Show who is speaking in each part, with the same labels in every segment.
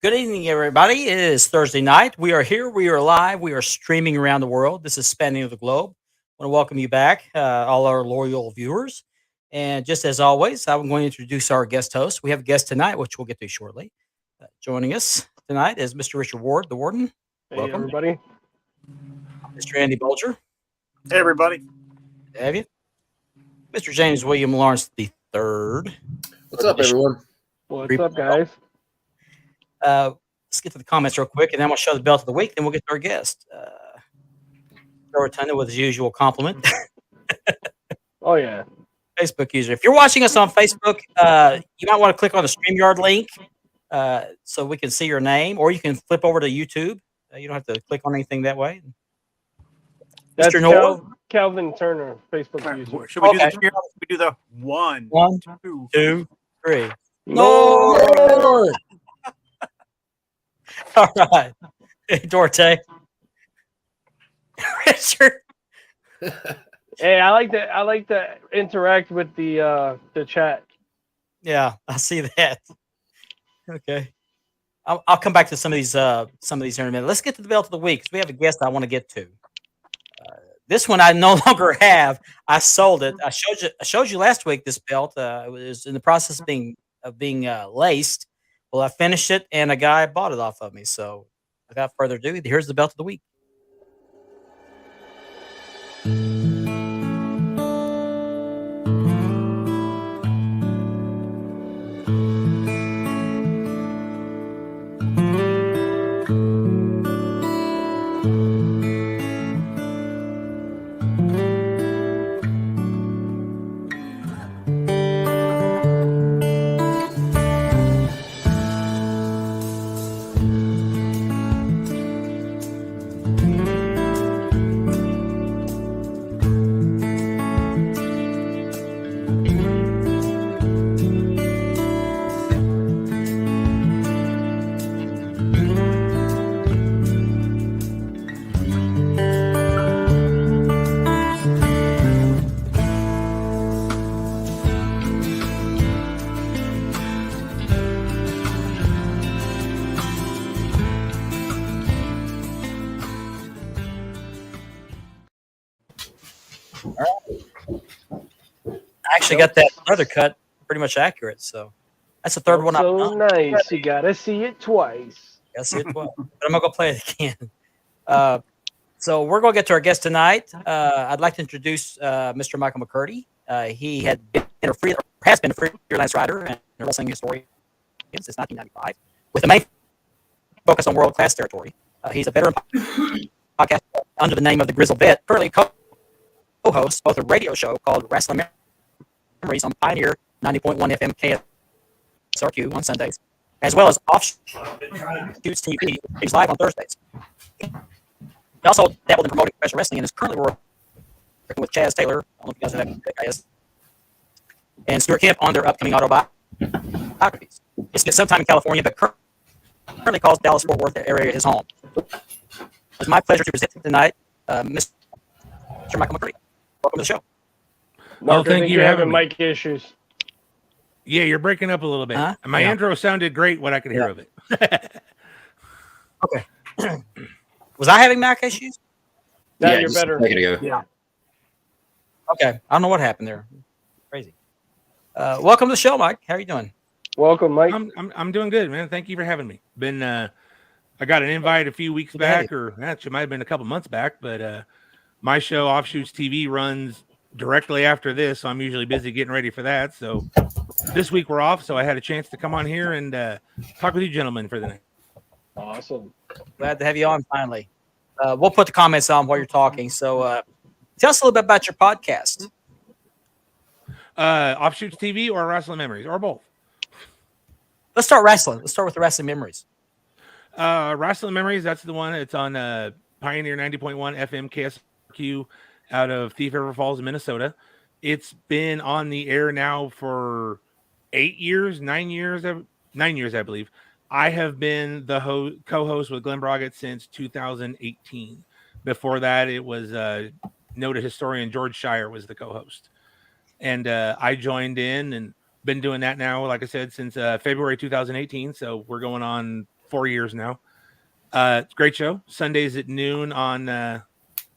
Speaker 1: Good evening, everybody. It is Thursday night. We are here. We are live. We are streaming around the world. This is Spanning the Globe. I want to welcome you back, all our loyal viewers. And just as always, I'm going to introduce our guest host. We have a guest tonight, which we'll get to shortly. Joining us tonight is Mr. Richard Ward, the warden.
Speaker 2: Hey,
Speaker 1: Welcome.
Speaker 2: everybody.
Speaker 1: Mr. Andy Bulger.
Speaker 3: Hey, everybody.
Speaker 1: Good to have you. Mr. James William Lawrence the third.
Speaker 4: What's up, everyone?
Speaker 2: What's up, guys?
Speaker 1: Let's get to the comments real quick, and then we'll show the belt of the week. Then we'll get to our guest. Joe Rotunda with his usual compliment.
Speaker 2: Oh, yeah.
Speaker 1: Facebook user. If you're watching us on Facebook, you might want to click on the StreamYard link so we can see your name, or you can flip over to YouTube. You don't have to click on anything that way.
Speaker 2: That's
Speaker 1: Mr. Noah?
Speaker 2: Calvin Turner, Facebook user.
Speaker 3: Should we do
Speaker 1: Okay.
Speaker 3: the cheer? We do the one,
Speaker 1: One,
Speaker 3: two.
Speaker 1: 2, 3.
Speaker 2: Lord!
Speaker 1: All right. Hey, Dorte. Richard.
Speaker 2: Hey, I like to interact with the chat.
Speaker 1: Yeah, I see that. Okay. I'll come back to some of these here in a minute. Let's get to the belt of the week because we have a guest I want to get to. This one I no longer have. I sold it. I showed you last week this belt. It was in the process of being laced. Well, I finished it, and a guy bought it off of me. So, without further ado, here's the belt of the week. I actually got that leather cut pretty much accurate. So, that's the third one I've
Speaker 2: So
Speaker 1: done.
Speaker 2: nice. You gotta see it twice.
Speaker 1: Yes, it was. But I'm gonna go play it again. So we're gonna get to our guest tonight. I'd like to introduce Mr. Michael McCurdy. He has been a freelance writer and a wrestling historian since 1995, with a main focus on world class territory. He's a veteran podcast under the name of the Grizzle Vet. Currently co-hosts both a radio show called Wrestling Memories on Pioneer 90.1 FM KSRQ on Sundays, as well as Offshoots TV. He's live on Thursdays. He also dabbled in promoting professional wrestling and is currently working with Chaz Taylor, I don't know if you guys know who that guy is, and Stuart Kemp on their upcoming autobiographies. He spent some time in California, but currently calls Dallas-Fort Worth area his home. It's my pleasure to present tonight Mr. Michael McCurdy. Welcome to the show.
Speaker 2: Mark, I
Speaker 5: thank
Speaker 2: think
Speaker 5: you
Speaker 2: you're
Speaker 5: for
Speaker 2: having
Speaker 5: having me.
Speaker 2: mic issues.
Speaker 5: Yeah, you're breaking up a little bit.
Speaker 1: Huh?
Speaker 5: My
Speaker 1: Yeah.
Speaker 5: intro sounded great, what I could hear of it.
Speaker 1: Okay. Was I having Mac issues?
Speaker 2: Now
Speaker 4: Yeah,
Speaker 2: you're
Speaker 4: just
Speaker 2: better.
Speaker 4: a second ago.
Speaker 1: Yeah. Okay. I don't know what happened there. Crazy. Welcome to the show, Mike. How are you doing?
Speaker 2: Welcome, Mike.
Speaker 5: I'm doing good, man. Thank you for having me. I got an invite a few weeks
Speaker 1: Good to have
Speaker 5: back, or actually might have been a couple months back, but my show Offshoots TV runs directly after this, so I'm usually busy getting ready for that. So this week we're off, so I had a chance to come on here and talk with you gentlemen for the night.
Speaker 2: Awesome.
Speaker 1: Glad to have you on finally. We'll put the comments on while you're talking. So tell us a little bit about your podcast.
Speaker 5: Offshoots TV or Wrestling Memories or both?
Speaker 1: Let's start wrestling. Let's start with the wrestling memories.
Speaker 5: Wrestling Memories, that's the one. It's on Pioneer 90.1 FM KSRQ out of Thief River Falls, Minnesota. It's been on the air now for 9 years, I believe. I have been the co-host with Glenn Broggett since 2018. Before that, it was noted historian George Shire was the co-host. And I joined in and been doing that now, like I said, since February 2018. So we're going on 4 years now. It's a great show. Sundays at noon on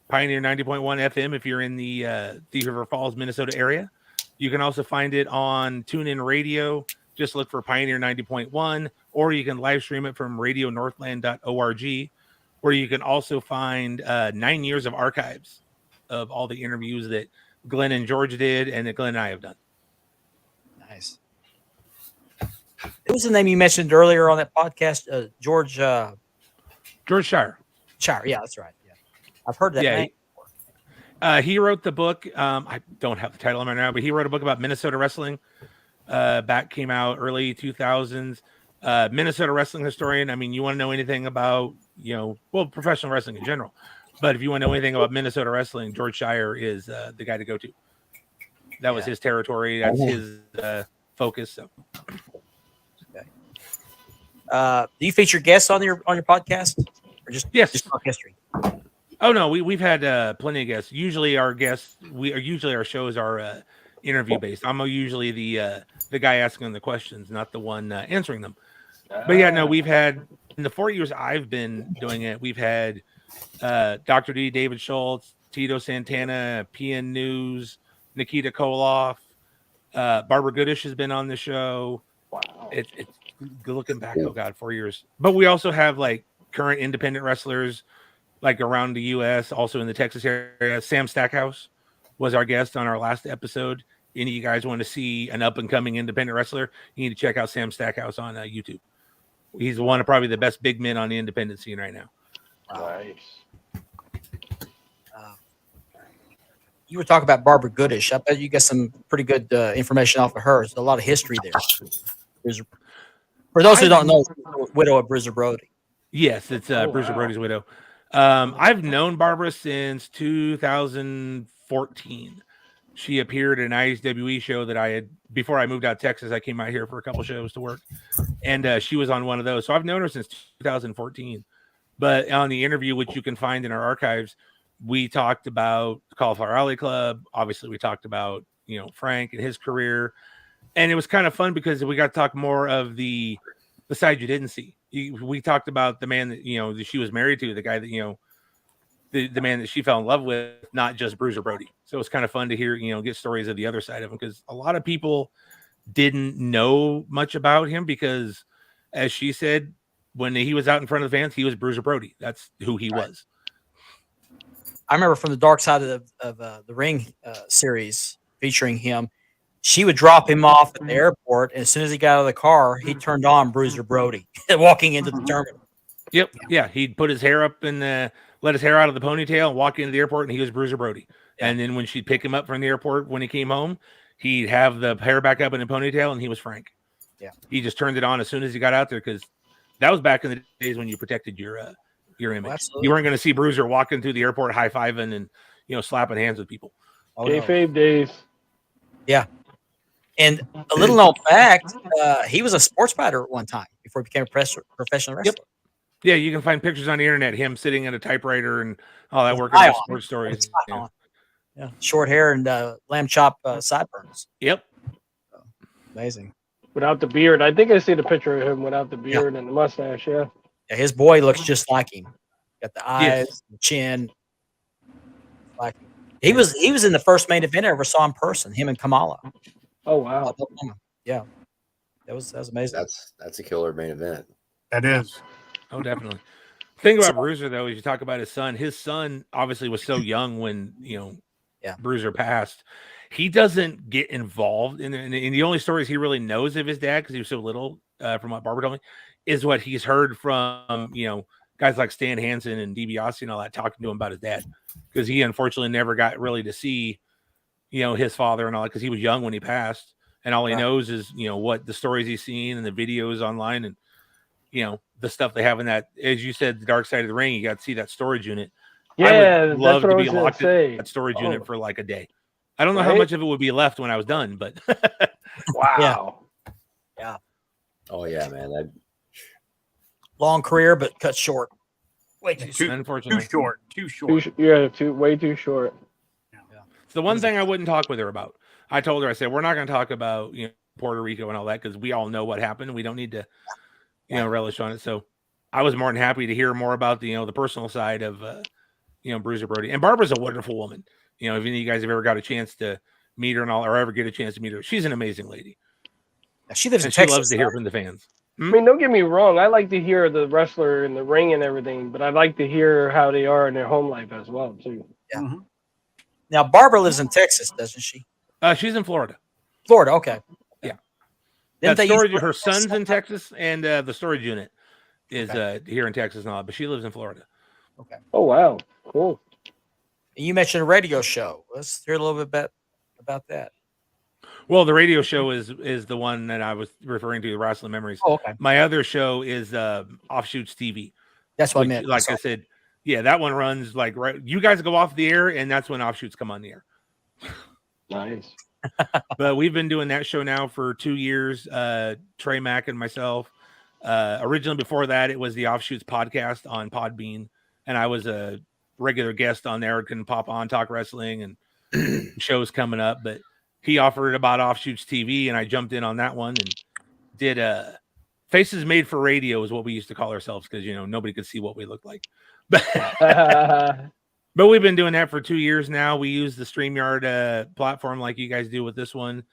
Speaker 5: Pioneer 90.1 FM if you're in the Thief River Falls, Minnesota area. You can also find it on TuneIn Radio. Just look for Pioneer 90.1, or you can live stream it from radionorthland.org, where you can also find 9 years of archives of all the interviews that Glenn and George did and that Glenn and I have done.
Speaker 1: Nice. What was the name you mentioned earlier on that podcast? George
Speaker 5: Shire.
Speaker 1: Shire. Yeah, that's right. Yeah, I've heard that name.
Speaker 5: He wrote the book. I don't have the title on right now, but he wrote a book about Minnesota wrestling. Came out early 2000s. Minnesota wrestling historian. I mean, you want to know anything about, professional wrestling in general, but if you want to know anything about Minnesota wrestling, George Shire is the guy to go to. That was his territory. That's his focus. So.
Speaker 1: Okay. Do you feature guests on your podcast, or just talk history?
Speaker 5: Oh no, we've had plenty of guests. Usually our shows are interview based. I'm usually the guy asking the questions, not the one answering them. But yeah, no, we've had in the 4 years I've been doing it, we've had Dr. D, David Schultz, Tito Santana, PN News, Nikita Koloff, Barbara Goodish has been on the show.
Speaker 2: Wow.
Speaker 5: It's looking back, oh God, 4 years. But we also have like current independent wrestlers like around the US, also in the Texas area. Sam Stackhouse was our guest on our last episode. Any of you guys want to see an up and coming independent wrestler, you need to check out Sam Stackhouse on YouTube. He's one of probably the best big men on the independent scene right now.
Speaker 2: Nice.
Speaker 1: You were talking about Barbara Goodish. I bet you get some pretty good information off of her. There's a lot of history there. For those who don't know, widow of Bruiser Brody.
Speaker 5: Yes, it's Bruiser Brody's widow. I've known Barbara since 2014. She appeared in an ISWE show that I had before I moved out to Texas. I came out here for a couple shows to work, and she was on one of those. So I've known her since 2014. But on the interview, which you can find in our archives, we talked about the Cauliflower Alley Club. Obviously, we talked about Frank and his career, and it was kind of fun because we got to talk more of the side you didn't see. We talked about the man that that she was married to, the guy that the man that she fell in love with, not just Bruiser Brody. So it was kind of fun to hear get stories of the other side of him, because a lot of people didn't know much about him because, as she said, when he was out in front of the fans, he was Bruiser Brody. That's who he was.
Speaker 1: I remember from the Dark Side of the Ring series featuring him, she would drop him off at the airport, and as soon as he got out of the car, he turned on Bruiser Brody walking into the terminal.
Speaker 5: Yep. Yeah. He'd put his hair up and let his hair out of the ponytail and walk into the airport, and he was Bruiser Brody. And then when she'd pick him up from the airport when he came home, he'd have the hair back up in a ponytail, and he was Frank.
Speaker 1: Yeah. He
Speaker 5: just turned it on as soon as he got out there, because that was back in the days when you protected your image.
Speaker 1: Absolutely.
Speaker 5: You weren't going to see Bruiser walking through the airport high-fiving and slapping hands with people.
Speaker 2: Kayfabe days.
Speaker 1: Yeah. And a little known fact, he was a sports writer at one time before he became a professional wrestler.
Speaker 5: Yep. Yeah, you can find pictures on the internet, him sitting at a typewriter and all that, working on sports stories.
Speaker 1: Yeah. Short hair and lamb chop sideburns.
Speaker 5: Yep.
Speaker 1: Amazing.
Speaker 2: Without the beard. I think I see the picture of him without the beard and the mustache, yeah.
Speaker 1: Yeah, his boy looks just like him. Got the eyes, the chin. Like him. He was in the first main event I ever saw in person, him and Kamala.
Speaker 2: Oh wow.
Speaker 1: Yeah. That was amazing.
Speaker 4: That's a killer main event.
Speaker 3: That is.
Speaker 5: Oh, definitely. The thing about Bruiser, though, is you talk about his son obviously was so young when, Bruiser passed. He doesn't get involved in the only stories he really knows of his dad, because he was so little, from what Barbara told me, is what he's heard from, guys like Stan Hansen and DiBiase and all that, talking to him about his dad, because he unfortunately never got really to see, his father and all that, because he was young when he passed. And all he knows is, what the stories he's seen and the videos online and, the stuff they have in that, as you said, the Dark Side of the Ring, you got to see that storage unit.
Speaker 2: Yeah,
Speaker 5: I would love to be
Speaker 2: locked
Speaker 5: locked in that storage unit for like a day. I don't know how much of it would be left when I was done, but
Speaker 2: wow.
Speaker 1: Yeah.
Speaker 4: Oh yeah, man.
Speaker 1: Long career, but cut short. Way too soon.
Speaker 5: Unfortunately.
Speaker 3: Too short.
Speaker 2: Way too short.
Speaker 5: It's the one thing I wouldn't talk with her about. I told her, I said, we're not going to talk about Puerto Rico and all that, because we all know what happened. We don't need to relish on it. So I was more than happy to hear more about the the personal side of Bruiser Brody. And Barbara's a wonderful woman. If any of you guys have ever got a chance to meet her and all, or ever get a chance to meet her, she's an amazing lady.
Speaker 1: She lives in
Speaker 5: And she
Speaker 1: Texas.
Speaker 5: loves to hear from the fans.
Speaker 2: I mean, don't get me wrong. I like to hear the wrestler in the ring and everything, but I like to hear how they are in their home life as well, too.
Speaker 1: Now, Barbara lives in Texas, doesn't she?
Speaker 5: She's in Florida.
Speaker 1: Florida, okay.
Speaker 5: Yeah.
Speaker 1: Didn't they
Speaker 5: Storage,
Speaker 1: use-
Speaker 5: her son's in Texas, and the storage unit is here in Texas and all, but she lives in Florida.
Speaker 1: Okay.
Speaker 2: Oh, wow. Cool.
Speaker 1: You mentioned a radio show. Let's hear a little bit about that.
Speaker 5: Well, the radio show is the one that I was referring to, the Wrestling Memories.
Speaker 1: Oh, okay.
Speaker 5: My other show is Offshoots TV.
Speaker 1: That's what I
Speaker 5: which,
Speaker 1: meant.
Speaker 5: like I said, yeah, that one runs like right. You guys go off the air, and that's when Offshoots come on the air.
Speaker 2: Nice.
Speaker 5: But we've been doing that show now for 2 years. Trey Mack and myself. Originally, before that, it was the Offshoots podcast on Podbean, and I was a regular guest on there. Can pop on, talk wrestling, and shows coming up. But he offered about Offshoots TV, and I jumped in on that one and did Faces Made for Radio is what we used to call ourselves because nobody could see what we looked like. But we've been doing that for 2 years now. We use the StreamYard platform like you guys do with this one.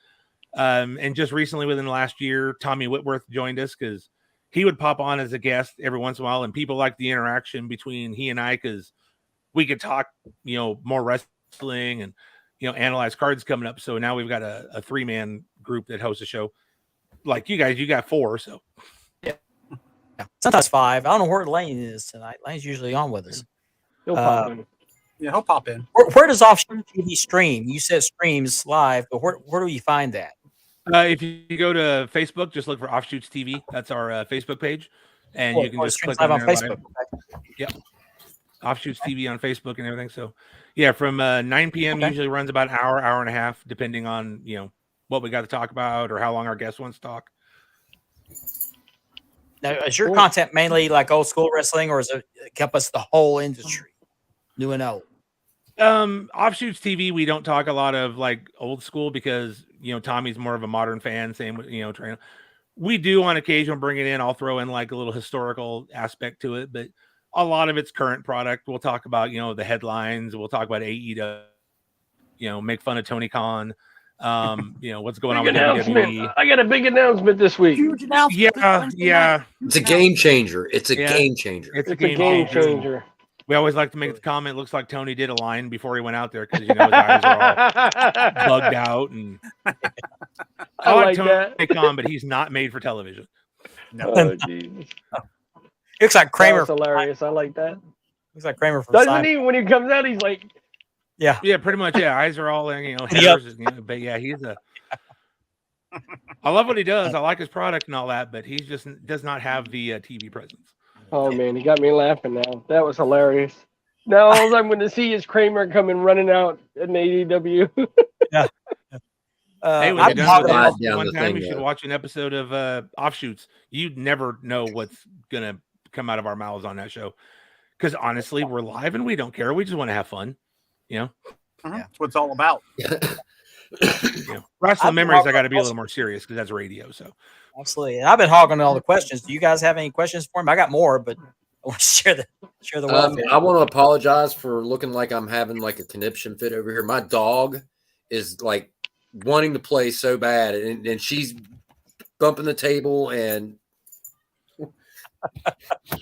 Speaker 5: And just recently, within the last year, Tommy Whitworth joined us because he would pop on as a guest every once in a while, and people like the interaction between he and I because we could talk, more wrestling and analyze cards coming up. So now we've got a 3-man group that hosts a show. Like you guys, you got 4, so
Speaker 1: Yeah. Sometimes 5. I don't know where Lane is tonight. Lane's usually on with us.
Speaker 2: He'll pop in.
Speaker 3: Yeah, he'll pop in.
Speaker 1: Where does Offshoot TV stream? You said streams live, but where do you find that?
Speaker 5: if you go to Facebook, just look for Offshoots TV. That's our Facebook page, and you can
Speaker 1: it
Speaker 5: just
Speaker 1: streams
Speaker 5: click
Speaker 1: live
Speaker 5: on
Speaker 1: on
Speaker 5: there
Speaker 1: Facebook.
Speaker 5: live. Yep, Offshoots TV on Facebook and everything. So yeah, from 9 p.m.
Speaker 1: Okay.
Speaker 5: usually runs about an hour and a half, depending on what we got to talk about or how long our guest wants to talk.
Speaker 1: Now, is your content mainly like old school wrestling, or is it encompass the whole industry, new and old?
Speaker 5: Offshoots TV, we don't talk a lot of like old school because Tommy's more of a modern fan. Same with Trey. We do on occasion bring it in. I'll throw in like a little historical aspect to it, but a lot of it's current product. We'll talk about the headlines. We'll talk about AEW. Make fun of Tony Khan. What's going on with WWE.
Speaker 2: I got a big announcement this week.
Speaker 1: Huge announcement.
Speaker 5: Yeah.
Speaker 4: It's a game changer. It's a game changer.
Speaker 5: It's
Speaker 2: a game changer.
Speaker 5: We always like to make the comment. Looks like Tony did a line before he went out there because his eyes are all bugged out. And
Speaker 2: I like
Speaker 5: Tony
Speaker 2: that.
Speaker 5: Khan, but he's not made for television.
Speaker 3: No.
Speaker 2: Oh, geez.
Speaker 1: Looks like Kramer.
Speaker 2: That's hilarious. I like that.
Speaker 1: Looks like Kramer from
Speaker 2: Doesn't
Speaker 1: Simon.
Speaker 2: he? When he comes out, he's like,
Speaker 5: Yeah, pretty much. Yeah, eyes are all
Speaker 1: Yep.
Speaker 5: hairs. But yeah, he's a. I love what he does. I like his product and all that, but he just does not have the TV presence.
Speaker 2: oh man, he got me laughing now. That was hilarious. Now all I'm going to see is Kramer coming running out in AEW.
Speaker 5: Hey, when
Speaker 1: I've
Speaker 5: you're
Speaker 1: been
Speaker 5: done with
Speaker 1: hogging
Speaker 5: this
Speaker 4: down
Speaker 5: one
Speaker 4: the
Speaker 5: time,
Speaker 4: thing,
Speaker 5: you should
Speaker 4: though.
Speaker 5: watch an episode of Offshoots. You'd never know what's gonna come out of our mouths on that show. Because honestly, we're live and we don't care. We just want to have fun.
Speaker 3: That's what it's all about.
Speaker 5: Wrestling
Speaker 1: I've
Speaker 5: memories,
Speaker 1: been
Speaker 5: I got to be a
Speaker 1: also-
Speaker 5: little more serious because that's radio. So
Speaker 1: Absolutely. And I've been hogging all the questions. Do you guys have any questions for him? I got more, but I want to share the wealth.
Speaker 4: I want to apologize for looking like I'm having like a conniption fit over here. My dog is like wanting to play so bad, and she's bumping the table, and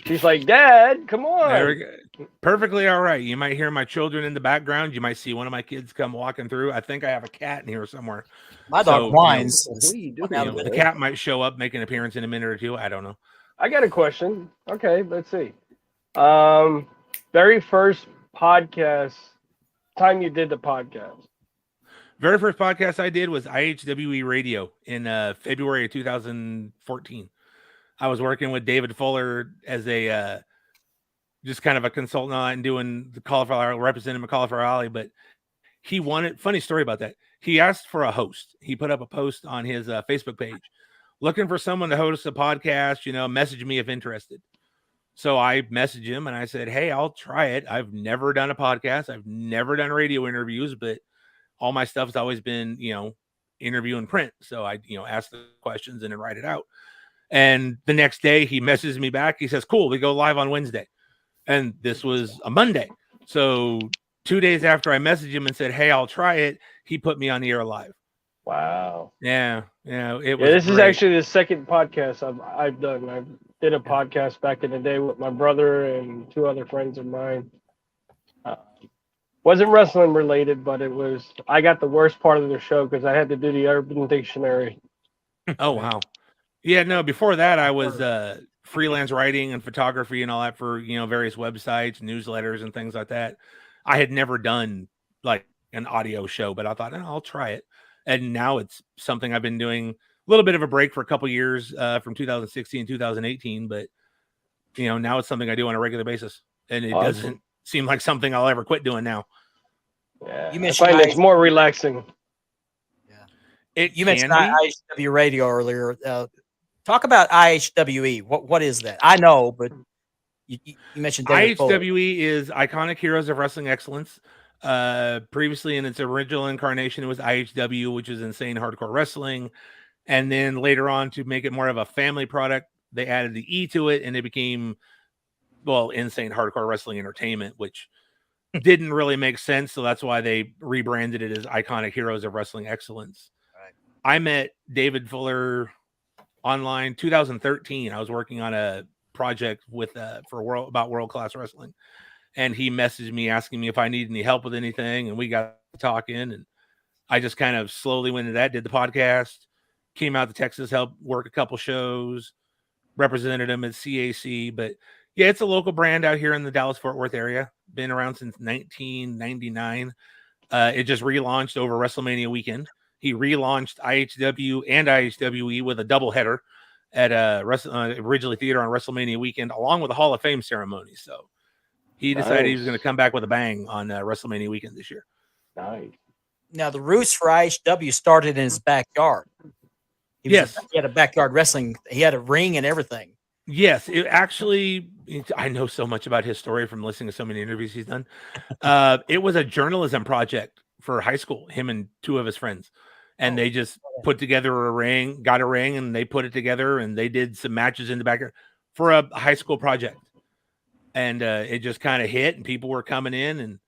Speaker 2: He's like, Dad, come on.
Speaker 5: there we go. Perfectly all right. You might hear my children in the background. You might see one of my kids come walking through. I think I have a cat in here somewhere.
Speaker 1: My
Speaker 5: so,
Speaker 1: dog whines.
Speaker 4: what are you doing?
Speaker 1: Now
Speaker 5: The cat might show up, make an appearance in a minute or two. I don't know.
Speaker 2: I got a question. Okay, let's see. Very first podcast time you did the podcast.
Speaker 5: Very first podcast I did was IHWE Radio in February of 2014. I was working with David Fuller as a just kind of a consultant on it and doing the Cauliflower, representing Cauliflower Alley. But he wanted, funny story about that. He asked for a host. He put up a post on his Facebook page looking for someone to host a podcast, message me if interested. So I messaged him and I said, hey, I'll try it. I've never done a podcast. I've never done radio interviews, but all my stuff has always been, interview and print. So I, ask the questions and then write it out. And the next day he messages me back. He says, cool, we go live on Wednesday. And this was a Monday. So 2 days after I messaged him and said, hey, I'll try it, he put me on the air live.
Speaker 2: Wow.
Speaker 5: Yeah. It
Speaker 2: Yeah,
Speaker 5: was
Speaker 2: this is
Speaker 5: great.
Speaker 2: actually the second podcast I've done. I did a podcast back in the day with my brother and 2 other friends of mine. Wasn't wrestling related, but it was. I got the worst part of the show because I had to do the Urban Dictionary.
Speaker 5: Oh, wow. Yeah, no, before that I was freelance writing and photography and all that for, various websites, newsletters and things like that. I had never done like an audio show, but I thought, I'll try it. And now it's something I've been doing. A little bit of a break for a couple years from 2016, 2018, but now it's something I do on a regular basis, and it doesn't seem like something I'll ever quit doing now.
Speaker 2: Yeah,
Speaker 1: You
Speaker 2: I
Speaker 1: mentioned
Speaker 2: find it's more relaxing.
Speaker 1: You mentioned IHW radio earlier. Talk about IHWE. What is that? I know, but you mentioned David Foley.
Speaker 5: IHWE is Iconic Heroes of Wrestling Excellence. Previously in its original incarnation, it was IHW, which is Insane Hardcore Wrestling. And then later on, to make it more of a family product, they added the E to it, and it became, Insane Hardcore Wrestling Entertainment, which didn't really make sense. So that's why they rebranded it as Iconic Heroes of Wrestling Excellence. Right. I met David Fuller online 2013. I was working on a project about World Class Wrestling, and he messaged me asking me if I needed any help with anything, and we got talking, and I just kind of slowly went into that, did the podcast, came out to Texas, helped work a couple shows, represented him at CAC. But yeah, it's a local brand out here in the Dallas-Fort Worth area. Been around since 1999. It just relaunched over WrestleMania weekend. He relaunched IHW and IHWE with a doubleheader at Ridgely Theater on WrestleMania weekend, along with a Hall of Fame ceremony. So he decided he was going to come back with a bang on WrestleMania weekend this year.
Speaker 2: Nice.
Speaker 1: Now, the roots for IHW started in his backyard. He had a backyard wrestling. He had a ring and everything.
Speaker 5: Yes, I know so much about his story from listening to so many interviews he's done. It was a journalism project for high school, him and 2 of his friends. And they just put together got a ring, and they put it together, and they did some matches in the backyard for a high school project. And it just kind of hit, and people were coming in. And,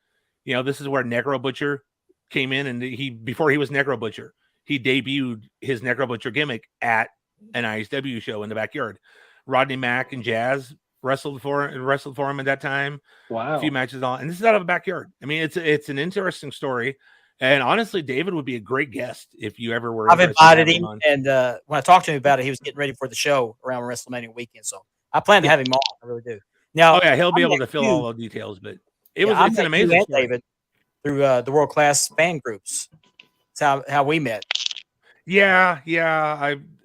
Speaker 5: this is where Necro Butcher came in. And before he was Necro Butcher, he debuted his Necro Butcher gimmick at an ISW show in the backyard. Rodney Mack and Jazz wrestled for him at that time.
Speaker 2: Wow.
Speaker 5: A few matches on, and this is out of a backyard. I mean, it's an interesting story. And honestly, David would be a great guest if you ever were.
Speaker 1: I've invited him, and when I talked to him about it, he was getting ready for the show around WrestleMania weekend. So I plan to have him on. I really do. Now,
Speaker 5: he'll be able to fill all the details. But it's an amazing story.
Speaker 1: David through the World Class fan groups. That's how we met.
Speaker 5: Yeah.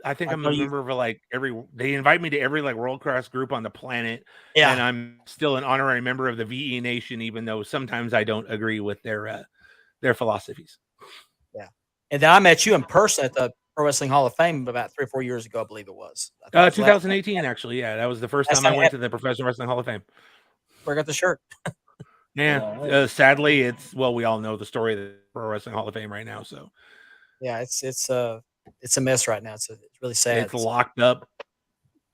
Speaker 5: I think I'm a member of they invite me to every World Class group on the planet. Yeah. And I'm still an honorary member of the VE Nation, even though sometimes I don't agree with their philosophies. Yeah.
Speaker 1: And then I met you in person at the Pro Wrestling Hall of Fame about 3 or 4 years ago, I believe it was.
Speaker 5: 2018, actually. Yeah. That was the first time I went to the Professional Wrestling Hall of Fame.
Speaker 1: Where I got the shirt.
Speaker 5: Yeah. Sadly, we all know the story of the Pro Wrestling Hall of Fame right now. So
Speaker 1: yeah, it's a mess right now. It's really sad.
Speaker 5: It's locked up.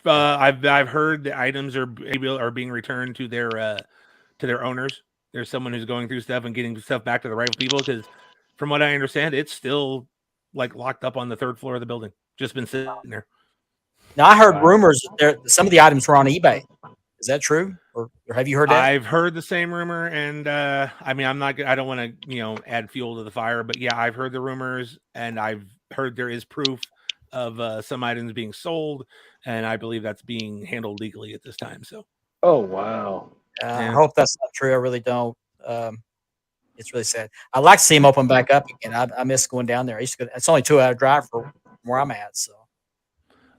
Speaker 5: I've heard the items are being returned to their owners. There's someone who's going through stuff and getting stuff back to the right people, because from what I understand, it's still locked up on the 3rd floor of the building. Just been sitting there.
Speaker 1: Now I heard rumors that some of the items were on eBay. Is that true, or have you heard that?
Speaker 5: I've heard the same rumor, and I don't want to add fuel to the fire, but yeah, I've heard the rumors, and I've heard there is proof of some items being sold, and I believe that's being handled legally at this time. So.
Speaker 2: Oh wow.
Speaker 1: I hope that's not true. I really don't. It's really sad. I'd like to see him open back up again. I miss going down there. It's only 2-hour drive from where I'm at. So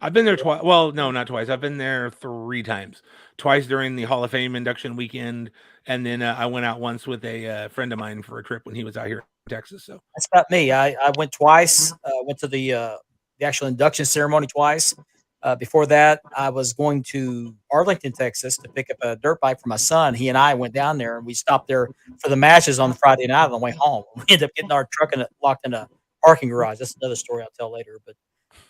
Speaker 5: I've been there twice. Well, no, not twice. I've been there 3 times. Twice during the Hall of Fame induction weekend, and then I went out once with a friend of mine for a trip when he was out here in Texas. So
Speaker 1: that's about me. I went twice. Went to the actual induction ceremony twice. Before that, I was going to Arlington, Texas to pick up a dirt bike for my son. He and I went down there, and we stopped there for the matches on Friday night on the way home. We ended up getting our truck locked in a parking garage. That's another story I'll tell later. But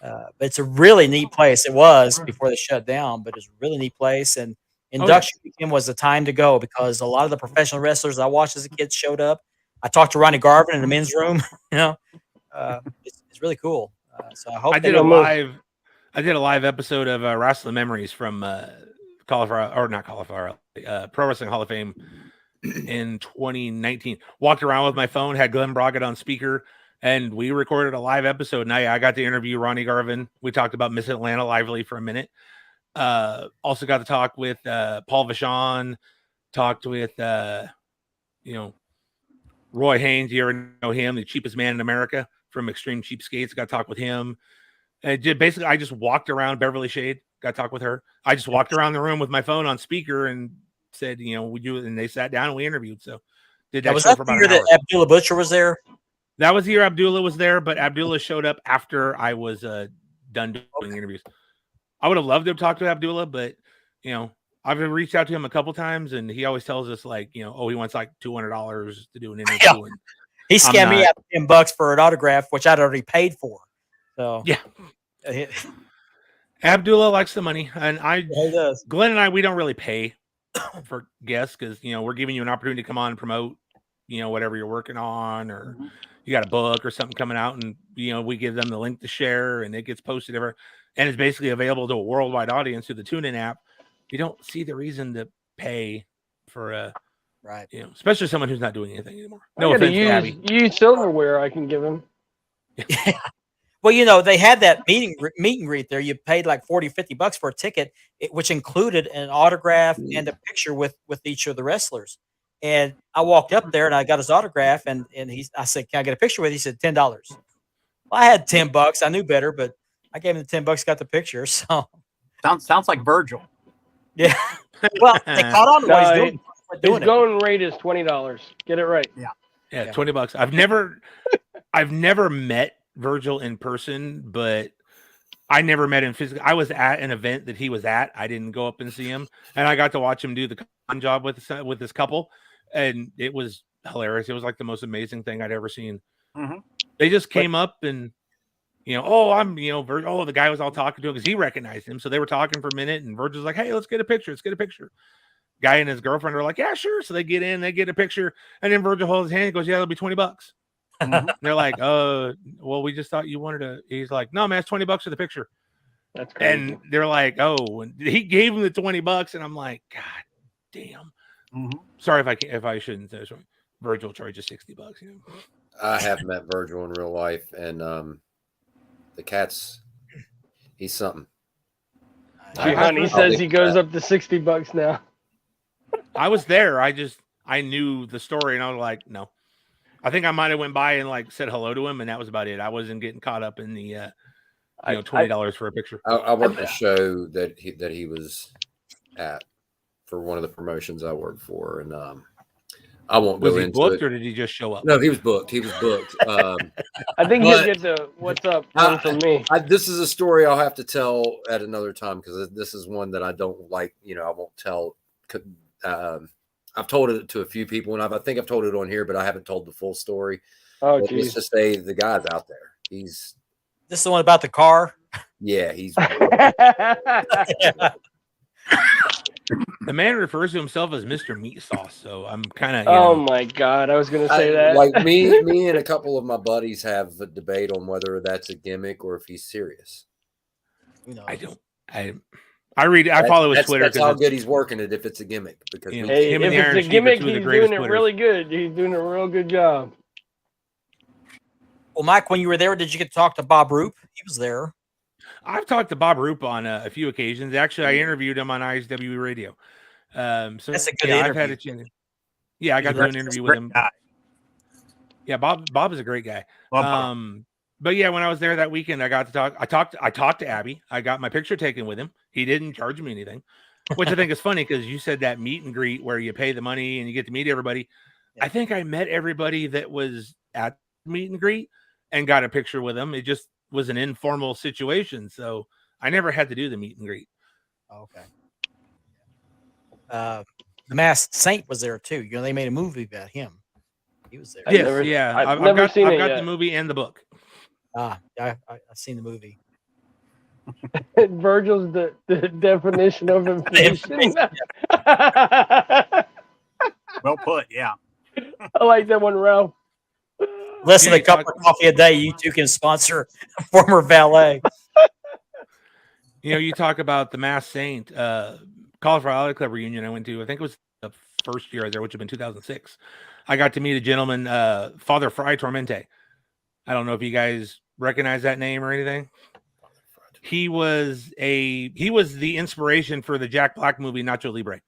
Speaker 1: But it's a really neat place. It was before they shut down, but it's a really neat place. And induction weekend was the time to go because a lot of the professional wrestlers I watched as a kid showed up. I talked to Ronnie Garvin in the men's room. It's really cool. So I hope
Speaker 5: I did a live episode of Wrestling Memories from Pro Wrestling Hall of Fame in 2019. Walked around with my phone, had Glenn Brackett on speaker, and we recorded a live episode. And I got to interview Ronnie Garvin. We talked about Miss Atlanta lively for a minute. Also got to talk with Paul Vachon. Talked with Roy Haynes. You ever know him? The cheapest man in America from Extreme Cheapskates. Got to talk with him. And basically, I just walked around Beverly Shade. Got to talk with her. I just walked around the room with my phone on speaker and said, we do it. And they sat down and we interviewed. So did that.
Speaker 1: Was
Speaker 5: show
Speaker 1: that
Speaker 5: for
Speaker 1: the
Speaker 5: about
Speaker 1: year
Speaker 5: an hour.
Speaker 1: that Abdullah Butcher was there?
Speaker 5: That was the year Abdullah was there, but Abdullah showed up after I was done doing interviews. I would have loved to have talked to Abdullah, but I've reached out to him a couple times, and he always tells us he wants like $200 to do an interview.
Speaker 1: Yeah.
Speaker 5: And
Speaker 1: He scammed me out of $10 for an autograph, which I'd already paid for. So
Speaker 5: yeah, Abdullah likes the money, and
Speaker 1: he does.
Speaker 5: Glenn and I, we don't really pay for guests because we're giving you an opportunity to come on and promote, whatever you're working on, or you got a book or something coming out, and we give them the link to share, and it gets posted ever, and it's basically available to a worldwide audience through the TuneIn app. You don't see the reason to pay for
Speaker 1: right,
Speaker 5: especially someone who's not doing anything anymore.
Speaker 2: No offense to Abby. Use silverware I can give him.
Speaker 1: Yeah. Well, they had that meet and greet there. You paid like $40-$50 for a ticket, which included an autograph and a picture with each of the wrestlers. And I walked up there and I got his autograph, and I said, "Can I get a picture with you?" He said, $10. Well, I had $10. I knew better, but I gave him the $10, got the picture. So
Speaker 3: sounds like Virgil.
Speaker 1: Yeah. Well, they caught on to what he's doing.
Speaker 2: His going rate is $20. Get it right.
Speaker 5: Yeah, $20. I've never met Virgil in person, but I never met him physically. I was at an event that he was at. I didn't go up and see him, and I got to watch him do the con job with this couple, and it was hilarious. It was like the most amazing thing I'd ever seen.
Speaker 3: Mm-hmm.
Speaker 5: They just came up and the guy was all talking to him because he recognized him. So they were talking for a minute, and Virgil's like, "Hey, let's get a picture. Let's get a picture." Guy and his girlfriend are like, "Yeah, sure." So they get in, they get a picture, and then Virgil holds his hand and goes, "Yeah, it'll be $20." Mm-hmm. They're like, well, we just thought you wanted to. He's like, "No, man, it's $20 for the picture."
Speaker 2: That's crazy.
Speaker 5: And they're like, "Oh," and he gave him the $20, and I'm like, "God damn." Mm-hmm. Sorry if I shouldn't say so. Virgil charges $60.
Speaker 4: I have met Virgil in real life, and the cat's he's something.
Speaker 2: He says he goes up to $60 now.
Speaker 5: I was there. I knew the story, and I was like, no. I think I might have went by and said hello to him, and that was about it. I wasn't getting caught up in the $20 for a picture.
Speaker 4: I worked a show that he was at for one of the promotions I worked for, and I won't go into it. Was he
Speaker 5: booked, or did he just show up?
Speaker 4: No, he was booked.
Speaker 2: I think he'll get the what's up from me.
Speaker 4: This is a story I'll have to tell at another time because this is one that I don't like. I won't tell. I've told it to a few people, and I think I've told it on here, but I haven't told the full story.
Speaker 2: Oh, geez.
Speaker 4: Let's just say the guy's out there. This
Speaker 1: is the one about the car.
Speaker 4: Yeah, he's.
Speaker 5: The man refers to himself as Mr. Meat Sauce, so I'm kind of.
Speaker 2: Oh my God, I was going to say that.
Speaker 4: Like me and a couple of my buddies have a debate on whether that's a gimmick or if he's serious.
Speaker 5: I don't. I follow his Twitter.
Speaker 4: That's how good he's working it. If it's a gimmick, because
Speaker 2: if it's a gimmick, he's doing it really good. He's doing a real good job.
Speaker 1: Well, Mike, when you were there, did you get to talk to Bob Roop? He was there.
Speaker 5: I've talked to Bob Roop on a few occasions. Actually, I interviewed him on ISW Radio. So
Speaker 1: that's a good interview.
Speaker 5: I've had a chance. Yeah, I got to do an interview with him.
Speaker 3: Guy.
Speaker 5: Yeah, Bob is a great guy. But yeah, when I was there that weekend, I got to talk. I talked to Abby. I got my picture taken with him. He didn't charge me anything, which I think is funny because you said that meet and greet where you pay the money and you get to meet everybody. Yeah. I think I met everybody that was at meet and greet and got a picture with them. It just was an informal situation, so I never had to do the meet and greet.
Speaker 1: Okay. The Masked Saint was there too. They made a movie about him. He was there.
Speaker 5: Yes, I've got the movie and the book.
Speaker 1: I've seen the movie.
Speaker 2: Virgil's the definition of inflation. I
Speaker 3: Well put. Yeah.
Speaker 2: like that one, Ralph.
Speaker 1: Less
Speaker 5: Yeah,
Speaker 1: than a
Speaker 5: you
Speaker 1: cup of coffee a day, you two can sponsor a former valet.
Speaker 5: You know, you talk about the Mass Saint, College Valley Club reunion I went to. I think it was the first year I was there, which had been 2006. I got to meet a gentleman, Father Fry Tormente. I don't know if you guys recognize that name or anything. He was the inspiration for the Jack Black movie Nacho Libre.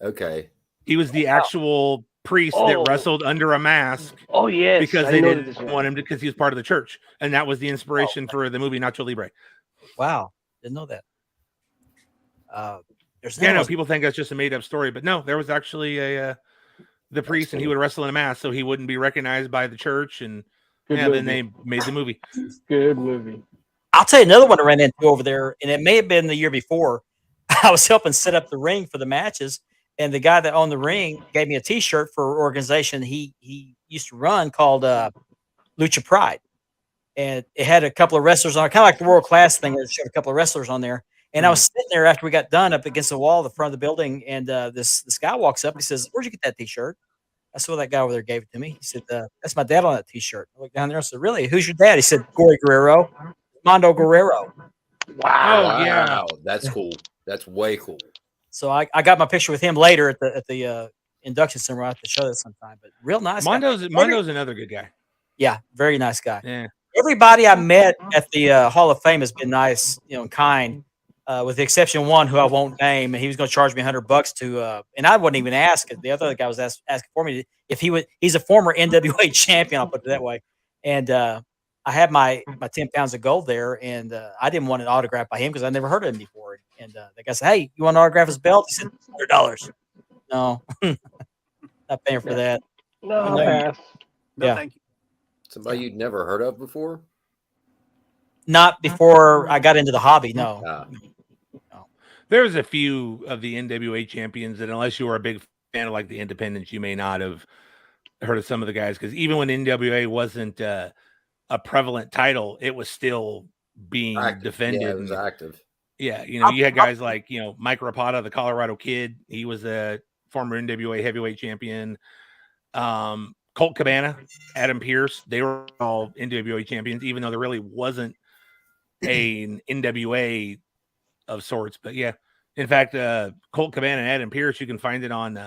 Speaker 4: Okay.
Speaker 5: He was the actual priest that wrestled under a mask
Speaker 2: Oh yes,
Speaker 5: because
Speaker 2: I
Speaker 5: they
Speaker 2: know
Speaker 5: didn't
Speaker 2: this
Speaker 5: want him because he was part of the church, and that was the inspiration for the movie Nacho Libre.
Speaker 1: Wow, didn't know that. There's
Speaker 5: Yeah, no,
Speaker 1: no
Speaker 5: people think that's just a made up story, but no, there was actually the priest, and he would wrestle in a mask so he wouldn't be recognized by the church, and
Speaker 2: Good
Speaker 5: then
Speaker 2: movie.
Speaker 5: they made the movie.
Speaker 2: Good movie.
Speaker 1: I'll tell you another one I ran into over there, and it may have been the year before. I was helping set up the ring for the matches, and the guy that owned the ring gave me a T-shirt for an organization he used to run called Lucha Pride, and it had a couple of wrestlers on it, kind of like the World Class thing. It showed a couple of wrestlers on there, and I was sitting there after we got done up against the wall, the front of the building, and this guy walks up. He says, "Where'd you get that T-shirt?" I saw that guy over there gave it to me. He said, "That's my dad on that T-shirt." I looked down there. I said, "Really? Who's your dad?" He said, "Gory Guerrero, Mondo Guerrero."
Speaker 2: Wow.
Speaker 5: Oh, yeah.
Speaker 4: Wow, that's cool. That's way cool.
Speaker 1: So I got my picture with him later at the induction ceremony. I have to show that sometime. But real nice guy.
Speaker 5: Mondo's another good guy.
Speaker 1: Yeah, very nice guy.
Speaker 5: Yeah.
Speaker 1: Everybody I met at the Hall of Fame has been nice, and kind, with the exception of one who I won't name, and he was going to charge me $100 to, and I wouldn't even ask it. The other guy was asking for me if he would. He's a former NWA champion. I'll put it that way. And I had my 10 pounds of gold there, and I didn't want an autograph by him because I never heard of him before. And the guy said, "Hey, you want to autograph his belt?" He said, $100. No, not paying for that.
Speaker 2: No, I'll
Speaker 1: No.
Speaker 2: pass.
Speaker 3: No,
Speaker 1: Yeah.
Speaker 3: thank you.
Speaker 4: Somebody you'd never heard of before?
Speaker 1: Not before I got into the hobby. No.
Speaker 4: Ah,
Speaker 5: There's a few of the NWA champions that, unless you were a big fan of like the independents, you may not have heard of some of the guys, because even when NWA wasn't a prevalent title, it was still being
Speaker 4: active.
Speaker 5: defended.
Speaker 4: Yeah, it was
Speaker 5: and-
Speaker 4: active.
Speaker 5: Yeah, you had guys like, Mike Rapata, the Colorado Kid. He was a former NWA heavyweight champion. Colt Cabana, Adam Pearce, they were all NWA champions, even though there really wasn't an NWA of sorts. But yeah, in fact, Colt Cabana and Adam Pearce, you can find it on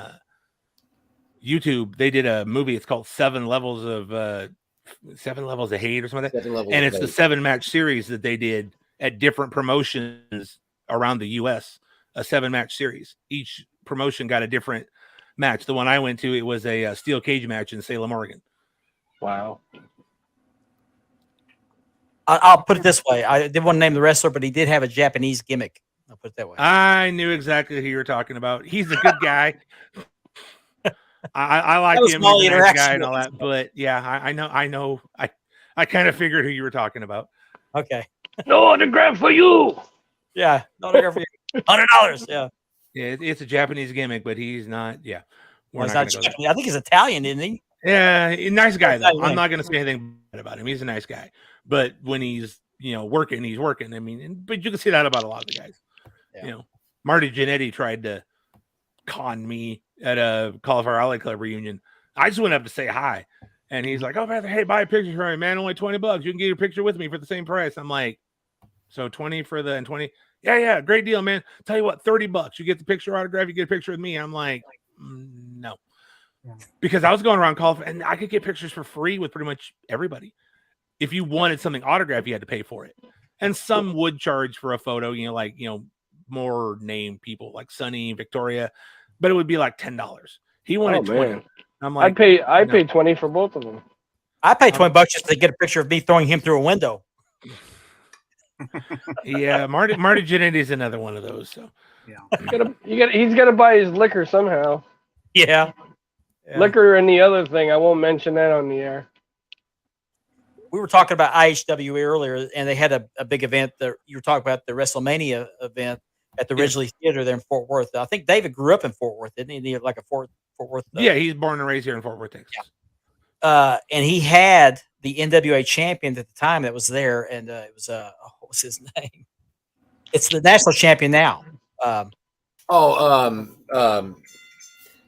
Speaker 5: YouTube. They did a movie. It's called Seven Levels of Hate or something like that.
Speaker 4: 7 levels
Speaker 5: And
Speaker 4: of
Speaker 5: it's the
Speaker 4: hate.
Speaker 5: 7-match series that they did at different promotions around the U.S. A 7-match series. Each promotion got a different match. The one I went to, it was a steel cage match in Salem, Oregon.
Speaker 2: Wow.
Speaker 1: I'll put it this way. I didn't want to name the wrestler, but he did have a Japanese gimmick. I'll put it that way.
Speaker 5: I knew exactly who you were talking about. He's a good guy. I like
Speaker 1: That was
Speaker 5: him.
Speaker 1: small
Speaker 5: He's a nice
Speaker 1: interaction
Speaker 5: guy and all
Speaker 1: with
Speaker 5: that. But yeah, I know. I kind of figured who you were talking about.
Speaker 1: Okay.
Speaker 2: No autograph for you.
Speaker 1: Yeah. No autograph for you. $100. Yeah.
Speaker 5: Yeah, it's a Japanese gimmick, but he's not. Yeah,
Speaker 1: Well,
Speaker 5: we're
Speaker 1: he's
Speaker 5: not
Speaker 1: not
Speaker 5: gonna go there.
Speaker 1: Japanese. I think he's Italian, isn't he?
Speaker 5: Yeah, nice guy though.
Speaker 1: Italian.
Speaker 5: I'm not gonna say anything bad about him. He's a nice guy. But when he's working, he's working. I mean, but you can see that about a lot of the guys.
Speaker 1: Yeah.
Speaker 5: Marty Jannetty tried to con me at a Cauliflower Alley Club reunion. I just went up to say hi, and he's like, "Oh man, hey, buy a picture for me, man. Only $20. You can get your picture with me for the same price." I'm like, "So 20 for the and 20? Yeah, great deal, man. Tell you what, $30. You get the picture autograph. You get a picture with me." I'm like, no. Because I was going around Cauliflower, and I could get pictures for free with pretty much everybody. If you wanted something autographed, you had to pay for it. And some would charge for a photo, more named people like Sonny, Victoria, but it would be like $10. He wanted 20.
Speaker 2: Man.
Speaker 5: I'm
Speaker 2: I
Speaker 5: like,
Speaker 2: paid 20 for both of them.
Speaker 1: I paid $20 just to get a picture of me throwing him through a window.
Speaker 5: yeah, Marty Jannetty is another one of those. So
Speaker 2: He's got to buy his liquor somehow.
Speaker 1: Yeah. Yeah.
Speaker 2: Liquor and the other thing. I won't mention that on the air.
Speaker 1: We were talking about IHWA earlier, and they had a big event. You were talking about the WrestleMania event at the Ridgely Theater there in Fort Worth. I think David grew up in Fort Worth, didn't he? Like a Fort Worth.
Speaker 5: yeah, he's born and raised here in Fort Worth, Texas.
Speaker 1: And he had the NWA champion at the time that was there, and it was what was his name? It's the national champion now.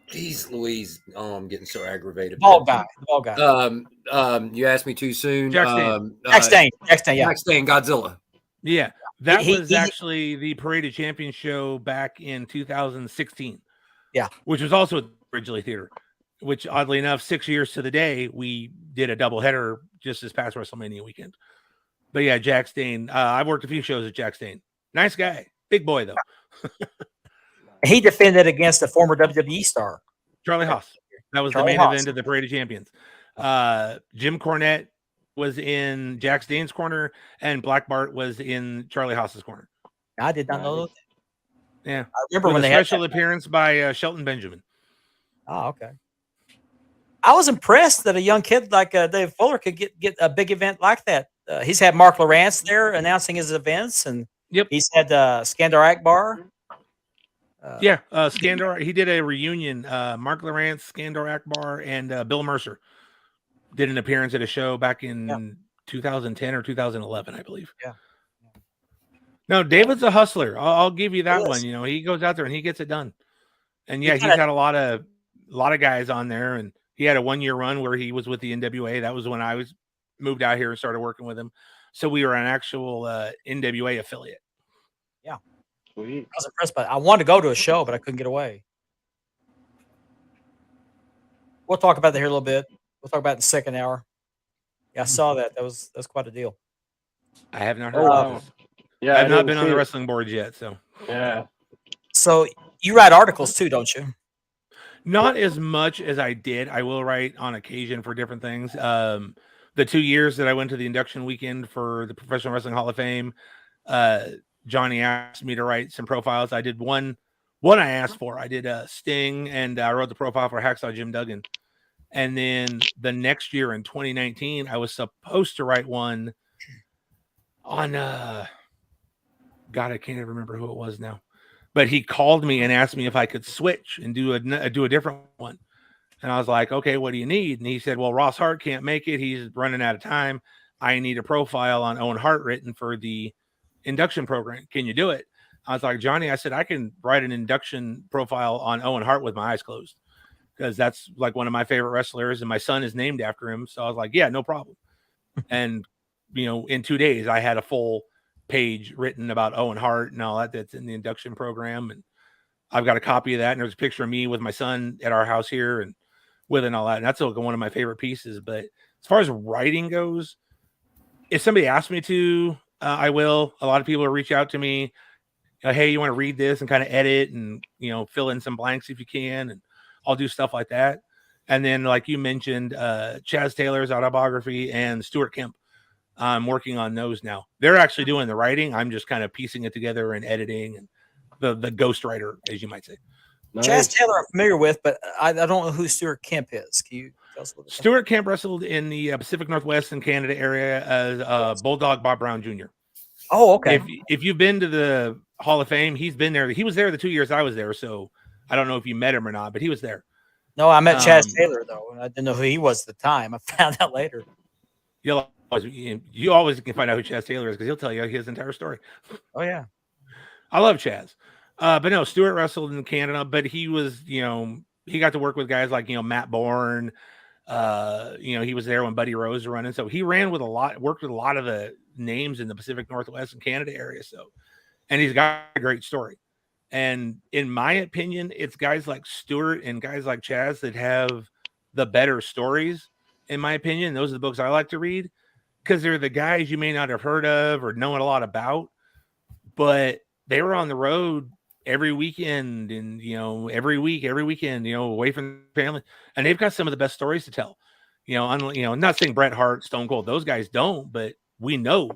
Speaker 4: Geez, Louise. Oh, I'm getting so aggravated.
Speaker 1: Bald guy. The bald guy.
Speaker 4: You asked me too soon.
Speaker 5: Jack Stain.
Speaker 1: Jack Stain. Jack Stain. Yeah.
Speaker 4: Jack Stain, Godzilla.
Speaker 5: Yeah, that
Speaker 1: He-
Speaker 5: was
Speaker 1: he-
Speaker 5: actually the Parade of Champions show back in 2016.
Speaker 1: Yeah.
Speaker 5: Which was also at Ridgely Theater, which oddly enough, 6 years to the day, we did a doubleheader just this past WrestleMania weekend. But yeah, Jack Stain. I've worked a few shows with Jack Stain. Nice guy. Big boy, though.
Speaker 1: He defended against a former WWE star.
Speaker 5: Charlie Haas. That was
Speaker 1: Charlie
Speaker 5: the main
Speaker 1: Haas.
Speaker 5: event of the Parade of Champions. Jim Cornette was in Jack Stain's corner, and Black Bart was in Charlie Haas's corner.
Speaker 1: I did not know that.
Speaker 5: Yeah.
Speaker 1: I remember
Speaker 5: With
Speaker 1: when
Speaker 5: a
Speaker 1: they had
Speaker 5: special appearance by Shelton Benjamin.
Speaker 1: Oh, okay. I was impressed that a young kid like Dave Fuller could get a big event like that. He's had Mark Lawrence there announcing his events, and
Speaker 5: Yep.
Speaker 1: he's had Skandar Akbar.
Speaker 5: Yeah, Skandar. He did a reunion. Mark Lawrence, Skandar Akbar, and Bill Mercer did an appearance at a show back in 2010 or 2011, I believe.
Speaker 1: Yeah.
Speaker 5: No, David's a hustler. I'll give you that
Speaker 1: He
Speaker 5: one.
Speaker 1: is.
Speaker 5: You know, he goes out there and he gets it done. And
Speaker 1: He
Speaker 5: yeah, he's
Speaker 1: kinda-
Speaker 5: had a lot of guys on there, and he had a 1-year run where he was with the NWA. That was when I was moved out here and started working with him. So we were an actual NWA affiliate.
Speaker 2: Sweet.
Speaker 1: I was impressed by it. I wanted to go to a show, but I couldn't get away. We'll talk about that here a little bit. We'll talk about it in the second hour. Yeah, I saw that. That's quite a deal.
Speaker 5: I have not
Speaker 2: Oh,
Speaker 5: heard
Speaker 2: wow.
Speaker 5: of this.
Speaker 2: Yeah,
Speaker 5: I've
Speaker 2: I
Speaker 5: not
Speaker 2: didn't
Speaker 5: been on
Speaker 2: see
Speaker 5: the
Speaker 2: it.
Speaker 5: wrestling board yet, so.
Speaker 2: Yeah.
Speaker 1: So you write articles too, don't you?
Speaker 5: Not as much as I did. I will write on occasion for different things. The 2 years that I went to the induction weekend for the Professional Wrestling Hall of Fame, Johnny asked me to write some profiles. I did one I asked for. I did Sting, and I wrote the profile for Hacksaw Jim Duggan. And then the next year in 2019, I was supposed to write one on God, I can't even remember who it was now. But he called me and asked me if I could switch and do a different one. And I was like, okay, what do you need? And he said, well, Ross Hart can't make it. He's running out of time. I need a profile on Owen Hart written for the induction program. Can you do it? I was like, Johnny, I said, I can write an induction profile on Owen Hart with my eyes closed, because that's like one of my favorite wrestlers, and my son is named after him. So I was like, yeah, no problem. And, in 2 days, I had a full page written about Owen Hart and all that that's in the induction program. And I've got a copy of that. And there's a picture of me with my son at our house here and with it and all that. And that's like one of my favorite pieces. But as far as writing goes, if somebody asks me to, I will. A lot of people will reach out to me. Hey, you want to read this and kind of edit and, fill in some blanks if you can. And I'll do stuff like that. And then, like you mentioned, Chaz Taylor's autobiography and Stuart Kemp. I'm working on those now. They're actually doing the writing. I'm just kind of piecing it together and editing, and the ghostwriter, as you might say.
Speaker 2: Nice.
Speaker 1: Chaz Taylor I'm familiar with, but I don't know who Stuart Kemp is. Can you tell us a little bit?
Speaker 5: Stuart Kemp wrestled in the Pacific Northwest and Canada area as Bulldog Bob Brown Jr.
Speaker 1: Oh, okay.
Speaker 5: If you've been to the Hall of Fame, he's been there. He was there the 2 years I was there, so I don't know if you met him or not, but he was there.
Speaker 1: No, I met Chaz
Speaker 5: Um,
Speaker 1: Taylor though. I didn't know who he was at the time. I found out later.
Speaker 5: You always can find out who Chaz Taylor is because he'll tell you his entire story.
Speaker 1: Oh yeah.
Speaker 5: I love Chaz. But no, Stuart wrestled in Canada, but he was, he got to work with guys like, Matt Bourne. He was there when Buddy Rose was running. So he worked with a lot of the names in the Pacific Northwest and Canada area. So, and he's got a great story. And in my opinion, it's guys like Stuart and guys like Chaz that have the better stories, in my opinion. Those are the books I like to read, because they're the guys you may not have heard of or know a lot about, but they were on the road every weekend and, every weekend, away from family. And they've got some of the best stories to tell, not saying Bret Hart, Stone Cold, those guys don't, but we know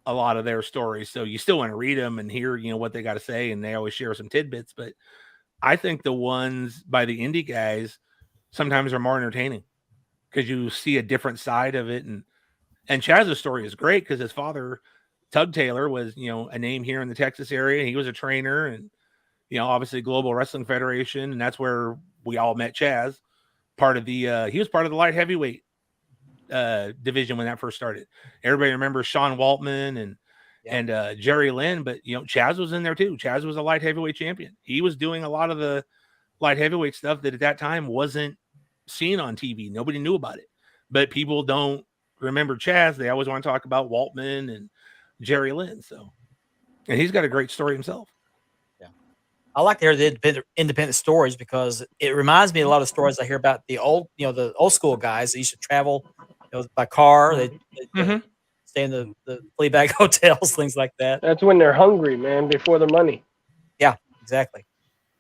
Speaker 5: a lot of their stories. So you still want to read them and hear, what they got to say. And they always share some tidbits, but I think the ones by the indie guys sometimes are more entertaining because you see a different side of it. And Chaz's story is great because his father, Tug Taylor, was, a name here in the Texas area. He was a trainer and, obviously Global Wrestling Federation. And that's where we all met Chaz. He was part of the light heavyweight division when that first started. Everybody remembers Sean Waltman and and Jerry Lynn. But Chaz was in there too. Chaz was a light heavyweight champion. He was doing a lot of the light heavyweight stuff that at that time wasn't seen on TV. Nobody knew about it, but people don't remember Chaz. They always want to talk about Waltman and Jerry Lynn. So, and he's got a great story himself.
Speaker 1: Yeah, I like to hear the independent stories because it reminds me of a lot of stories I hear about the old school guys that used to travel by car. They stay in the flea bag hotels, things like that.
Speaker 2: That's when they're hungry, man, before the money.
Speaker 1: Yeah, exactly.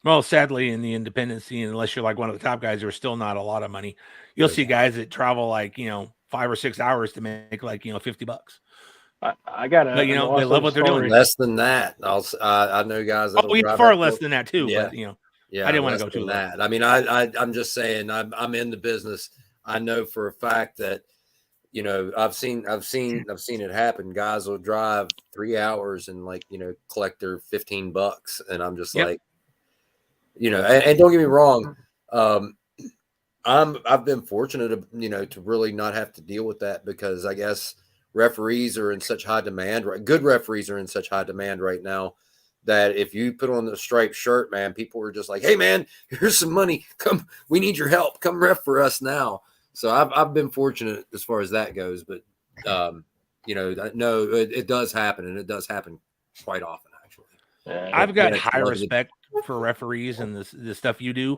Speaker 5: Well, sadly, in the independent scene, unless you're like one of the top guys, there's still not a lot of money. You'll see guys that travel like 5 or 6 hours to make like $50.
Speaker 2: I got
Speaker 5: But they love what they're doing.
Speaker 4: Less than that. I know guys.
Speaker 5: Oh, we far less than that too.
Speaker 4: Yeah.
Speaker 5: But
Speaker 4: Yeah,
Speaker 5: I didn't want to
Speaker 4: less
Speaker 5: go too
Speaker 4: than
Speaker 5: low.
Speaker 4: that. I mean, I'm just saying, I'm in the business. I know for a fact that I've seen it happen. Guys will drive 3 hours and collect their $15, and I'm just like, and don't get me wrong, I've been fortunate to really not have to deal with that because I guess referees are in such high demand. Good referees are in such high demand right now that if you put on the striped shirt, man, people are just like, hey man, here's some money. Come, we need your help. Come ref for us now. So I've been fortunate as far as that goes, but no, it does happen, and it does happen quite often, actually.
Speaker 5: I've got high respect for referees and the stuff you do,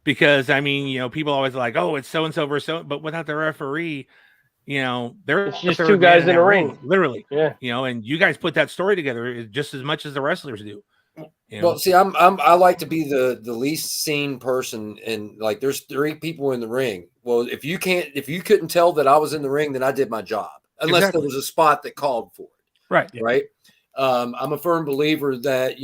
Speaker 5: because I mean, people always like, oh, it's so and so versus so, but without the referee, they're
Speaker 2: It's just two guys in a ring,
Speaker 5: literally.
Speaker 2: Yeah,
Speaker 5: and you guys put that story together just as much as the wrestlers do.
Speaker 4: Well, see, I like to be the least seen person, and like there's 3 people in the ring. Well, if you couldn't tell that I was in the ring, then I did my job, unless there was a spot that called for it.
Speaker 5: Right.
Speaker 4: Right. I'm a firm believer that,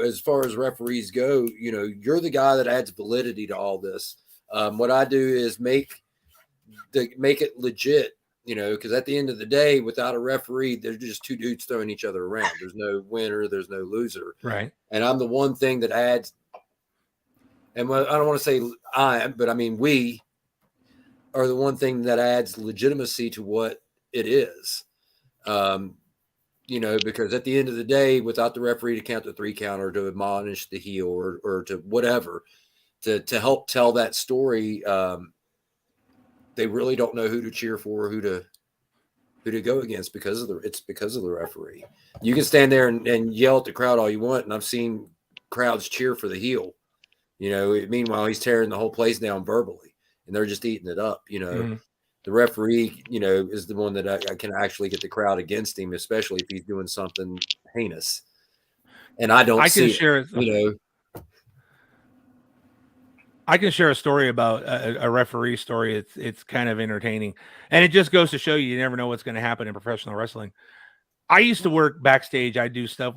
Speaker 4: as far as referees go, you're the guy that adds validity to all this. What I do is make it legit, because at the end of the day, without a referee, there's just 2 dudes throwing each other around. There's no winner. There's no loser.
Speaker 5: Right.
Speaker 4: And I'm the one thing that adds, and I don't want to say but I mean, we are the one thing that adds legitimacy to what it is. Because at the end of the day, without the referee to count the 3 count or to admonish the heel or to whatever, to help tell that story, they really don't know who to cheer for, who to go against because of the referee. You can stand there and yell at the crowd all you want, and I've seen crowds cheer for the heel. Meanwhile he's tearing the whole place down verbally, and they're just eating it up. The referee, is the one that I can actually get the crowd against him, especially if he's doing something heinous. And I can share
Speaker 5: a story about a referee story. It's kind of entertaining, and it just goes to show you never know what's going to happen in professional wrestling. I used to work backstage. I do stuff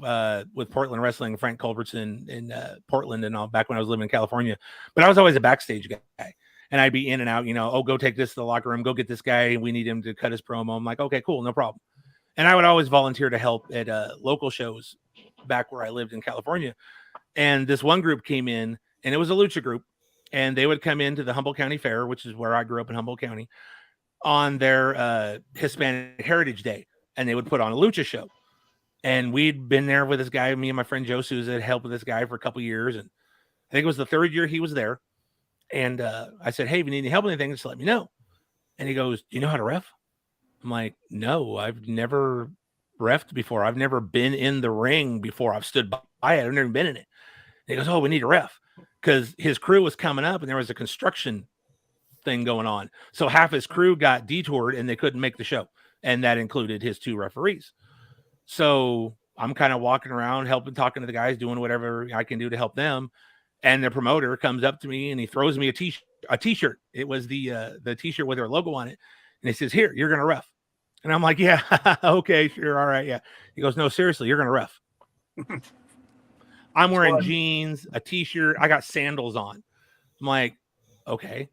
Speaker 5: with Portland Wrestling, Frank Culbertson in Portland and all, back when I was living in California. But I was always a backstage guy. And I'd be in and out, go take this to the locker room, go get this guy. We need him to cut his promo. I'm like, okay, cool, no problem. And I would always volunteer to help at local shows back where I lived in California. And this one group came in, and it was a lucha group. And they would come into the Humboldt County Fair, which is where I grew up in Humboldt County, on their Hispanic Heritage Day. And they would put on a lucha show. And we'd been there with this guy, me and my friend Joe Souza had helped with this guy for a couple years. And I think it was the 3rd year he was there. And I said, hey, if you need any help with anything, just let me know. And he goes, do you know how to ref? I'm like, no, I've never refed before. I've never been in the ring before. I've stood by it. I've never been in it. And he goes, oh, we need a ref. Because his crew was coming up and there was a construction thing going on. So half his crew got detoured and they couldn't make the show. And that included his 2 referees. So I'm kind of walking around, talking to the guys, doing whatever I can do to help them. And the promoter comes up to me and he throws me a t-shirt. It was the t-shirt with their logo on it. And he says, here, you're going to ref. And I'm like, yeah, okay, sure. All right. Yeah. He goes, no, seriously, you're going to ref. I'm wearing jeans, a t-shirt. I got sandals on. I'm like, okay.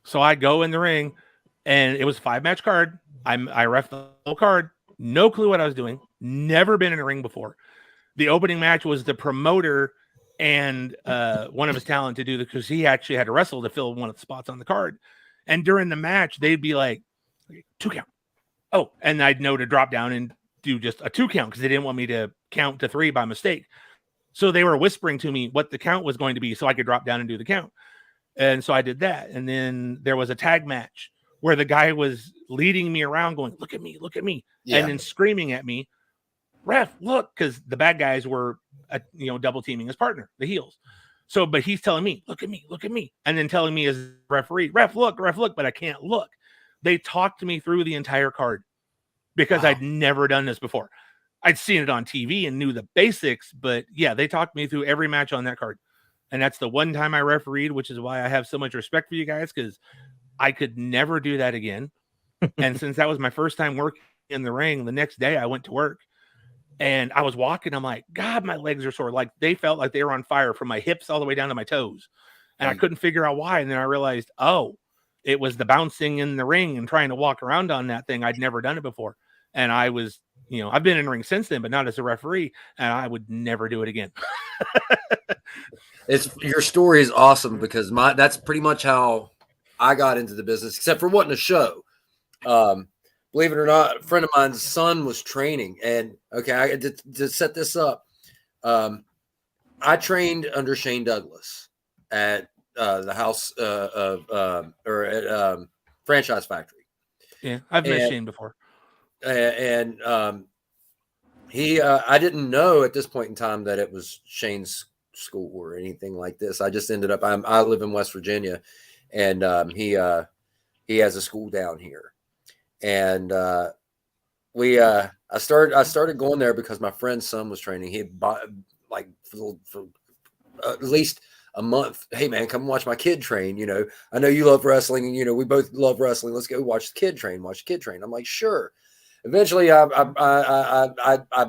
Speaker 5: So I go in the ring and it was a 5-match card. I ref the whole card. No clue what I was doing. Never been in a ring before. The opening match was the promoter and one of his talent to do because he actually had to wrestle to fill one of the spots on the card. And during the match, they'd be like, 2 count. Oh, and I'd know to drop down and do just a 2 count because they didn't want me to count to 3 by mistake. So they were whispering to me what the count was going to be so I could drop down and do the count. And so I did that. And then there was a tag match where the guy was leading me around going, look at me,
Speaker 4: Yeah.
Speaker 5: and then screaming at me, ref, look, because the bad guys were, double teaming his partner, the heels. So, but he's telling me, look at me, and then telling me as referee, ref, look, but I can't look. They talked me through the entire card because I'd never done this before. I'd seen it on TV and knew the basics, but yeah, they talked me through every match on that card. And that's the one time I refereed, which is why I have so much respect for you guys, because I could never do that again. And since that was my first time working in the ring, the next day I went to work and I was walking. I'm like, God, my legs are sore. Like they felt like they were on fire from my hips all the way down to my toes. And I couldn't figure out why. And then I realized, oh, it was the bouncing in the ring and trying to walk around on that thing. I'd never done it before. And I was, I've been in the ring since then, but not as a referee. And I would never do it again.
Speaker 4: Your story is awesome because that's pretty much how I got into the business, except for wanting a show. Believe it or not, a friend of mine's son was training, and okay, to set this up, I trained under Shane Douglas at the house at Franchise Factory.
Speaker 5: Yeah, I've met Shane before.
Speaker 4: And I didn't know at this point in time that it was Shane's school or anything like this. I just ended up. I live in West Virginia, and he has a school down here, and I started going there because my friend's son was training. He had bought like for at least a month. Hey man, come watch my kid train. I know you love wrestling, and we both love wrestling. Let's go watch the kid train. I'm like, sure. Eventually, I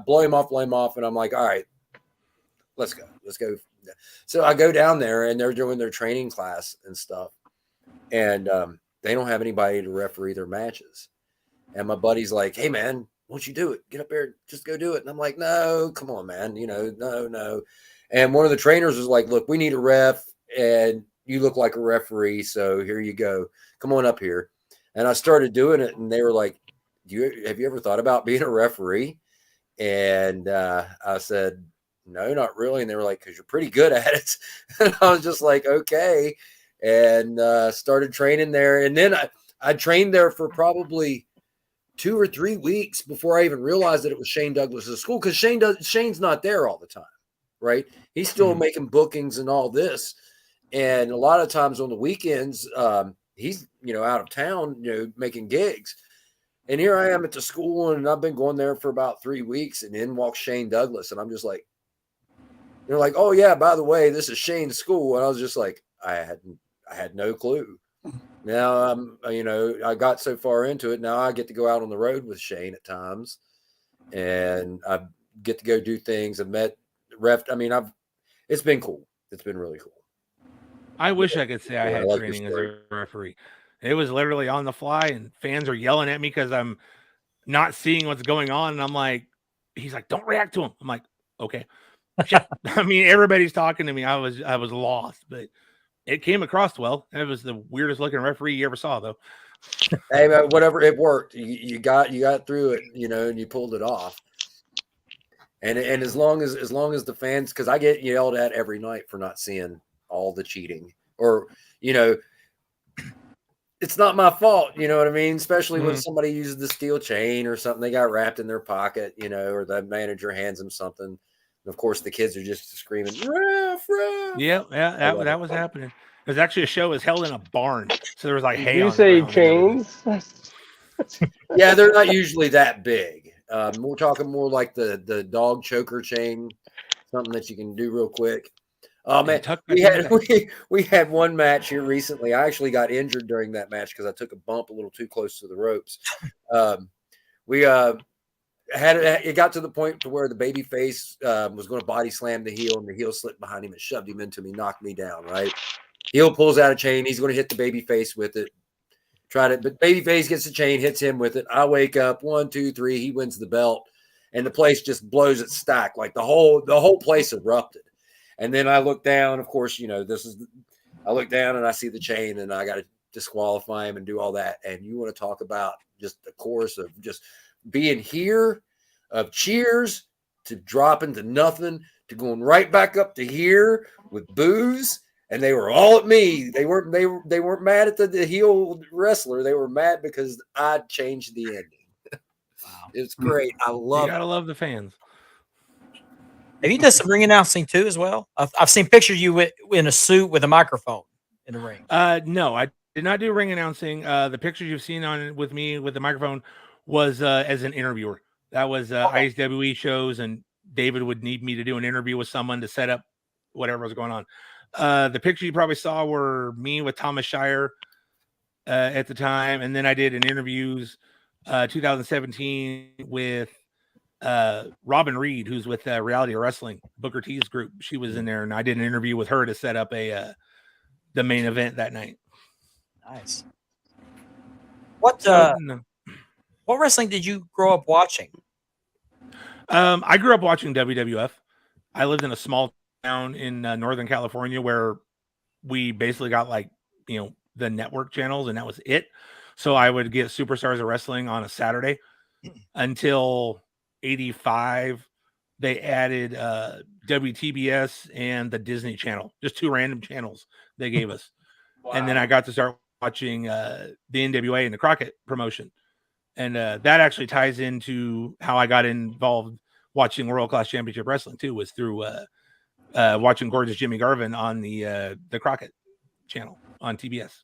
Speaker 4: blow him off, and I'm like, all right, let's go. So I go down there, and they're doing their training class and stuff, and they don't have anybody to referee their matches. And my buddy's like, hey man, won't you do it? Get up there, just go do it. And I'm like, no, come on, man, no. And one of the trainers was like, look, we need a ref, and you look like a referee, so here you go. Come on up here. And I started doing it, and they were like, have you ever thought about being a referee? And I said, no, not really. And they were like, because you're pretty good at it. And I was just like, okay. And started training there. And then I trained there for probably 2 or 3 weeks before I even realized that it was Shane Douglas's school, because Shane's not there all the time, right? He's still making bookings and all this. And a lot of times on the weekends, he's, out of town, making gigs. And here I am at the school, and I've been going there for about 3 weeks, and in walks Shane Douglas. And I'm just like, they're like, oh yeah, by the way, this is Shane's school. And I was just like, I had no clue. Now I got so far into it. Now I get to go out on the road with Shane at times, and I get to go do things. I've met ref. It's been cool. It's been really cool.
Speaker 5: I wish I could say I had training as a referee. It was literally on the fly, and fans are yelling at me because I'm not seeing what's going on. And I'm like, he's like, don't react to him. I'm like, okay. Everybody's talking to me. I was lost, but it came across well. It was the weirdest looking referee you ever saw, though.
Speaker 4: Hey, man, whatever, it worked. You got through it, and you pulled it off. And as long as the fans, because I get yelled at every night for not seeing all the cheating, or it's not my fault, you know what I mean? Especially when somebody uses the steel chain or something they got wrapped in their pocket, or the manager hands them something. And of course, the kids are just screaming, ref, ref.
Speaker 5: Yeah, that was happening. There's actually a show was held in a barn, so there was like hay.
Speaker 2: You say chains?
Speaker 4: Yeah, they're not usually that big. We're talking more like the dog choker chain, something that you can do real quick. Oh man, we had one match here recently. I actually got injured during that match because I took a bump a little too close to the ropes. It got to the point to where the baby face was going to body slam the heel, and the heel slipped behind him and shoved him into me, knocked me down. Right, heel pulls out a chain. He's going to hit the baby face with it. But baby face gets the chain, hits him with it. I wake up, 1, 2, 3. He wins the belt, and the place just blows its stack. Like the whole place erupted. And then I look down, of course, I look down and I see the chain, and I got to disqualify him and do all that. And you want to talk about just the course of just being here, of cheers to dropping to nothing to going right back up to here with boos, and they were all at me. They weren't mad at the heel wrestler. They were mad because I changed the ending.
Speaker 1: Wow.
Speaker 4: It's great. I
Speaker 5: You
Speaker 4: love
Speaker 5: gotta love the fans.
Speaker 1: Have you done some ring announcing too as well? I've seen pictures of you in a suit with a microphone in the ring.
Speaker 5: No, I did not do ring announcing. The pictures you've seen on with me with the microphone was as an interviewer. That was ISWE shows, and David would need me to do an interview with someone to set up whatever was going on. The picture you probably saw were me with Thomas Shire at the time, and then I did an interviews 2017 with Robin Reed, who's with Reality Wrestling, Booker T's group. She was in there, and I did an interview with her to set up the main event that night.
Speaker 1: Nice. What wrestling did you grow up watching?
Speaker 5: I grew up watching WWF. I lived in a small town in Northern California where we basically got the network channels, and that was it. So I would get Superstars of Wrestling on a Saturday until 85. They added WTBS and the Disney Channel, just two random channels they gave us.
Speaker 2: Wow.
Speaker 5: And then I got to start watching the NWA and the Crockett promotion. And that actually ties into how I got involved watching World Class Championship Wrestling too, was through watching Gorgeous Jimmy Garvin on the Crockett channel on TBS.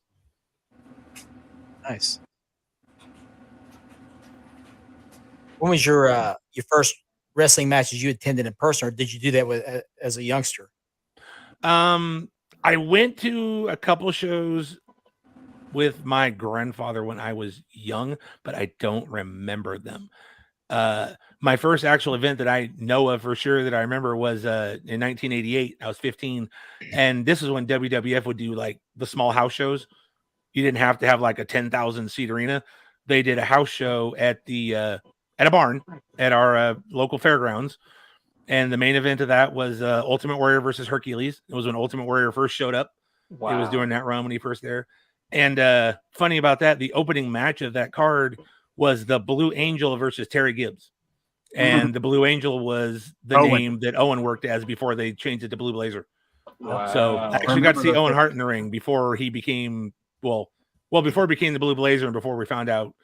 Speaker 1: Nice. When was your first wrestling matches you attended in person, or did you do that with as a youngster?
Speaker 5: I went to a couple shows with my grandfather when I was young, but I don't remember them. My first actual event that I know of for sure that I remember was in 1988. I was 15, and this is when WWF would do like the small house shows. You didn't have to have like a 10,000 seat arena. They did a house show at a barn at our local fairgrounds. And the main event of that was Ultimate Warrior versus Hercules. It was when Ultimate Warrior first showed up.
Speaker 2: Wow.
Speaker 5: It was during that run when he first there. And funny about that, the opening match of that card was the Blue Angel versus Terry Gibbs. And the Blue Angel was the
Speaker 3: Owen.
Speaker 5: name that Owen worked as before they changed it to Blue Blazer.
Speaker 2: Wow.
Speaker 5: So I actually got to see Owen Hart in the ring before he became, before he became the Blue Blazer and before we found out,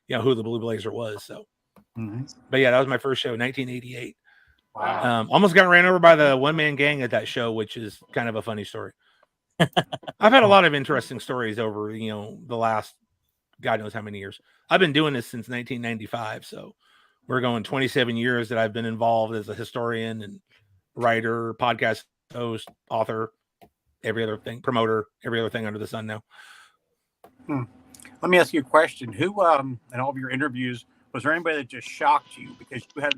Speaker 5: who the Blue Blazer was. So, but yeah, that was my first show, 1988.
Speaker 2: Wow.
Speaker 5: Almost got ran over by the one-man gang at that show, which is kind of a funny story. I've had a lot of interesting stories over, the last God knows how many years. I've been doing this since 1995, so we're going 27 years that I've been involved as a historian and writer, podcast host, author, every other thing, promoter, every other thing under the sun now.
Speaker 3: Let me ask you a question. Who, in all of your interviews, was there anybody that just shocked you because you had,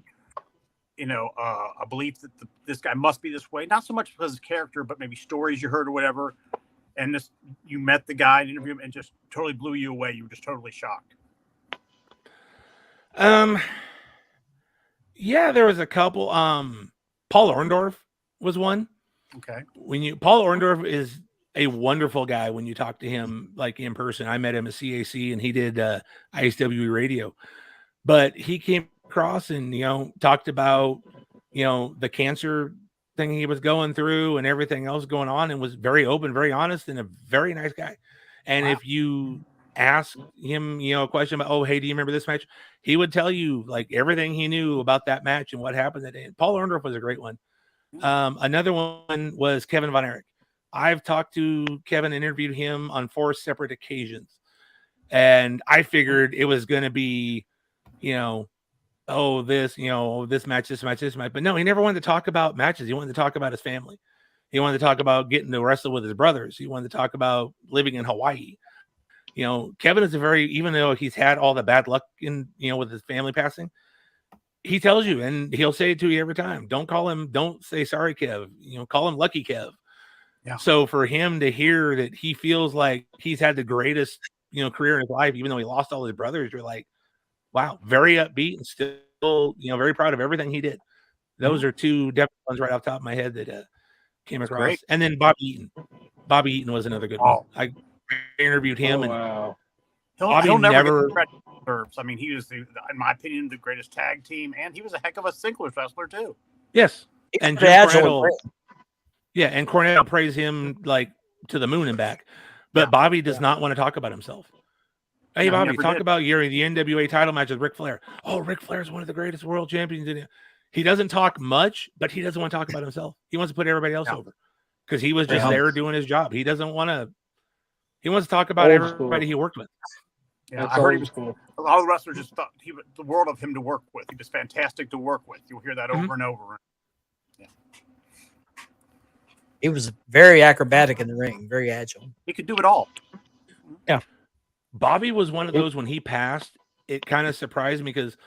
Speaker 3: a belief that this guy must be this way? Not so much because of his character, but maybe stories you heard or whatever. And you met the guy and interviewed him and just totally blew you away. You were just totally shocked.
Speaker 5: Yeah, there was a couple. Paul Orndorff was one.
Speaker 3: Okay.
Speaker 5: Paul Orndorff is a wonderful guy when you talk to him like in person. I met him at CAC and he did ISWE radio, but he came across and talked about the cancer thing he was going through and everything else going on, and was very open, very honest, and a very nice guy. And if you ask him a question about, hey, do you remember this match, he would tell you like everything he knew about that match and what happened that day. And Paul Orndorff was a great one. Another one was Kevin Von Erich. I've talked to Kevin, interviewed him on 4 separate occasions, and I figured it was going to be this match, but no, he never wanted to talk about matches. He wanted to talk about his family. He wanted to talk about getting to wrestle with his brothers. He wanted to talk about living in Hawaii. Kevin is even though he's had all the bad luck in, with his family passing, he tells you, and he'll say it to you every time. Don't say sorry, Kev, call him Lucky Kev.
Speaker 3: Yeah.
Speaker 5: So for him to hear that he feels like he's had the greatest, career in his life, even though he lost all his brothers, you're like, wow, very upbeat and still, very proud of everything he did. Those are 2 definite ones right off the top of my head that came across.
Speaker 3: Great.
Speaker 5: And then Bobby Eaton. Bobby Eaton was another good one. I interviewed him, and
Speaker 2: Wow.
Speaker 5: Bobby
Speaker 3: he'll never
Speaker 5: never-
Speaker 3: get the credit he deserves. I mean, he was, in my opinion, the greatest tag team, and he was a heck of a singles wrestler too.
Speaker 5: Yes.
Speaker 1: He's
Speaker 5: And
Speaker 1: pretty
Speaker 5: Jim
Speaker 1: agile and
Speaker 5: Cornette,
Speaker 1: great.
Speaker 5: yeah, and Cornette will praise him like to the moon and back. But
Speaker 3: Yeah.
Speaker 5: Bobby does not want to talk about himself. Hey,
Speaker 3: No, he
Speaker 5: Bobby,
Speaker 3: never
Speaker 5: talk
Speaker 3: did.
Speaker 5: about the NWA title match with Ric Flair. Oh, Ric Flair is one of the greatest world champions. He doesn't talk much, but he doesn't want to talk about himself. He wants to put everybody else
Speaker 3: Yeah.
Speaker 5: over because he was just
Speaker 1: Yeah.
Speaker 5: there doing his job. He doesn't want to. He wants to talk about
Speaker 2: Old
Speaker 5: everybody
Speaker 2: school.
Speaker 5: he worked with.
Speaker 3: Yeah,
Speaker 2: That's
Speaker 3: I heard
Speaker 2: old
Speaker 3: he was.
Speaker 2: school.
Speaker 3: A lot of the wrestlers just thought he was the world of him to work with. He was fantastic to work with. You'll hear that
Speaker 5: Mhm.
Speaker 3: over and over.
Speaker 1: He was very acrobatic in the ring, very agile.
Speaker 3: He could do it all.
Speaker 5: Bobby was one of those when he passed. It kind of surprised me because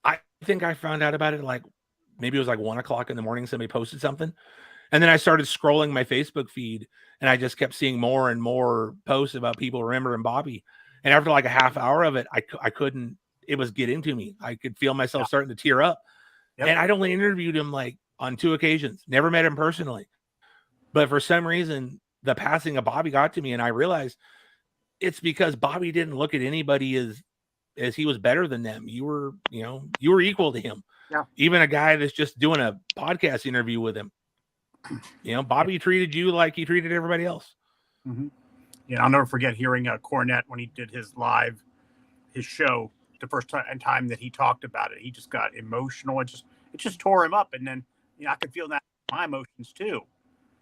Speaker 5: I think I found out about it like maybe it was like 1 o'clock in the morning. Somebody posted something, and then I started scrolling my Facebook feed, and I just kept seeing more and more posts about people remembering Bobby. And after like a half hour of it, I couldn't. It was getting to me. I could feel myself
Speaker 3: Yeah.
Speaker 5: starting to tear up.
Speaker 3: Yep.
Speaker 5: And I'd only interviewed him like on 2 occasions. Never met him personally, but for some reason, the passing of Bobby got to me, and I realized it's because Bobby didn't look at anybody as he was better than them. You were equal to him.
Speaker 3: Yeah.
Speaker 5: Even a guy that's just doing a podcast interview with him. Bobby treated you like he treated everybody else.
Speaker 3: Mm-hmm. Yeah, I'll never forget hearing Cornette when he did his show, the first time that he talked about it. He just got emotional. It just tore him up, and then I could feel that in my emotions too.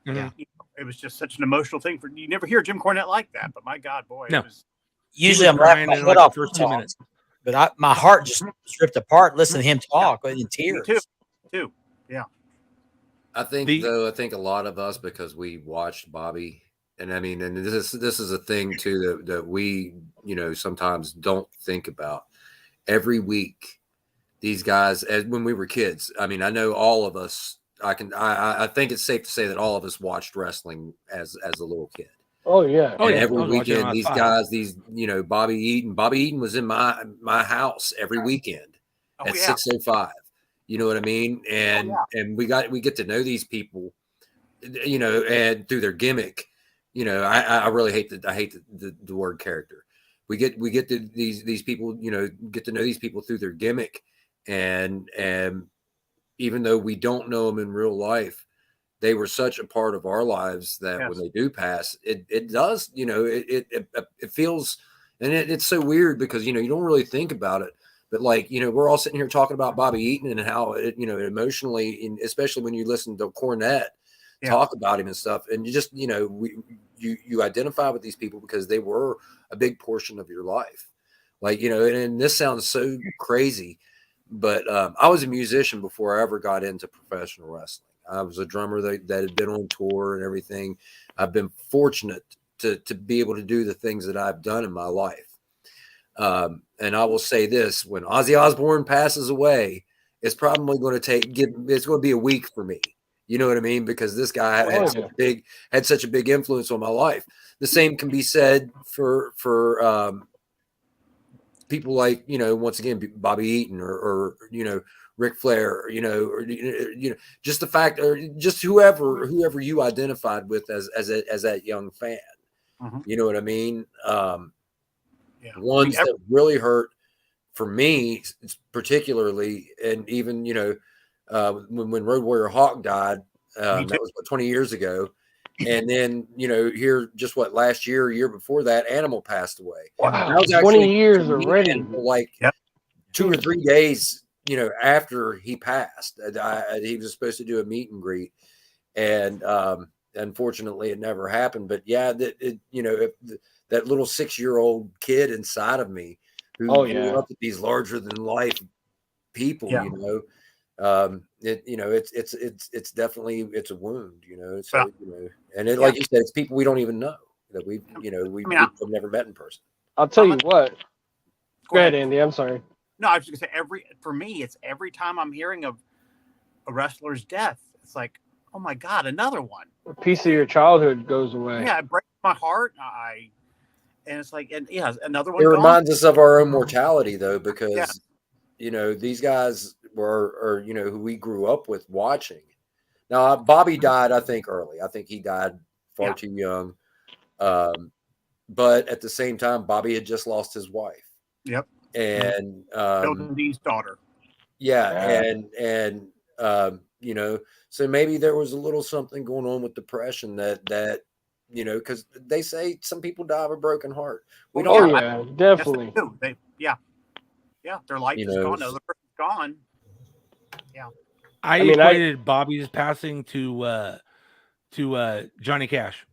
Speaker 5: Yeah.
Speaker 3: It was just such an emotional thing. You never hear Jim Cornette like that, but my God, boy,
Speaker 5: No.
Speaker 3: it was.
Speaker 1: Usually
Speaker 5: was
Speaker 1: I'm laughing
Speaker 5: crying
Speaker 1: my
Speaker 5: in,
Speaker 1: head
Speaker 5: like, the
Speaker 1: off
Speaker 5: first
Speaker 1: when
Speaker 5: 2
Speaker 1: he
Speaker 5: minutes.
Speaker 1: talks, but my heart just was ripped apart listening to him talk in tears.
Speaker 3: too.
Speaker 4: I think
Speaker 5: The-
Speaker 4: though, I think a lot of us, because we watched Bobby, and I mean, and this is a thing too that we sometimes don't think about. Every week, these guys, as when we were kids, I mean, I know all of us. I think it's safe to say that all of us watched wrestling as a little kid.
Speaker 2: Oh yeah.
Speaker 5: Oh,
Speaker 4: And
Speaker 5: yeah. I
Speaker 4: every
Speaker 5: was watching when I
Speaker 4: weekend,
Speaker 5: was
Speaker 4: these
Speaker 5: 5.
Speaker 4: guys, Bobby Eaton was in my house every weekend
Speaker 3: Oh
Speaker 4: at
Speaker 3: yeah.
Speaker 4: 6:05. You know what I mean? And and we get to know these people, and through their gimmick. I really hate the word character. We get to these people, get to know these people through their gimmick, and even though we don't know them in real life, they were such a part of our lives that
Speaker 3: Yes.
Speaker 4: when they do pass, it does, it feels, and it's so weird because, you don't really think about it, but like, we're all sitting here talking about Bobby Eaton and how it, emotionally, and especially when you listen to Cornette talk about him and stuff. And you just, you identify with these people because they were a big portion of your life. Like, and this sounds so crazy, but I was a musician before I ever got into professional wrestling. I was a drummer that had been on tour and everything. I've been fortunate to be able to do the things that I've done in my life. And I will say this: when Ozzy Osbourne passes away, it's probably going to it's going to be a week for me. You know what I mean? Because this guy had such a big influence on my life. The same can be said for people like, once again, Bobby Eaton or Ric Flair, or just the fact, or just whoever you identified with as that young fan.
Speaker 3: Mm-hmm.
Speaker 4: You know what I mean?
Speaker 3: I mean,
Speaker 4: Ones that really hurt for me, particularly, and even when Road Warrior Hawk died, that was 20 years ago. And then, here just last year before that, Animal passed away.
Speaker 2: Wow,
Speaker 4: was
Speaker 2: 20 years already.
Speaker 4: Like 2 or 3 days, after he passed. He was supposed to do a meet and greet, and unfortunately, it never happened. But yeah, that little 6-year-old kid inside of me who grew up with these larger than life people, it's definitely, it's a wound, so and it, like you said, it's people we don't even know that we've never met in person.
Speaker 2: I'll tell you what. Go ahead, Andy. I'm sorry.
Speaker 3: No, I was just gonna say for me, it's every time I'm hearing of a wrestler's death, it's like, oh my God, another one.
Speaker 2: A piece of your childhood goes away.
Speaker 3: Yeah, it breaks my heart. And it's like, another one.
Speaker 4: It reminds us of our own mortality, though, because these guys are who we grew up with watching. Now, Bobby died, I think, early. I think he died far too young. but at the same time, Bobby had just lost his wife.
Speaker 3: Yep.
Speaker 4: And
Speaker 3: Sheldon Dean's daughter.
Speaker 4: yeah, and you know, so maybe there was a little something going on with depression that you know, because they say some people die of a broken heart. We
Speaker 2: Oh
Speaker 4: don't.
Speaker 2: yeah, definitely.
Speaker 3: Yes, they do. Their life
Speaker 4: You
Speaker 3: is
Speaker 4: know,
Speaker 3: gone. The other person's gone.
Speaker 5: I
Speaker 2: mean,
Speaker 5: equated Bobby's passing to Johnny Cash.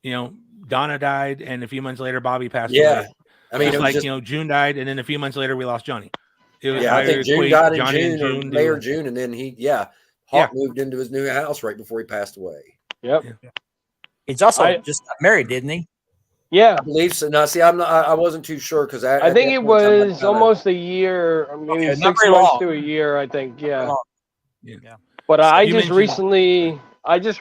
Speaker 5: You know, Donna died, and a few months later, Bobby passed
Speaker 4: Yeah.
Speaker 5: away.
Speaker 4: I mean,
Speaker 5: Just
Speaker 4: it was
Speaker 5: like
Speaker 4: just,
Speaker 5: you know, June died, and then a few months later, we lost Johnny. It was,
Speaker 4: yeah, I think June
Speaker 5: equate
Speaker 4: died in
Speaker 5: Johnny and
Speaker 4: June, or
Speaker 5: June
Speaker 4: May or
Speaker 5: to,
Speaker 4: June, and then Hawk moved into his new house right before he passed away.
Speaker 2: Yep.
Speaker 1: He's also just got married, didn't he?
Speaker 2: Yeah.
Speaker 4: I believe so. Now, see, I wasn't too sure because
Speaker 2: I think it was almost a year, maybe
Speaker 1: Okay, not
Speaker 2: 6
Speaker 1: very
Speaker 2: months
Speaker 1: long.
Speaker 2: to a year. I think. Yeah.
Speaker 5: Yeah.
Speaker 2: But
Speaker 1: So
Speaker 2: I
Speaker 5: you
Speaker 2: just
Speaker 5: mentioned-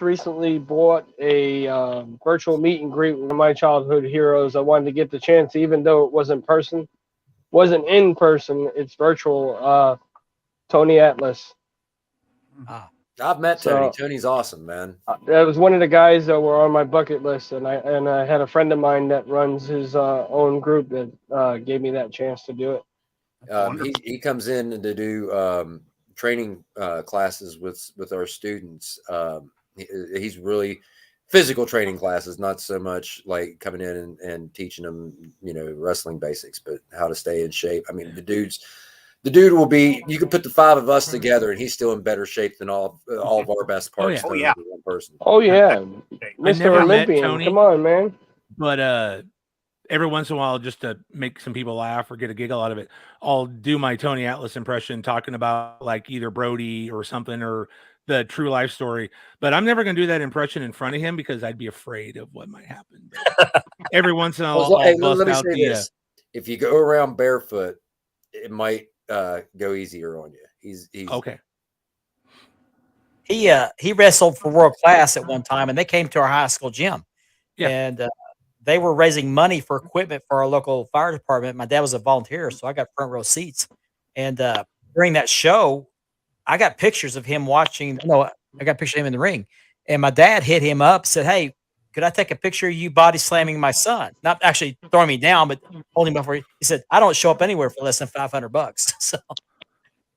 Speaker 2: recently bought a virtual meet and greet with my childhood heroes. I wanted to get the chance, even though it wasn't in person. It's virtual. Tony Atlas.
Speaker 4: I've met Tony.
Speaker 2: So-
Speaker 4: Tony's awesome, man.
Speaker 2: That was one of the guys that were on my bucket list, and I had a friend of mine that runs his own group that gave me that chance to do it.
Speaker 4: He comes in to do training classes with our students. He's really physical training classes, not so much like coming in and teaching them, you know, wrestling basics, but how to stay in shape. I mean, the dude will be. You could put the five of us together, and he's still in better shape than all of our best parts.
Speaker 3: Oh, yeah.
Speaker 4: One person.
Speaker 2: Oh yeah,
Speaker 3: Okay.
Speaker 2: Mr.
Speaker 5: never met
Speaker 2: Olympian.
Speaker 5: Tony.
Speaker 2: Come on, man.
Speaker 5: but every once in a while, just to make some people laugh or get a giggle out of it, I'll do my Tony Atlas impression talking about like either Brody or something or the true life story. But I'm never going to do that impression in front of him because I'd be afraid of what might happen. But every once in a while,
Speaker 4: Hey,
Speaker 5: I'll bust
Speaker 4: let me
Speaker 5: out
Speaker 4: say
Speaker 5: the.
Speaker 4: this: if you go around barefoot, it might go easier on you. He's
Speaker 5: Okay.
Speaker 1: He wrestled for World Class at one time, and they came to our high school gym.
Speaker 5: Yeah.
Speaker 1: And they were raising money for equipment for our local fire department. My dad was a volunteer, so I got front row seats. And during that show, I got pictures of him watching. No, I got a picture of him in the ring. And my dad hit him up, said, "Hey, could I take a picture of you body slamming my son? Not actually throwing me down, but holding him up." He said, "I don't show up anywhere for less than $500." So,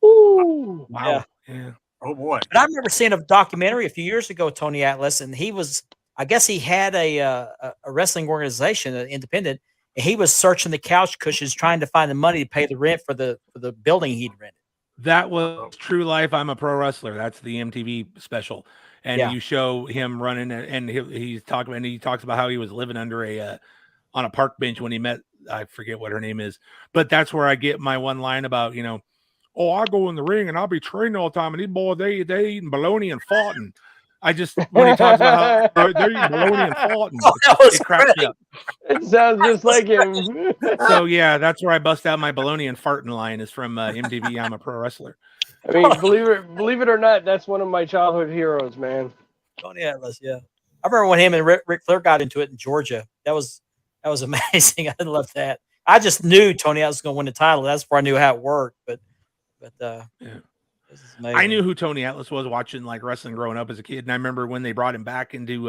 Speaker 2: Ooh.
Speaker 5: Wow. Yeah.
Speaker 3: Oh boy.
Speaker 1: but I remember seeing a documentary a few years ago, Tony Atlas, and he was, I guess he had a wrestling organization, an independent, and he was searching the couch cushions trying to find the money to pay the rent for the building he'd rented.
Speaker 5: That was True Life. I'm a Pro Wrestler. That's the MTV special, and
Speaker 1: Yeah.
Speaker 5: you show him running, and he talks about how he was living under on a park bench when he met, I forget what her name is, but that's where I get my one line about, you know, oh, I go in the ring and I'll be training all the time, and these boys they eating bologna and farting. I just when he talks about how they're eating bologna and farting,
Speaker 1: Oh, that was
Speaker 5: it cracks me up.
Speaker 2: It sounds just like him.
Speaker 5: So yeah, that's where I bust out my bologna and farting line is from MTV. I'm a Pro Wrestler.
Speaker 2: I mean, believe it or not, that's one of my childhood heroes, man.
Speaker 1: Tony Atlas, yeah. I remember when him and Ric Flair got into it in Georgia. That was amazing. I love that. I just knew Tony Atlas was going to win the title. That's before I knew how it worked. But
Speaker 5: Yeah.
Speaker 1: this is amazing.
Speaker 5: I knew who Tony Atlas was watching like wrestling growing up as a kid, and I remember when they brought him back into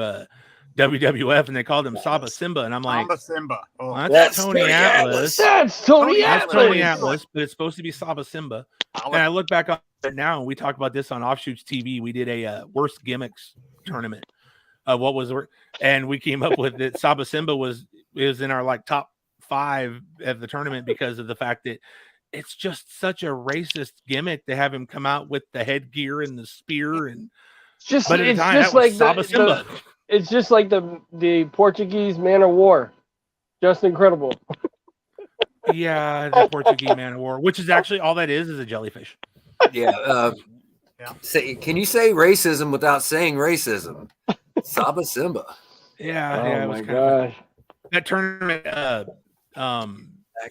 Speaker 5: WWF and they called him Saba Simba, and I'm like,
Speaker 3: Samba Simba. Oh,
Speaker 5: well,
Speaker 4: That's
Speaker 5: that's Tony
Speaker 4: Tony
Speaker 5: Atlas.
Speaker 2: That's Tony
Speaker 5: That's
Speaker 2: Atlas.
Speaker 5: Tony Atlas, but it's supposed to be Saba Simba. And I look back on it now, and we talk about this on Offshoots TV. We did a worst gimmicks tournament. And we came up with that Saba Simba was in our like top 5 of the tournament because of the fact that it's just such a racist gimmick to have him come out with the headgear and the spear and
Speaker 2: It's
Speaker 5: but at the
Speaker 2: just
Speaker 5: time that was
Speaker 2: like
Speaker 5: Saba Simba.
Speaker 2: it's just like the Portuguese man of war. Just incredible.
Speaker 5: Yeah, the Portuguese man of war, which is actually all that is a jellyfish.
Speaker 4: Yeah. Can you say racism without saying racism? Saba Simba.
Speaker 5: Yeah,
Speaker 2: Oh
Speaker 5: yeah, it was
Speaker 2: my
Speaker 5: kind of
Speaker 2: gosh.
Speaker 5: that tournament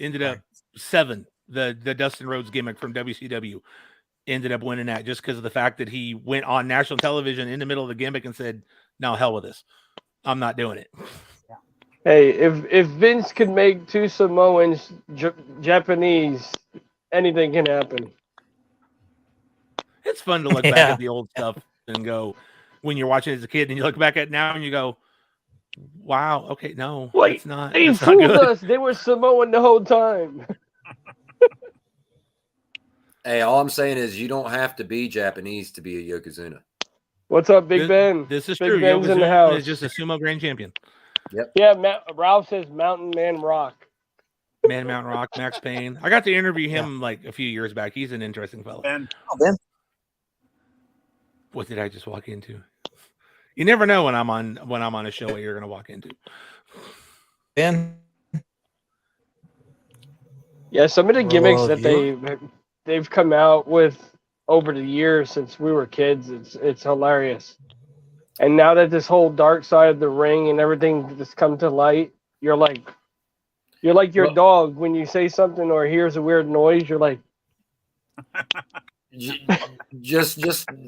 Speaker 5: ended up 7. The Dustin Rhodes gimmick from WCW ended up winning that just because of the fact that he went on national television in the middle of the gimmick and said, "No, hell with this. I'm not doing it."
Speaker 2: Hey, if Vince could make 2 Samoans Japanese, anything can happen.
Speaker 5: It's fun to look back
Speaker 1: Yeah.
Speaker 5: at the old stuff and go when you're watching as a kid and you look back at it now and you go, Wow. Okay. No,
Speaker 2: Wait,
Speaker 5: it's not.
Speaker 2: they
Speaker 5: That's not
Speaker 2: fooled
Speaker 5: good.
Speaker 2: us. They were Samoan the whole time.
Speaker 4: Hey, all I'm saying is you don't have to be Japanese to be a Yokozuna.
Speaker 2: What's up, Big Ben?
Speaker 5: This is
Speaker 2: Big
Speaker 5: true.
Speaker 2: Ben's in the
Speaker 5: Yokozuna
Speaker 2: house.
Speaker 5: is just a sumo grand champion.
Speaker 2: Yeah, Ralph says Mountain Man Rock.
Speaker 5: Man Mountain Rock, Max Payne. I got to interview him like a few years back. He's an interesting fellow.
Speaker 3: Ben,
Speaker 1: Oh, Ben.
Speaker 5: What did I just walk into? You never know when I'm on a show what you're gonna walk into.
Speaker 1: Ben.
Speaker 2: Yeah, some of the gimmicks
Speaker 1: Oh,
Speaker 2: that they've come out with over the years since we were kids, it's hilarious. And now that this whole dark side of the ring and everything just come to light, you're like your
Speaker 4: Well-
Speaker 2: dog when you say something or hears a weird noise. You're like,
Speaker 4: Just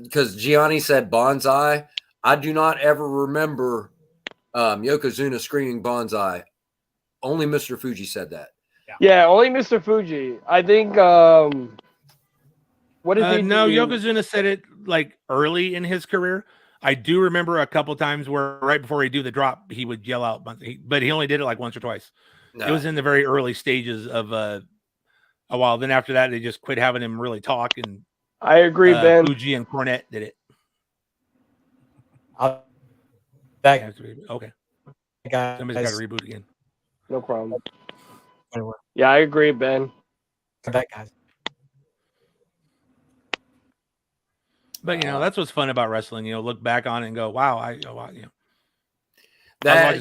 Speaker 4: because Gianni said bonsai, I do not ever remember Yokozuna screaming bonsai. Only Mr. Fuji said that.
Speaker 2: yeah, only Mr. Fuji. I think. What did he
Speaker 5: No,
Speaker 2: do?
Speaker 5: Yokozuna said it like early in his career. I do remember a couple times where right before he'd do the drop, he would yell out, but he only did it like once or twice.
Speaker 4: No.
Speaker 5: It was in the very early stages of a while. Then after that, they just quit having him really talk, and
Speaker 2: I agree, Ben.
Speaker 5: Fuji and Cornette did it.
Speaker 1: I'll back,
Speaker 5: Okay,
Speaker 1: guys.
Speaker 5: somebody's got to reboot again.
Speaker 2: No problem.
Speaker 1: Come
Speaker 2: Yeah, I agree, Ben.
Speaker 1: back, guys.
Speaker 5: But that's what's fun about wrestling. Look back on it and go, "Wow, I
Speaker 4: that
Speaker 5: was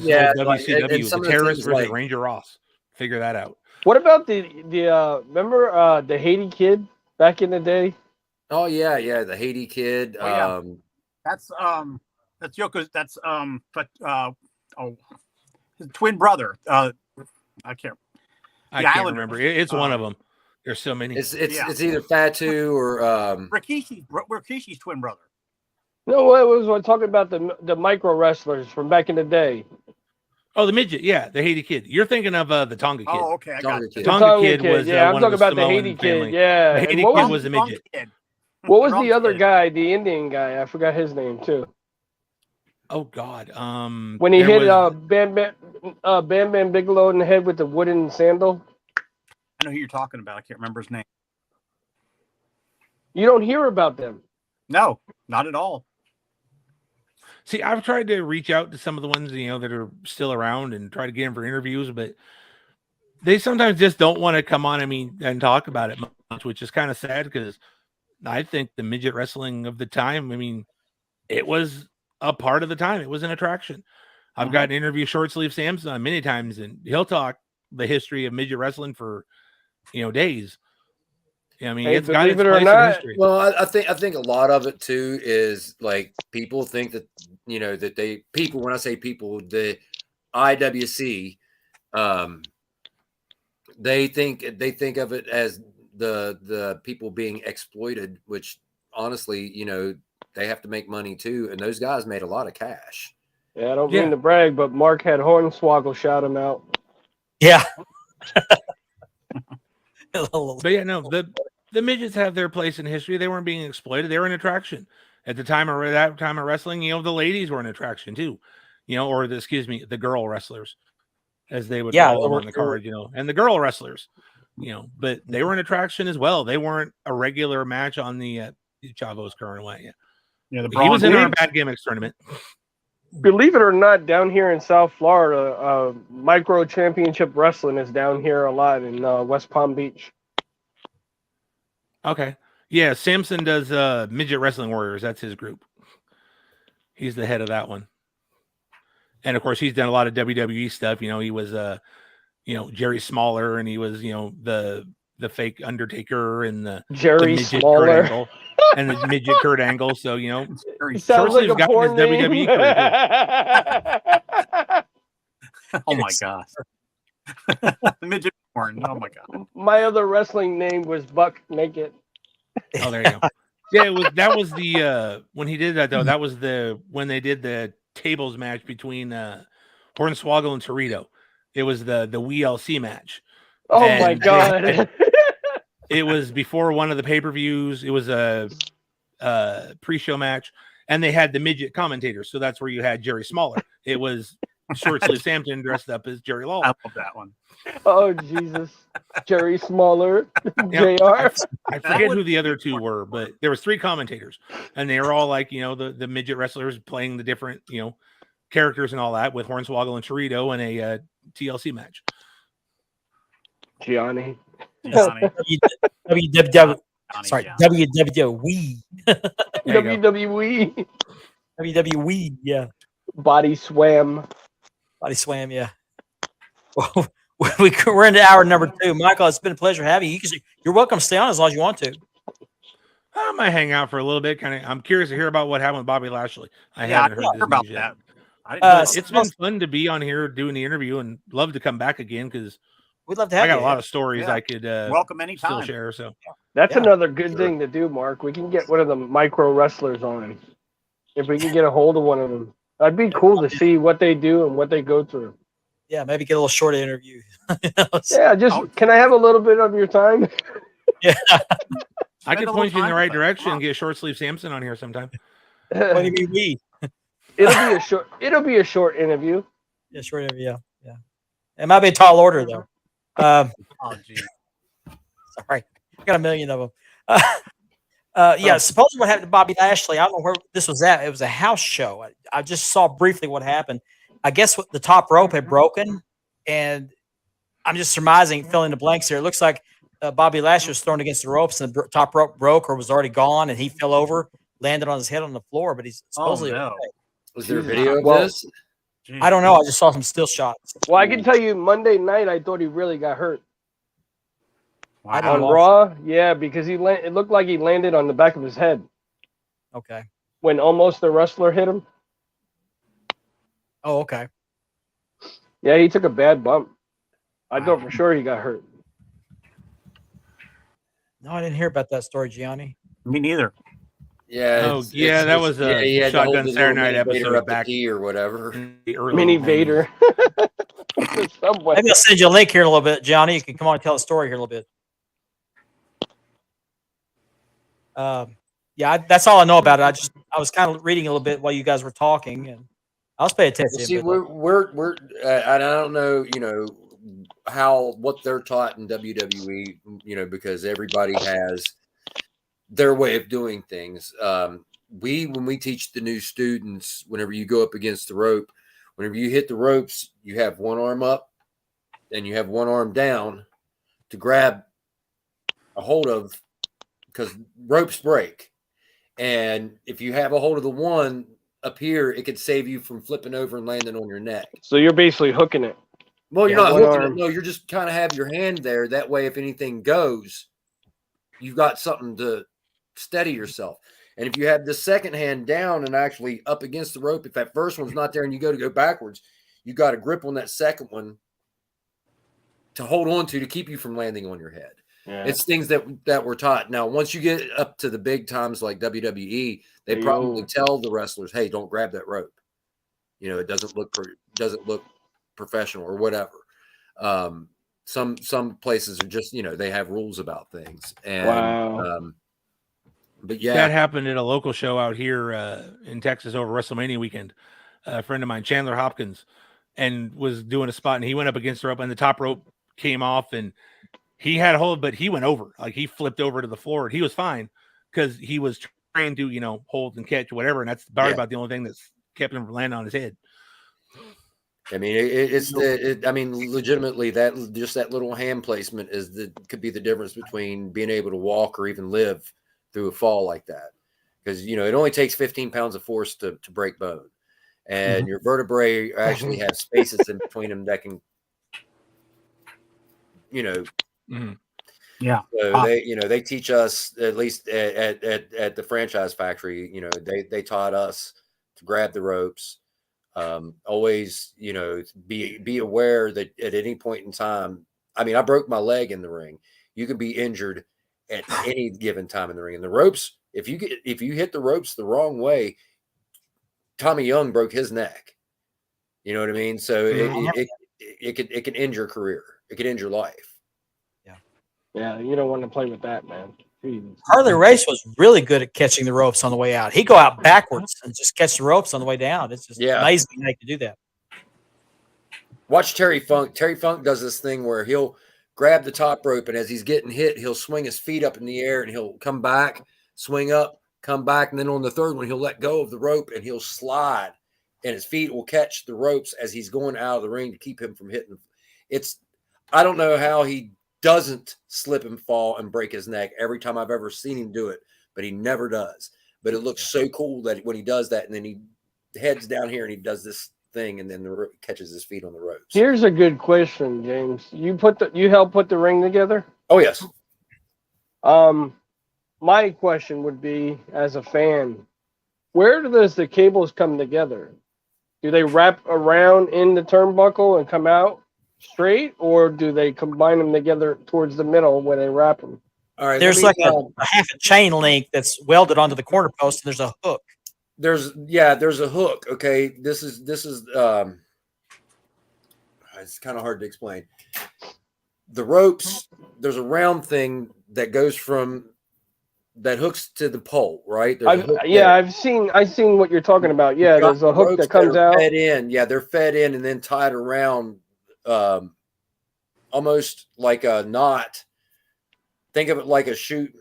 Speaker 5: watching
Speaker 4: yeah,
Speaker 5: some
Speaker 4: like,
Speaker 5: WCW,
Speaker 4: and some
Speaker 5: the
Speaker 4: of the
Speaker 5: Terrorists
Speaker 4: things,
Speaker 5: versus
Speaker 4: like,
Speaker 5: Ranger Ross. Figure that out."
Speaker 2: What about the remember the Haiti Kid back in the day?
Speaker 4: oh yeah, the Haiti Kid.
Speaker 3: Oh, yeah. That's Yoko's. That's his twin brother. I can't.
Speaker 5: I
Speaker 3: The
Speaker 5: can't
Speaker 3: Islanders.
Speaker 5: remember. It's one of them. There's so many.
Speaker 4: It's
Speaker 3: Yeah.
Speaker 4: it's either Fatu or
Speaker 3: Rikishi's twin brother.
Speaker 2: No, what was we're talking about the micro wrestlers from back in the day.
Speaker 5: Oh, the midget. Yeah, the Haiti Kid. You're thinking of the Tonga Kid.
Speaker 3: Oh, okay, I got
Speaker 4: Tonga
Speaker 3: it.
Speaker 4: Kid.
Speaker 5: Tonga Kid was
Speaker 2: yeah, I'm
Speaker 5: one
Speaker 2: talking
Speaker 5: of the
Speaker 2: about the
Speaker 5: Samoan
Speaker 2: Haiti
Speaker 5: family.
Speaker 2: Kid. Yeah,
Speaker 5: The
Speaker 2: and
Speaker 5: Haiti
Speaker 2: what
Speaker 5: Kid
Speaker 2: was,
Speaker 5: was a
Speaker 3: Drunk
Speaker 5: midget.
Speaker 3: Kid.
Speaker 2: what was
Speaker 3: Drunk
Speaker 2: the other
Speaker 3: Kid.
Speaker 2: guy, the Indian guy? I forgot his name too.
Speaker 5: Oh God.
Speaker 2: When he
Speaker 5: there
Speaker 2: hit
Speaker 5: was-
Speaker 2: Bam Bam Bigelow in the head with the wooden sandal.
Speaker 3: I know who you're talking about. I can't remember his name.
Speaker 2: You don't hear about them.
Speaker 3: No, not at all.
Speaker 5: See, I've tried to reach out to some of the ones that are still around and try to get them for interviews, but they sometimes just don't want to come on. And talk about it much, which is kind of sad because I think the midget wrestling of the time. It was a part of the time. It was an attraction. I've gotten to interview Short Sleeve Samson many times, and he'll talk the history of midget wrestling for days.
Speaker 2: Hey,
Speaker 5: It's got its
Speaker 2: believe it or
Speaker 5: place in
Speaker 2: not,
Speaker 5: history.
Speaker 4: Well, I think a lot of it too is like people think that when I say people, the IWC, they think of it as the people being exploited, which honestly, they have to make money too, and those guys made a lot of cash.
Speaker 2: Yeah, I don't mean to brag, but Mark had Hornswoggle shout him out.
Speaker 1: Yeah.
Speaker 5: But yeah, no, the midgets have their place in history. They weren't being exploited. They were an attraction at the time of that time of wrestling. The ladies were an attraction too, the girl wrestlers, as they would call them on the card, and the girl wrestlers, but they were an attraction as well. They weren't a regular match on the Chavo's current way.
Speaker 3: Yeah, the
Speaker 5: He was in our
Speaker 2: League.
Speaker 5: Bad Gimmicks tournament.
Speaker 2: Believe it or not, down here in South Florida, micro championship wrestling is down here a lot in West Palm Beach.
Speaker 5: Okay. Yeah, Samson does Midget Wrestling Warriors. That's his group. He's the head of that one. And of course, he's done a lot of WWE stuff. He was Jerry Smaller, and he was, the fake Undertaker and the
Speaker 2: Jerry
Speaker 5: midget Kurt
Speaker 2: Smaller.
Speaker 5: Angle and the midget Kurt Angle. So,
Speaker 2: He
Speaker 3: Very-
Speaker 2: sounds like
Speaker 5: Short
Speaker 2: a
Speaker 5: Sleeve's got
Speaker 2: porn
Speaker 5: his WWE
Speaker 2: name.
Speaker 3: Oh my gosh. The midget porn. Oh my god.
Speaker 2: My other wrestling name was Buck Naked.
Speaker 5: Oh, there you go. Yeah, that was the when he did that though. That was when they did the tables match between Hornswoggle and Torito. It was the WLC match.
Speaker 2: Oh
Speaker 5: And
Speaker 2: my god.
Speaker 5: It was before one of the pay-per-views. It was a pre-show match, and they had the midget commentators. So that's where you had Jerry Smaller. It was short sleeve Samson dressed up as Jerry
Speaker 3: I
Speaker 5: Lawler.
Speaker 3: love that one.
Speaker 2: Oh Jesus, Jerry Smaller,
Speaker 5: Yeah,
Speaker 2: Jr.
Speaker 5: I forget who the other two were, but there was 3 commentators, and they were all like, the midget wrestlers playing the different, characters and all that with Hornswoggle and Chorito in a TLC match.
Speaker 2: Gianni.
Speaker 3: Johnny.
Speaker 1: WWW.
Speaker 3: Johnny
Speaker 1: Sorry,
Speaker 3: Johnson.
Speaker 1: WWE.
Speaker 5: There you go.
Speaker 2: WWE
Speaker 1: WWE. Yeah.
Speaker 2: body swam.
Speaker 1: Body swam. Yeah. Well, we're into hour number 2. Michael, it's been a pleasure having you. You're welcome to stay on as long as you want to.
Speaker 5: I might hang out for a little bit. I'm curious to hear about what happened with Bobby Lashley. I
Speaker 3: Yeah, I
Speaker 5: haven't
Speaker 3: didn't
Speaker 5: heard
Speaker 3: hear
Speaker 5: this
Speaker 3: about
Speaker 5: news yet.
Speaker 3: that. I didn't know
Speaker 5: It's been fun to be on here doing the interview, and love to come back again because
Speaker 1: We'd love to have
Speaker 5: I got
Speaker 1: you.
Speaker 5: a lot of stories
Speaker 3: Yeah.
Speaker 5: I could
Speaker 3: welcome
Speaker 5: still
Speaker 3: anytime.
Speaker 5: share. So
Speaker 2: That's
Speaker 1: Yeah,
Speaker 2: another good
Speaker 4: sure.
Speaker 2: thing to do, Mark. We can get one of the micro wrestlers on. If we can get a hold of one of them, that'd be cool to see what they do and what they go through.
Speaker 1: Yeah, maybe get a little short interview.
Speaker 2: Yeah, just can I have a little bit of your time?
Speaker 1: Yeah.
Speaker 5: I
Speaker 3: Spend
Speaker 5: could
Speaker 3: a
Speaker 5: point
Speaker 3: little
Speaker 5: you in the
Speaker 3: time
Speaker 5: right
Speaker 3: with them.
Speaker 5: direction
Speaker 3: Come
Speaker 5: and get short sleeve Samson on here sometime.
Speaker 1: What do you mean we?
Speaker 2: It'll be a short interview.
Speaker 1: Yeah, short interview. Yeah, yeah. It might be a tall order though.
Speaker 3: on. Oh, geez.
Speaker 1: Sorry, I got a million of them. Yeah, supposedly what happened to Bobby Lashley, I don't know where this was at. It was a house show. I just saw briefly what happened. I guess the top rope had broken, and I'm just surmising, filling the blanks here. It looks like Bobby Lashley was thrown against the ropes, and the top rope broke or was already gone, and he fell over, landed on his head on the floor, but he's supposedly
Speaker 3: no.
Speaker 1: okay.
Speaker 4: Was there a
Speaker 2: Jesus.
Speaker 4: video of
Speaker 2: Well,
Speaker 4: this?
Speaker 3: Geez.
Speaker 1: I don't know. I just saw some still shots.
Speaker 2: Well, I can tell you, Monday night I thought he really got hurt
Speaker 1: I
Speaker 2: on
Speaker 1: don't
Speaker 3: Wow.
Speaker 1: know.
Speaker 2: Raw. Yeah, because it looked like he landed on the back of his head
Speaker 1: Okay.
Speaker 2: when almost the wrestler hit him.
Speaker 1: Oh, okay.
Speaker 2: Yeah, he took a bad bump. I thought for sure he got hurt.
Speaker 1: No, I didn't hear about that story, Gianni.
Speaker 3: Me neither.
Speaker 4: Yeah.
Speaker 5: Oh, yeah, that was a
Speaker 4: he had to hold
Speaker 5: Shotgun
Speaker 4: his
Speaker 5: Saturday
Speaker 4: little
Speaker 5: Night
Speaker 4: mini Vader
Speaker 5: episode
Speaker 4: up the
Speaker 5: back
Speaker 4: key or whatever.
Speaker 5: in the early
Speaker 2: Mini
Speaker 5: 90s.
Speaker 2: Vader. The subway.
Speaker 1: Maybe I'll send you a link here in a little bit, Johnny. You can come on and tell the story here a little bit. Yeah, that's all I know about it. I was kind of reading a little bit while you guys were talking, and I was paying attention.
Speaker 4: See,
Speaker 1: but,
Speaker 4: we're I don't know, what they're taught in WWE, because everybody has their way of doing things. When we teach the new students, whenever you go up against the rope, whenever you hit the ropes, you have one arm up and you have one arm down to grab a hold of, because ropes break. And if you have a hold of the one up here, it could save you from flipping over and landing on your neck.
Speaker 2: So you're basically hooking it.
Speaker 4: Well, you're
Speaker 2: Yeah,
Speaker 4: not
Speaker 2: one
Speaker 4: hooking it.
Speaker 2: arm.
Speaker 4: No, you're just kind of have your hand there. That way, if anything goes, you've got something to steady yourself. And if you have the second hand down and actually up against the rope, if that first one's not there and you go backwards, you got a grip on that second one to hold on to keep you from landing on your head.
Speaker 2: Yeah.
Speaker 4: It's things that we're taught. Now, once you get up to the big times like WWE, they
Speaker 2: Yo.
Speaker 4: probably tell the wrestlers, "Hey, don't grab that rope. It doesn't look professional or whatever." Some places are just they have rules about things. And
Speaker 2: Wow.
Speaker 4: but yeah,
Speaker 5: That happened at a local show out here in Texas over WrestleMania weekend. A friend of mine, Chandler Hopkins, and was doing a spot, and he went up against the rope, and the top rope came off, and he had a hold, but he went over, like he flipped over to the floor, and he was fine because he was trying to, hold and catch whatever, and that's probably about the only thing that's kept him from landing on his head.
Speaker 4: I mean, legitimately, that just that little hand placement could be the difference between being able to walk or even live through a fall like that. Because it only takes 15 pounds of force to break bone, and your vertebrae actually have spaces in between them that can,
Speaker 3: Yeah.
Speaker 4: So they teach us, at least at the franchise factory, they taught us to grab the ropes. Always, be aware that at any point in time, I mean, I broke my leg in the ring. You can be injured at any given time in the ring. And the ropes, if you hit the ropes the wrong way, Tommy Young broke his neck. You know what I mean? So it can end your career. It can end your life.
Speaker 2: Yeah, you don't want to play with that, man. Jeez.
Speaker 1: Harley Race was really good at catching the ropes on the way out. He'd go out backwards and just catch the ropes on the way down. It's just amazing how he could do that.
Speaker 4: Watch Terry Funk. Terry Funk does this thing where he'll grab the top rope, and as he's getting hit, he'll swing his feet up in the air, and he'll come back, swing up, come back, and then on the third one, he'll let go of the rope, and he'll slide, and his feet will catch the ropes as he's going out of the ring to keep him from hitting. I don't know how he doesn't slip and fall and break his neck every time I've ever seen him do it, but he never does. But it looks so cool that when he does that, and then he heads down here and he does this thing, and then catches his feet on the ropes.
Speaker 2: Here's a good question, James. You helped put the ring together?
Speaker 4: Oh yes.
Speaker 2: My question would be, as a fan, where does the cables come together? Do they wrap around in the turnbuckle and come out straight, or do they combine them together towards the middle where they wrap them?
Speaker 4: All right.
Speaker 1: There's like a half a chain link that's welded onto the corner post, and there's a hook.
Speaker 4: There's a hook. Okay. This is it's kind of hard to explain. The ropes, there's a round thing that goes from that hooks to the pole, right?
Speaker 2: I've seen what you're talking about. Yeah, there's a hook that comes out.
Speaker 4: Fed in. Yeah, they're fed in and then tied around, almost like a knot. Think of it like a shoot,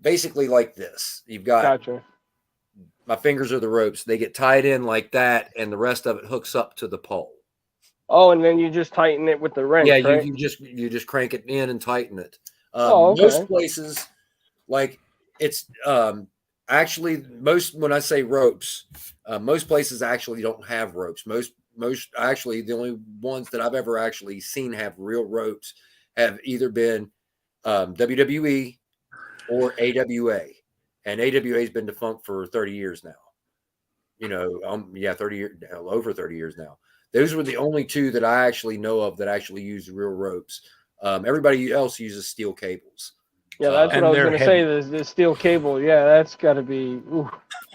Speaker 4: basically like this. You've got
Speaker 2: Gotcha.
Speaker 4: My fingers are the ropes. They get tied in like that, and the rest of it hooks up to the pole.
Speaker 2: Oh, and then you just tighten it with the wrench.
Speaker 4: Yeah,
Speaker 2: right?
Speaker 4: you just crank it in and tighten it.
Speaker 2: Okay.
Speaker 4: Most places, like it's actually when I say ropes, most places actually don't have ropes. Most actually the only ones that I've ever actually seen have real ropes have either been WWE or AWA, and AWA has been defunct for 30 years now. 30 years, over 30 years now. Those were the only two that I actually know of that actually use real ropes. Everybody else uses steel cables.
Speaker 2: Yeah, that's what I was going to say. The steel cable. Yeah, that's got to be. Ooh.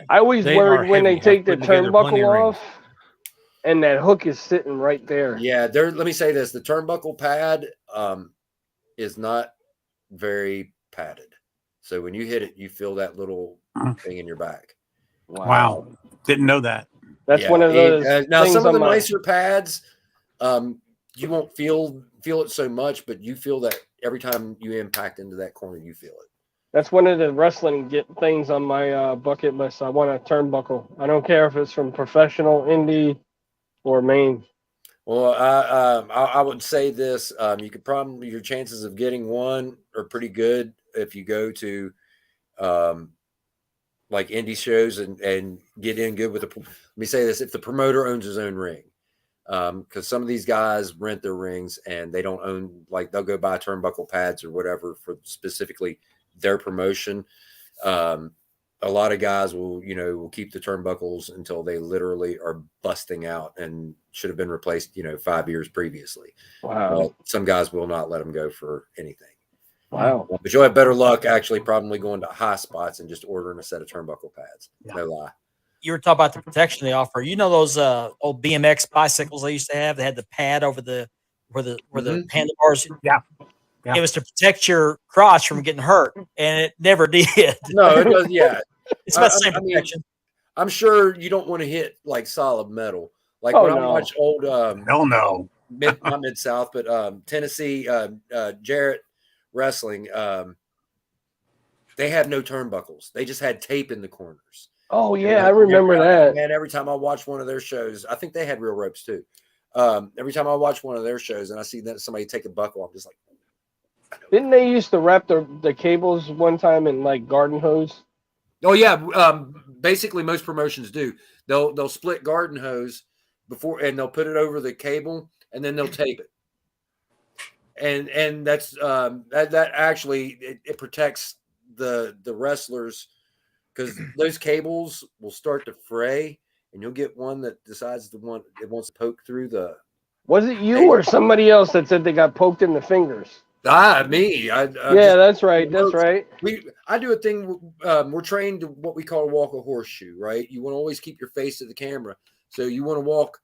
Speaker 2: I always worried when they take the turnbuckle off, and that hook is sitting right there.
Speaker 4: Yeah, let me say this: the turnbuckle pad is not very padded, so when you hit it, you feel that little thing in your back.
Speaker 3: Wow. Didn't know that.
Speaker 2: That's one of those.
Speaker 4: Now, some of the nicer pads, you won't feel it so much, but you feel that every time you impact into that corner, you feel it.
Speaker 2: That's one of the wrestling things on my bucket list. I want a turnbuckle. I don't care if it's from professional, indie, or main.
Speaker 4: Well, I would say this: you could probably, your chances of getting one are pretty good if you go to like indie shows and get in good with let me say this: if the promoter owns his own ring, because some of these guys rent their rings and they don't own, like they'll go buy turnbuckle pads or whatever for specifically their promotion. A lot of guys will keep the turnbuckles until they literally are busting out and should have been replaced 5 years previously.
Speaker 2: Wow.
Speaker 4: Some guys will not let them go for anything.
Speaker 2: Wow.
Speaker 4: But you'll have better luck actually probably going to high spots and just ordering a set of turnbuckle pads. Yeah. No lie.
Speaker 1: You were talking about the protection they offer. You know those old BMX bicycles they used to have? They had the pad over where the handlebars.
Speaker 3: Yeah.
Speaker 1: It was to protect your crotch from getting hurt, and it never did.
Speaker 4: No, it does. Yeah.
Speaker 1: It's about the same protection.
Speaker 4: I'm sure you don't want to hit like solid metal. Like I watch old
Speaker 3: hell no.
Speaker 4: Not Mid-South, but Tennessee Jarrett Wrestling, they have no turnbuckles. They just had tape in the corners.
Speaker 2: Oh yeah, I remember that.
Speaker 4: Man, every time I watch one of their shows, I think they had real ropes too. Every time I watch one of their shows and I see that somebody take a buckle, I'm just like,
Speaker 2: didn't they used to wrap the cables one time in like garden hose?
Speaker 4: Oh yeah, basically most promotions do. They'll split garden hose before, and they'll put it over the cable, and then they'll tape it. And that's that actually it protects the wrestlers, because those cables will start to fray, and you'll get one that decides it wants to poke through the.
Speaker 2: Was it you or somebody else that said they got poked in the fingers?
Speaker 4: Me.
Speaker 2: That's right. That's right.
Speaker 4: I do a thing. We're trained to what we call walk a horseshoe, right? You want to always keep your face to the camera, so you want to walk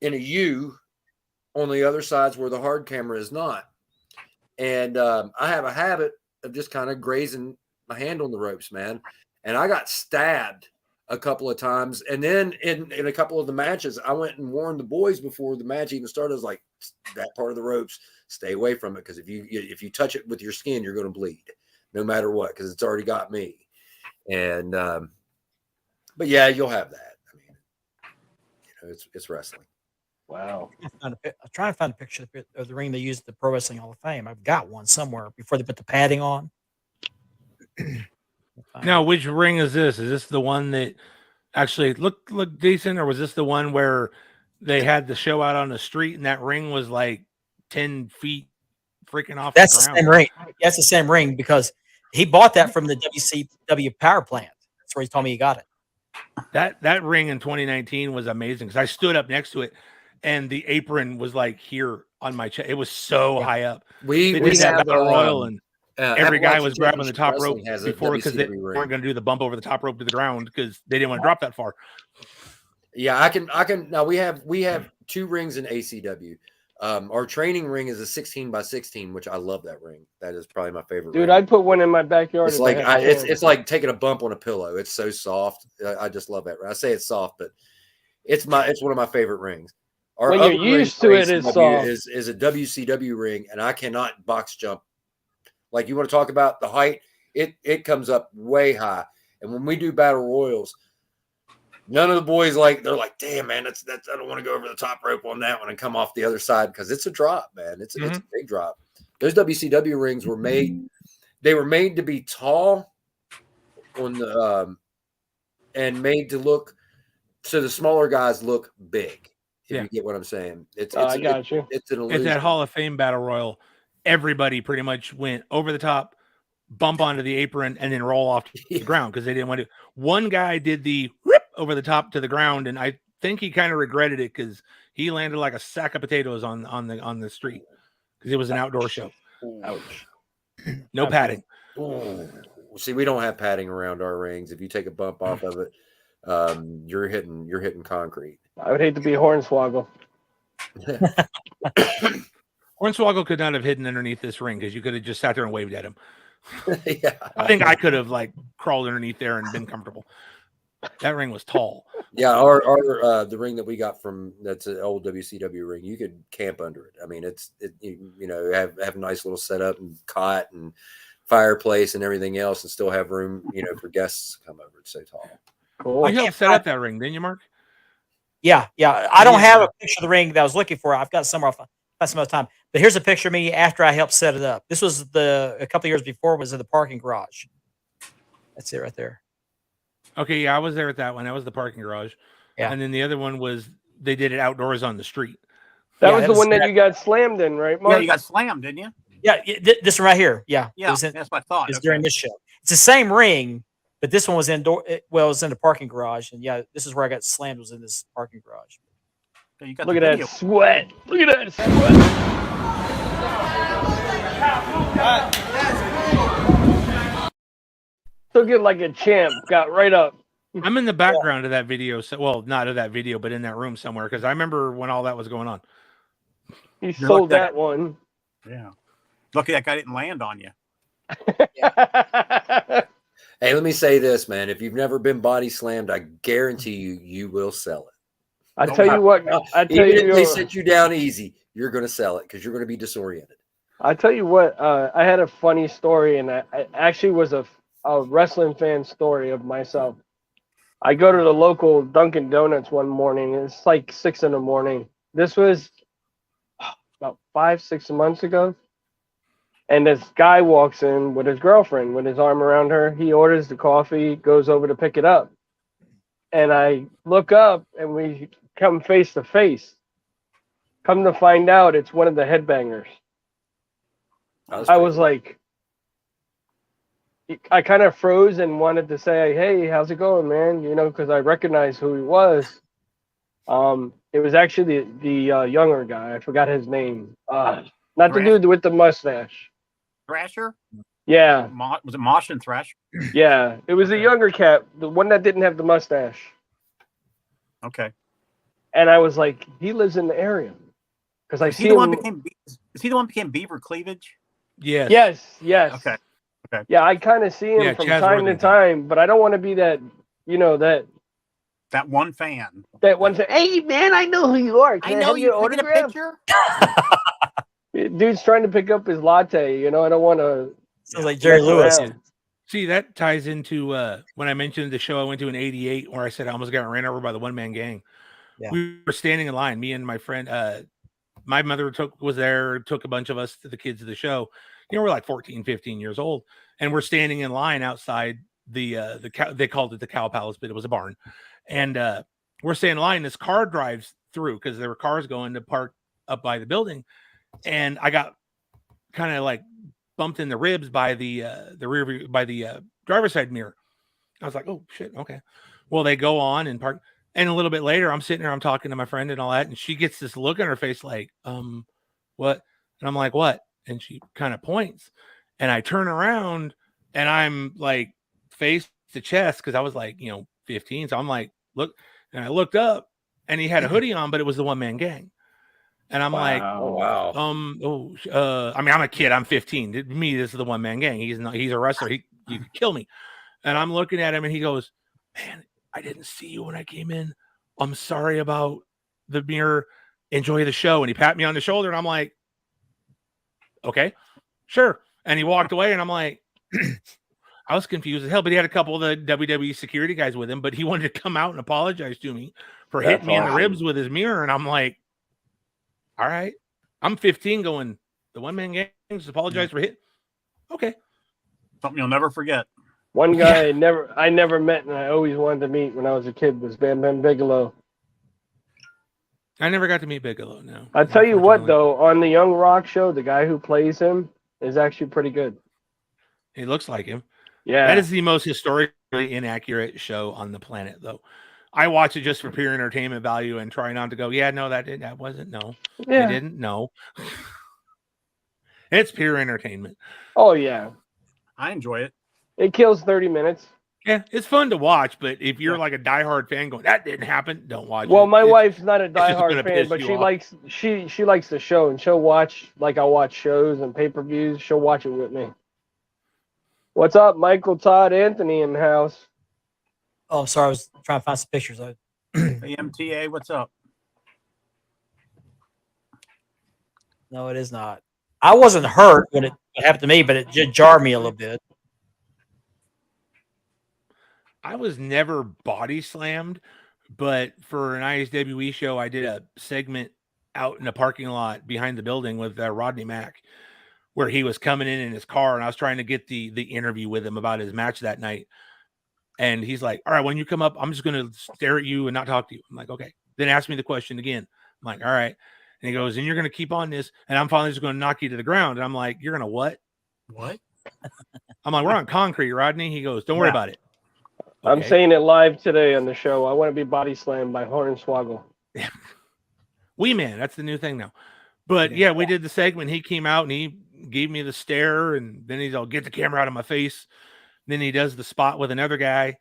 Speaker 4: in a U on the other sides where the hard camera is not. And I have a habit of just kind of grazing my hand on the ropes, man. And I got stabbed a couple of times. And then in a couple of the matches, I went and warned the boys before the match even started. I was like, that part of the ropes, stay away from it. Because if you touch it with your skin, you're going to bleed no matter what, because it's already got me. And, but yeah, you'll have that. I mean, you know, it's wrestling.
Speaker 2: Wow.
Speaker 1: I'm trying to find a picture of the ring they used at the Pro Wrestling Hall of Fame. I've got one somewhere before they put the padding on.
Speaker 5: Now, which ring is this? Is this the one that actually looked decent, or was this the one where they had the show out on the street and that ring was like 10 feet freaking off
Speaker 1: That's
Speaker 5: the
Speaker 1: the
Speaker 5: ground?
Speaker 1: same ring. That's the same ring because he bought that from the WCW power plant. That's where he told me he got it.
Speaker 5: That ring in 2019 was amazing because I stood up next to it and the apron was like here on my chest. It was so high up.
Speaker 4: We
Speaker 5: They did that
Speaker 4: have
Speaker 5: battle royal and every guy
Speaker 4: Appalachian
Speaker 5: was grabbing the top rope
Speaker 4: Wrestling has a
Speaker 5: before because they
Speaker 4: WCW
Speaker 5: weren't
Speaker 4: ring.
Speaker 5: going to do the bump over the top rope to the ground because they didn't want to drop that far.
Speaker 4: Yeah, I can. Now we have 2 rings in ACW. Our training ring is a 16 by 16, which I love that ring. That is probably my favorite.
Speaker 2: Dude,
Speaker 4: ring.
Speaker 2: I'd put one in my backyard.
Speaker 4: It's
Speaker 2: if I
Speaker 4: like
Speaker 2: had a chance.
Speaker 4: it's like taking a bump on a pillow. It's so soft. I just love that. I say it's soft, but it's one of my favorite rings. Our
Speaker 2: When
Speaker 4: other
Speaker 2: you're
Speaker 4: ring
Speaker 2: used
Speaker 4: for
Speaker 2: to it, it's
Speaker 4: ACW
Speaker 2: soft.
Speaker 4: is a WCW ring, and I cannot box jump. Like, you want to talk about the height? It comes up way high. And when we do battle royals, none of the boys they're like, damn, man, that's I don't want to go over the top rope on that one and come off the other side because it's a drop, man. It's a big drop. Those WCW rings were made. They were made to be tall on the and made to look so the smaller guys look big. If you get what I'm saying,
Speaker 2: I got you.
Speaker 4: It's an
Speaker 5: At
Speaker 4: illusion.
Speaker 5: that Hall of Fame battle royal, everybody pretty much went over the top, bump onto the apron, and then roll off to the ground because they didn't want to. One guy did the rip over the top to the ground, and I think he kind of regretted it because he landed like a sack of potatoes on the street because it was an outdoor show.
Speaker 2: Ouch.
Speaker 5: No padding.
Speaker 4: Ooh. See, we don't have padding around our rings. If you take a bump off of it, you're hitting concrete.
Speaker 2: I would hate to be Hornswoggle.
Speaker 5: Hornswoggle could not have hidden underneath this ring because you could have just sat there and waved at him.
Speaker 4: Yeah,
Speaker 5: I think I could have crawled underneath there and been comfortable. That ring was tall.
Speaker 4: yeah. Our the ring that we got that's an old WCW ring. You could camp under it. I mean, have a nice little setup and cot and fireplace and everything else, and still have room, for guests to come over. It's so tall.
Speaker 2: Cool.
Speaker 5: You helped set up that ring, didn't you, Mark?
Speaker 1: Yeah. I don't have a picture of the ring that I was looking for. I've got somewhere. Some other time. But here's a picture of me after I helped set it up. This was a couple of years before. Was in the parking garage. That's it right there.
Speaker 5: Okay, yeah, I was there at that one. That was the parking garage.
Speaker 1: Yeah.
Speaker 5: And then the other one was they did it outdoors on the street.
Speaker 2: That was the one that you got slammed in, right, Mark?
Speaker 3: Yeah, you got slammed, didn't you?
Speaker 1: Yeah, this one right here. Yeah,
Speaker 3: Yeah, that's what I thought.
Speaker 1: It's during this show. It's the same ring, but this one was indoor. Well, it was in the parking garage, and yeah, this is where I got slammed. Was in this parking garage.
Speaker 3: So you got
Speaker 2: Look
Speaker 3: the
Speaker 2: at
Speaker 3: video.
Speaker 2: that sweat. Look at that sweat. Took it like a champ. Got right up.
Speaker 5: I'm in the background of that video. So, well, not of that video, but in that room somewhere because I remember when all that was going on.
Speaker 2: He sold that one.
Speaker 3: Yeah. Lucky that guy didn't land on you.
Speaker 4: Hey, let me say this, man. If you've never been body slammed, I guarantee you will sell it.
Speaker 2: I tell you what. I tell
Speaker 4: Even if
Speaker 2: you.
Speaker 4: they sit you down easy, you're going to sell it because you're going to be disoriented.
Speaker 2: I tell you what. I had a funny story, and I actually was a wrestling fan story of myself. I go to the local Dunkin' Donuts one morning. It's like 6 a.m. This was about 5-6 months ago. And this guy walks in with his girlfriend with his arm around her. He orders the coffee, goes over to pick it up. And I look up and we come face to face. Come to find out it's one of the headbangers. I was like, I kind of froze and wanted to say, hey, how's it going, man? Because I recognized who he was. It was actually the younger guy. I forgot his name. Not the dude with the mustache.
Speaker 3: Thrasher?
Speaker 2: Yeah.
Speaker 3: Was it Mosh and Thrash?
Speaker 2: Yeah. It was the younger cat, the one that didn't have the mustache.
Speaker 3: Okay.
Speaker 2: And I was like, he lives in the area. Because I see him.
Speaker 3: Is he the one who became Beaver Cleavage?
Speaker 5: Yes.
Speaker 2: Yes.
Speaker 3: Okay.
Speaker 2: Yeah, I kind of see him from
Speaker 5: Chaz
Speaker 2: time to
Speaker 5: Worthington.
Speaker 2: time, but I don't want to be that, that
Speaker 3: That one fan.
Speaker 2: That one said, "Hey man, I know who you are. Can I have your
Speaker 3: Can I get a
Speaker 2: autograph?"
Speaker 3: picture.
Speaker 2: Dude's trying to pick up his latte. You know, I don't want to.
Speaker 1: Sounds like Jerry
Speaker 2: mess
Speaker 1: Lewis.
Speaker 2: around.
Speaker 5: See, that ties into when I mentioned the show I went to in '88, where I said I almost got ran over by the one man gang.
Speaker 1: Yeah.
Speaker 5: We were standing in line, me and my friend. My mother was there, took a bunch of us to the kids of the show. You know, we're like 14, 15 years old, and we're standing in line outside the cow. They called it the Cow Palace, but it was a barn. And we're standing in line. This car drives through because there were cars going to park up by the building, and I got kind of like bumped in the ribs by the rear view, by the driver's side mirror. I was like, oh shit, okay. Well, they go on and park, and a little bit later, I'm sitting there, I'm talking to my friend and all that, and she gets this look on her face like, what? And I'm like, what? And she kind of points, and I turn around, and I'm like face to chest because I was like, 15, so I'm like, look, and I looked up, and he had a hoodie on, but it was the one man gang. And I'm like,
Speaker 4: Oh wow.
Speaker 5: I mean, I'm a kid. I'm 15. To me, this is the one man gang. He's a wrestler. He could kill me. And I'm looking at him, and he goes, "Man, I didn't see you when I came in. I'm sorry about the mirror. Enjoy the show." And he pat me on the shoulder, and I'm like, "Okay, sure." And he walked away, and I'm like, I was confused as hell. But he had a couple of the WWE security guys with him, but he wanted to come out and apologize to me for hitting me in the ribs with his mirror, and I'm like, all right, I'm 15 going, the one man gang just apologize for hit. Okay.
Speaker 3: Something you'll never forget.
Speaker 2: One guy I never met and I always wanted to meet when I was a kid was Bam Bam Bigelow.
Speaker 5: I never got to meet Bigelow. No.
Speaker 2: I'll tell you what, though, on the Young Rock show, the guy who plays him is actually pretty good.
Speaker 5: He looks like him.
Speaker 2: Yeah.
Speaker 5: That is the most historically inaccurate show on the planet, though. I watch it just for pure entertainment value and try not to go, yeah, no, that wasn't. No,
Speaker 2: Yeah.
Speaker 5: I didn't. No. It's pure entertainment.
Speaker 2: Oh, yeah.
Speaker 3: I enjoy it.
Speaker 2: It kills 30 minutes.
Speaker 5: Yeah, it's fun to watch, but if you're like a diehard fan going, that didn't happen, don't watch it.
Speaker 2: Well, my wife's not a
Speaker 5: just gonna
Speaker 2: diehard fan,
Speaker 5: piss
Speaker 2: but
Speaker 5: you
Speaker 2: she
Speaker 5: off.
Speaker 2: likes she likes the show, and she'll watch, like I watch shows and pay-per-views. She'll watch it with me. What's up, Michael Todd Anthony in the house?
Speaker 1: Oh, I'm sorry. I was trying to find some pictures.
Speaker 3: Hey, MTA, what's up?
Speaker 1: No, it is not. I wasn't hurt when it happened to me, but it did jar me a little bit.
Speaker 5: I was never body slammed, but for an ISWE show, I did a segment out in the parking lot behind the building with Rodney Mack, where he was coming in his car, and I was trying to get the interview with him about his match that night. And he's like, all right, when you come up, I'm just going to stare at you and not talk to you. I'm like, okay. Then ask me the question again. I'm like, all right. And he goes, and you're going to keep on this, and I'm finally just going to knock you to the ground. And I'm like, you're going to what?
Speaker 3: What?
Speaker 5: I'm like, we're on concrete, Rodney. He goes, don't worry about it.
Speaker 2: I'm
Speaker 5: Okay.
Speaker 2: saying it live today on the show. I want to be body slammed by Hornswoggle.
Speaker 5: Wee Man, that's the new thing now. But yeah, we did the segment. He came out and he gave me the stare, and then he's all, get the camera out of my face. Then he does the spot with another guy,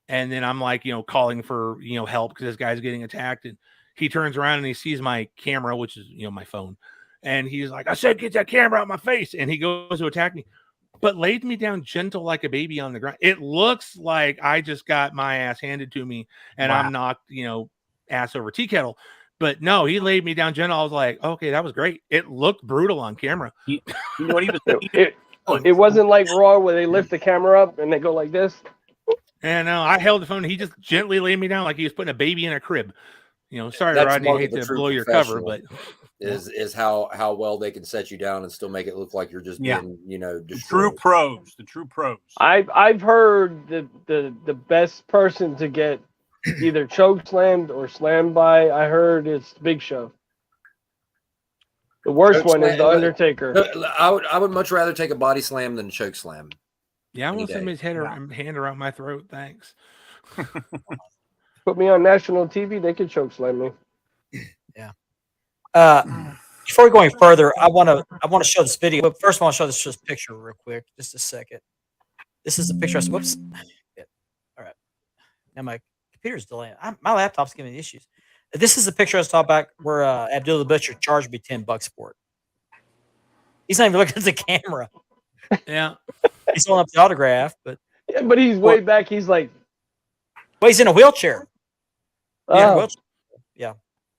Speaker 5: and then I'm like, calling for help because this guy's getting attacked, and he turns around and he sees my camera, which is my phone, and he's like, I said, get that camera out of my face, and he goes to attack me, but laid me down gentle like a baby on the ground. It looks like I just got my ass handed to me, and
Speaker 3: Wow.
Speaker 5: I'm knocked, ass over tea kettle. But no, he laid me down gentle. I was like, okay, that was great. It looked brutal on camera.
Speaker 3: You know what he was
Speaker 2: It wasn't like Raw where they lift the camera up and they go like this.
Speaker 5: And I held the phone. He just gently laid me down like he was putting a baby in a crib. Sorry,
Speaker 4: That's
Speaker 5: Rodney, I
Speaker 4: mark of
Speaker 5: hate
Speaker 4: the
Speaker 5: to
Speaker 4: true
Speaker 5: blow your cover,
Speaker 4: professional.
Speaker 5: but
Speaker 4: Is how well they can set you down and still make it look like you're just
Speaker 3: Yeah.
Speaker 4: being
Speaker 3: the
Speaker 4: destroyed.
Speaker 3: true pros. The true pros.
Speaker 2: I've heard the best person to get either choke slammed or slammed by, I heard it's Big Show. The worst
Speaker 4: Choke
Speaker 2: one is
Speaker 4: slam-
Speaker 2: the Undertaker.
Speaker 4: I would much rather take a body slam than a choke slam.
Speaker 5: yeah, I
Speaker 4: Any
Speaker 5: want
Speaker 4: day.
Speaker 5: somebody's hand around my throat. Thanks.
Speaker 2: Put me on national TV, they could choke slam me.
Speaker 1: Before we go any further, I want to show this video. But first, I want to show this picture real quick. Just a second. This is a picture. Whoops. Yeah. All right. Now my computer's delaying. My laptop's giving me issues. This is the picture I was talking about where Abdullah the Butcher charged me $10 for it. He's not even looking at the camera.
Speaker 5: Yeah.
Speaker 1: He's holding up the autograph, but
Speaker 2: Yeah, but he's way back. He's like,
Speaker 1: he's in a wheelchair.
Speaker 5: Yeah,
Speaker 2: Oh,
Speaker 1: Well,
Speaker 5: Yeah,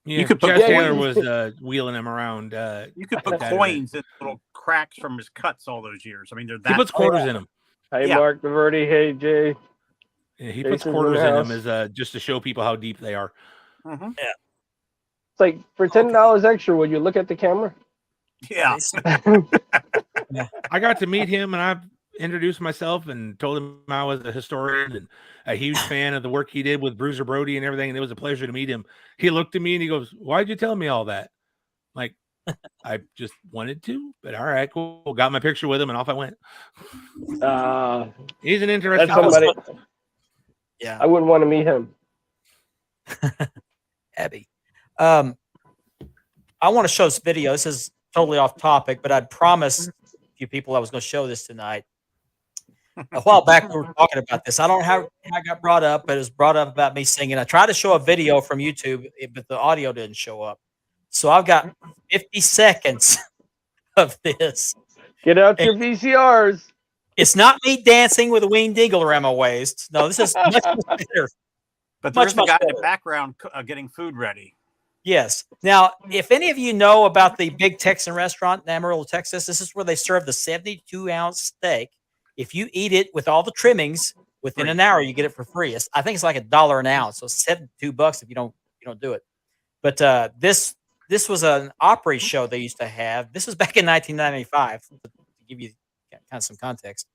Speaker 3: You could put
Speaker 5: Chaz
Speaker 2: Yeah,
Speaker 5: Taylor
Speaker 2: you-
Speaker 5: was wheeling him around.
Speaker 3: You could
Speaker 5: at
Speaker 3: put
Speaker 5: that event.
Speaker 3: coins in little cracks from his cuts all those years. I mean, they're
Speaker 5: He
Speaker 3: that.
Speaker 5: puts quarters in them.
Speaker 2: hey,
Speaker 3: Yeah.
Speaker 2: Mark Verdi. Hey, Jay.
Speaker 5: Yeah, he puts
Speaker 2: Jason's in
Speaker 5: quarters
Speaker 2: the
Speaker 5: in them
Speaker 2: house.
Speaker 5: as just to show people how deep they are.
Speaker 3: Mhm.
Speaker 2: It's like for $10 extra, would you look at the camera?
Speaker 3: Yeah.
Speaker 5: I got to meet him and I introduced myself and told him I was a historian and a huge fan of the work he did with Bruiser Brody and everything. And it was a pleasure to meet him. He looked at me and he goes, "Why'd you tell me all that?" Like, I just wanted to, but all right, cool. Got my picture with him and off I went. He's an interesting
Speaker 2: That's somebody.
Speaker 1: yeah,
Speaker 2: I wouldn't want to meet him.
Speaker 1: Abby. I want to show this video. This is totally off topic, but I'd promised a few people I was going to show this tonight. A while back, we were talking about this. I don't know how I got brought up, but it was brought up about me singing. I tried to show a video from YouTube, but the audio didn't show up. So I've got 50 seconds of this.
Speaker 2: Get out your VCRs.
Speaker 1: It's not me dancing with a wing dingle around my waist. No, this is much better.
Speaker 3: But
Speaker 1: Much,
Speaker 3: there's a guy in
Speaker 1: much
Speaker 3: the background getting food ready.
Speaker 1: Yes. Now, if any of you know about the Big Texan restaurant in Amarillo, Texas, this is where they serve the 72-ounce steak. If you eat it with all the trimmings within an hour, you get it for free. I think it's like $1 an ounce, so $72 if you don't do it. But this was an Opry show they used to have. This was back in 1995 to give you kind of some context.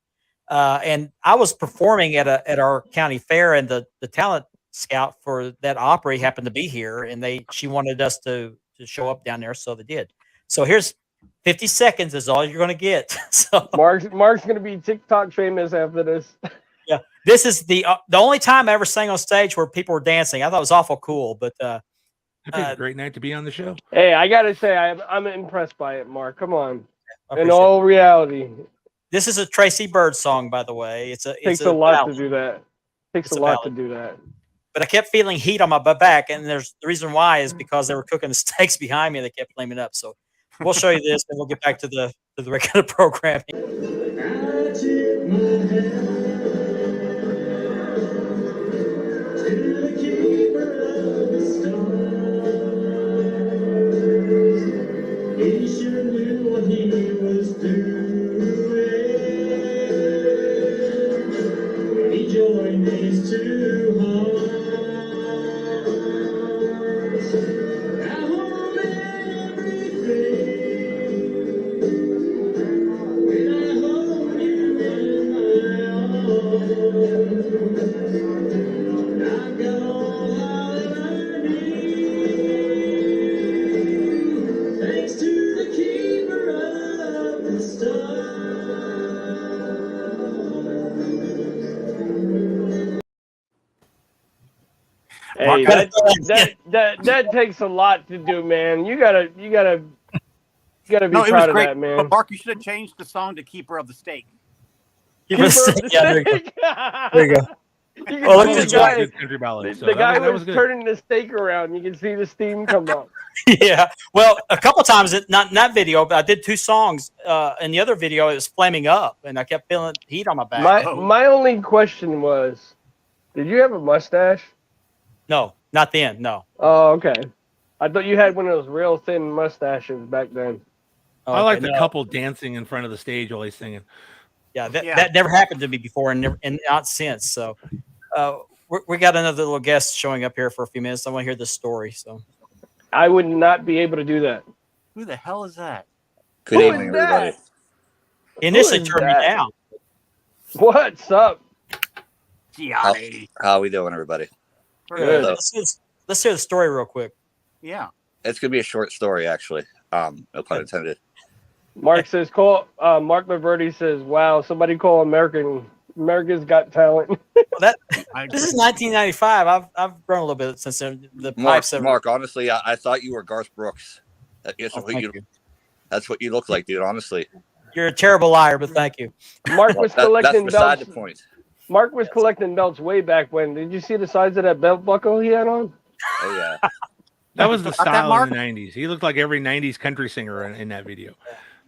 Speaker 1: And I was performing at our county fair, and the talent scout for that Opry happened to be here, and she wanted us to show up down there, so they did. So here's 50 seconds is all you're going to get. So
Speaker 2: Mark's going to be TikTok famous after this.
Speaker 1: yeah, this is the only time I ever sang on stage where people were dancing. I thought it was awful cool, but
Speaker 5: I think it's a great night to be on the show.
Speaker 2: Hey, I gotta say, I'm impressed by it, Mark. Come on.
Speaker 1: I
Speaker 2: In
Speaker 1: appreciate
Speaker 2: all reality,
Speaker 1: this is a Tracy Bird song, by the way. It's
Speaker 2: takes a lot
Speaker 1: ballad,
Speaker 2: to do that. Takes
Speaker 1: It's
Speaker 2: a
Speaker 1: a
Speaker 2: lot to
Speaker 1: ballad.
Speaker 2: do that.
Speaker 1: but I kept feeling heat on my back, and the reason why is because they were cooking the steaks behind me. They kept flaming up. So we'll show you this, and we'll get back to the regular programming.
Speaker 2: Hey,
Speaker 1: Mark,
Speaker 2: that takes a lot to do, man. You gotta be
Speaker 3: No, it was
Speaker 2: proud of
Speaker 3: great.
Speaker 2: that, man.
Speaker 3: But Mark, you should have changed the song to "Keeper of the Steak."
Speaker 2: Keeper of the
Speaker 1: Yeah, there you go.
Speaker 2: steak.
Speaker 1: There you go.
Speaker 2: You can
Speaker 1: Well, look
Speaker 2: see
Speaker 1: at
Speaker 2: the
Speaker 1: this
Speaker 2: guy,
Speaker 5: Good country ballad. So
Speaker 2: the guy
Speaker 5: that
Speaker 2: was
Speaker 5: good.
Speaker 2: turning the steak around. You can see the steam come up.
Speaker 1: Yeah. Well, a couple times, not in that video, but I did 2 songs. In the other video, it was flaming up, and I kept feeling heat on my back.
Speaker 2: My only question was, did you have a mustache?
Speaker 1: No, not then. No.
Speaker 2: Oh, okay. I thought you had one of those real thin mustaches back then.
Speaker 1: Oh,
Speaker 5: I like
Speaker 1: okay,
Speaker 5: the
Speaker 1: no.
Speaker 5: couple dancing in front of the stage while he's singing.
Speaker 1: Yeah,
Speaker 3: Yeah.
Speaker 1: that never happened to me before, and not since. So, we got another little guest showing up here for a few minutes. I want to hear this story. So,
Speaker 2: I would not be able to do that.
Speaker 3: Who the hell is that?
Speaker 6: Good
Speaker 2: Who
Speaker 6: evening,
Speaker 2: is that?
Speaker 6: everybody.
Speaker 1: he initially
Speaker 2: is
Speaker 1: turned me
Speaker 2: that?
Speaker 1: down.
Speaker 2: What's up?
Speaker 3: Gianni.
Speaker 6: How we doing, everybody?
Speaker 2: Good.
Speaker 1: Let's hear the story real quick.
Speaker 3: Yeah.
Speaker 6: It's gonna be a short story, actually. No pun intended.
Speaker 2: Mark says, Mark Laverty says, wow, somebody call America's Got Talent.
Speaker 1: Well,
Speaker 3: I
Speaker 1: this is 1995. I've grown a little bit since then. The
Speaker 6: Mark,
Speaker 1: pipes have.
Speaker 6: Mark, honestly, I thought you were Garth Brooks. That's
Speaker 1: Oh,
Speaker 6: what
Speaker 1: thank
Speaker 6: you.
Speaker 1: you.
Speaker 6: That's what you look like, dude. Honestly,
Speaker 1: You're a terrible liar, but thank you.
Speaker 2: Mark was
Speaker 6: that's
Speaker 2: collecting
Speaker 6: beside
Speaker 2: belts.
Speaker 6: the point.
Speaker 2: Mark was collecting belts way back when. Did you see the size of that belt buckle he had on?
Speaker 6: Oh yeah.
Speaker 5: That was the
Speaker 3: Got that,
Speaker 5: style
Speaker 3: Mark?
Speaker 5: in the 90s. He looked like every 90s country singer in that video.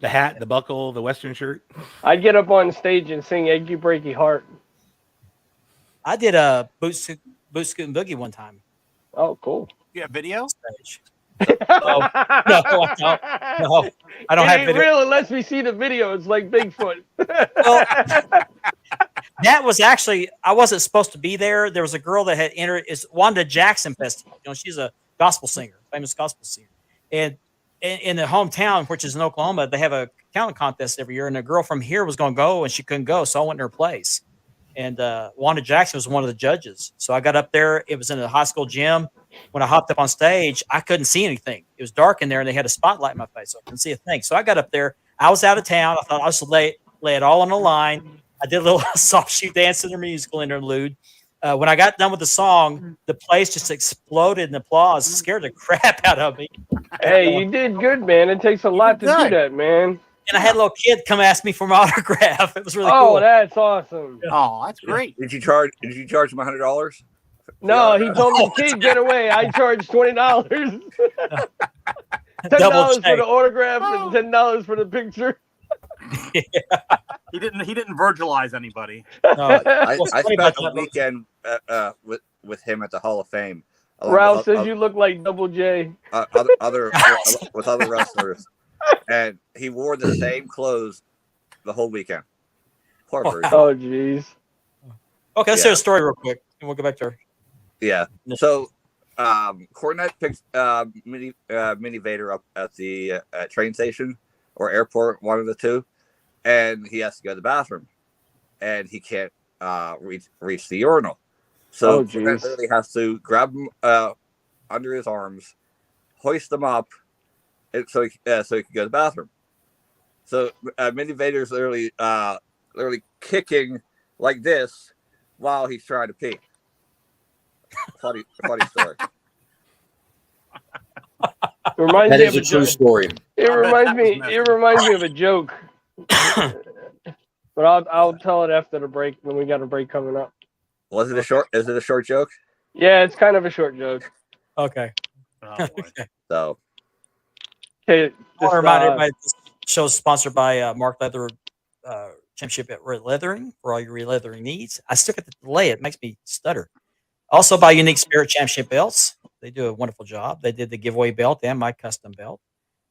Speaker 5: The hat, the buckle, the Western shirt.
Speaker 2: I'd get up on stage and sing Achy Breaky Heart.
Speaker 1: I did a boot scoot and boogie one time.
Speaker 2: Oh, cool.
Speaker 3: You have video?
Speaker 1: Stage. No, no, I don't. No, I don't
Speaker 2: it
Speaker 1: have
Speaker 2: ain't
Speaker 1: video.
Speaker 2: real unless we see the video. It's like Bigfoot.
Speaker 1: Well, that was actually, I wasn't supposed to be there. There was a girl that had entered. It's Wanda Jackson Festival. You know, she's a gospel singer, famous gospel singer, and in the hometown, which is in Oklahoma, they have a talent contest every year. And a girl from here was going to go, and she couldn't go, so I went in her place. And Wanda Jackson was one of the judges. So I got up there. It was in a high school gym. When I hopped up on stage, I couldn't see anything. It was dark in there, and they had a spotlight in my face, so I couldn't see a thing. So I got up there. I was out of town. I thought I'll just lay it all on the line. I did a little soft shoe dance in their musical interlude. When I got done with the song, the place just exploded in applause. Scared the crap out of me.
Speaker 2: Hey, you did good, man. It takes a lot to do
Speaker 3: good.
Speaker 2: that, man.
Speaker 1: And I had a little kid come ask me for my autograph. It was really
Speaker 2: Oh,
Speaker 1: cool.
Speaker 2: that's awesome.
Speaker 3: Oh, that's great.
Speaker 6: Did you charge him $100?
Speaker 2: No, he told me, kid, get away. I charged $20.
Speaker 1: Double
Speaker 2: $10 for
Speaker 1: check.
Speaker 2: the autograph and $10 for the picture.
Speaker 3: He didn't Virgilize anybody.
Speaker 1: No,
Speaker 6: I
Speaker 1: what's funny
Speaker 6: spent
Speaker 1: about
Speaker 6: a
Speaker 1: that-
Speaker 6: weekend with him at the Hall of Fame.
Speaker 2: Ralph says you look like Double J.
Speaker 6: With other wrestlers, and he wore the same clothes the whole weekend. Poor bird.
Speaker 2: Oh, jeez.
Speaker 1: Okay, let's hear a story real quick, and we'll go back to her.
Speaker 6: Yeah. So, Cornette picks Mini Vader up at the train station or airport, one of the two, and he has to go to the bathroom, and he can't reach the urinal. So Cornette literally has to grab him under his arms, hoist him up, and so he can go to the bathroom. So Mini Vader's literally kicking like this while he's trying to pee. Funny story.
Speaker 2: Reminds
Speaker 4: That
Speaker 2: me
Speaker 4: is
Speaker 2: of
Speaker 4: a true story.
Speaker 2: It
Speaker 3: I bet
Speaker 2: reminds
Speaker 3: that
Speaker 2: me.
Speaker 3: was
Speaker 2: It reminds me of a joke. But I'll tell it after the break when we got a break coming up.
Speaker 6: Was it a short? Is it a short joke?
Speaker 2: Yeah, it's kind of a short joke.
Speaker 1: Okay.
Speaker 3: Oh, boy.
Speaker 1: Okay.
Speaker 6: So
Speaker 2: Okay,
Speaker 1: I want to remind
Speaker 2: uh,
Speaker 1: everybody this show is sponsored by Mark Leather Championship at Leathering for all your re-leathering needs. I still get to delay it. It makes me stutter. Also by Unique Spirit Championship Belts. They do a wonderful job. They did the giveaway belt and my custom belt.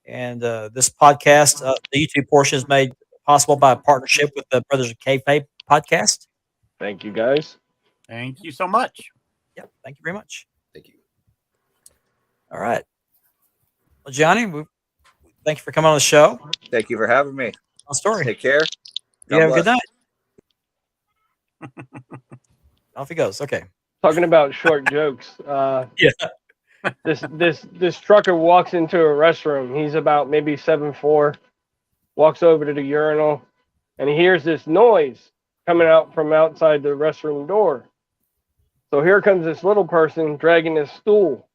Speaker 1: And this podcast, the YouTube portion is made possible by a partnership with the Brothers of Kayfabe podcast.
Speaker 2: Thank you, guys.
Speaker 3: Thank you so much.
Speaker 1: Yep. Thank you very much.
Speaker 4: Thank you.
Speaker 1: All right. Well, Johnny, thank you for coming on the show.
Speaker 6: thank you for having me.
Speaker 1: On story.
Speaker 6: Take care.
Speaker 1: You have a good night. Off he goes. Okay.
Speaker 2: Talking about short jokes.
Speaker 1: Yeah.
Speaker 2: This trucker walks into a restroom. He's about maybe 7'4", walks over to the urinal, and he hears this noise coming out from outside the restroom door. So here comes this little person dragging his stool.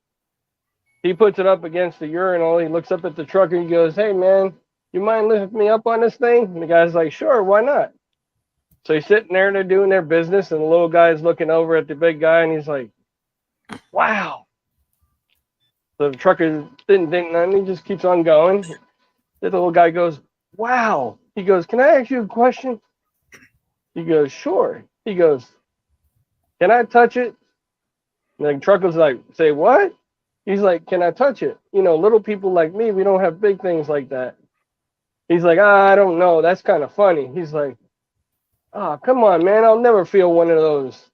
Speaker 2: He puts it up against the urinal. He looks up at the trucker and he goes, "Hey man, you mind lifting me up on this thing?" And the guy's like, "Sure, why not?" So he's sitting there and they're doing their business, and the little guy's looking over at the big guy and he's like, "Wow." So the trucker didn't think nothing. He just keeps on going. The little guy goes, "Wow." He goes, "Can I ask you a question?" He goes, "Sure." He goes, "Can I touch it?" And the trucker's like, "Say what?" He's like, "Can I touch it? You know, little people like me, we don't have big things like that." He's like, "I don't know. That's kind of funny." He's like, "Oh, come on, man. I'll never feel one of those."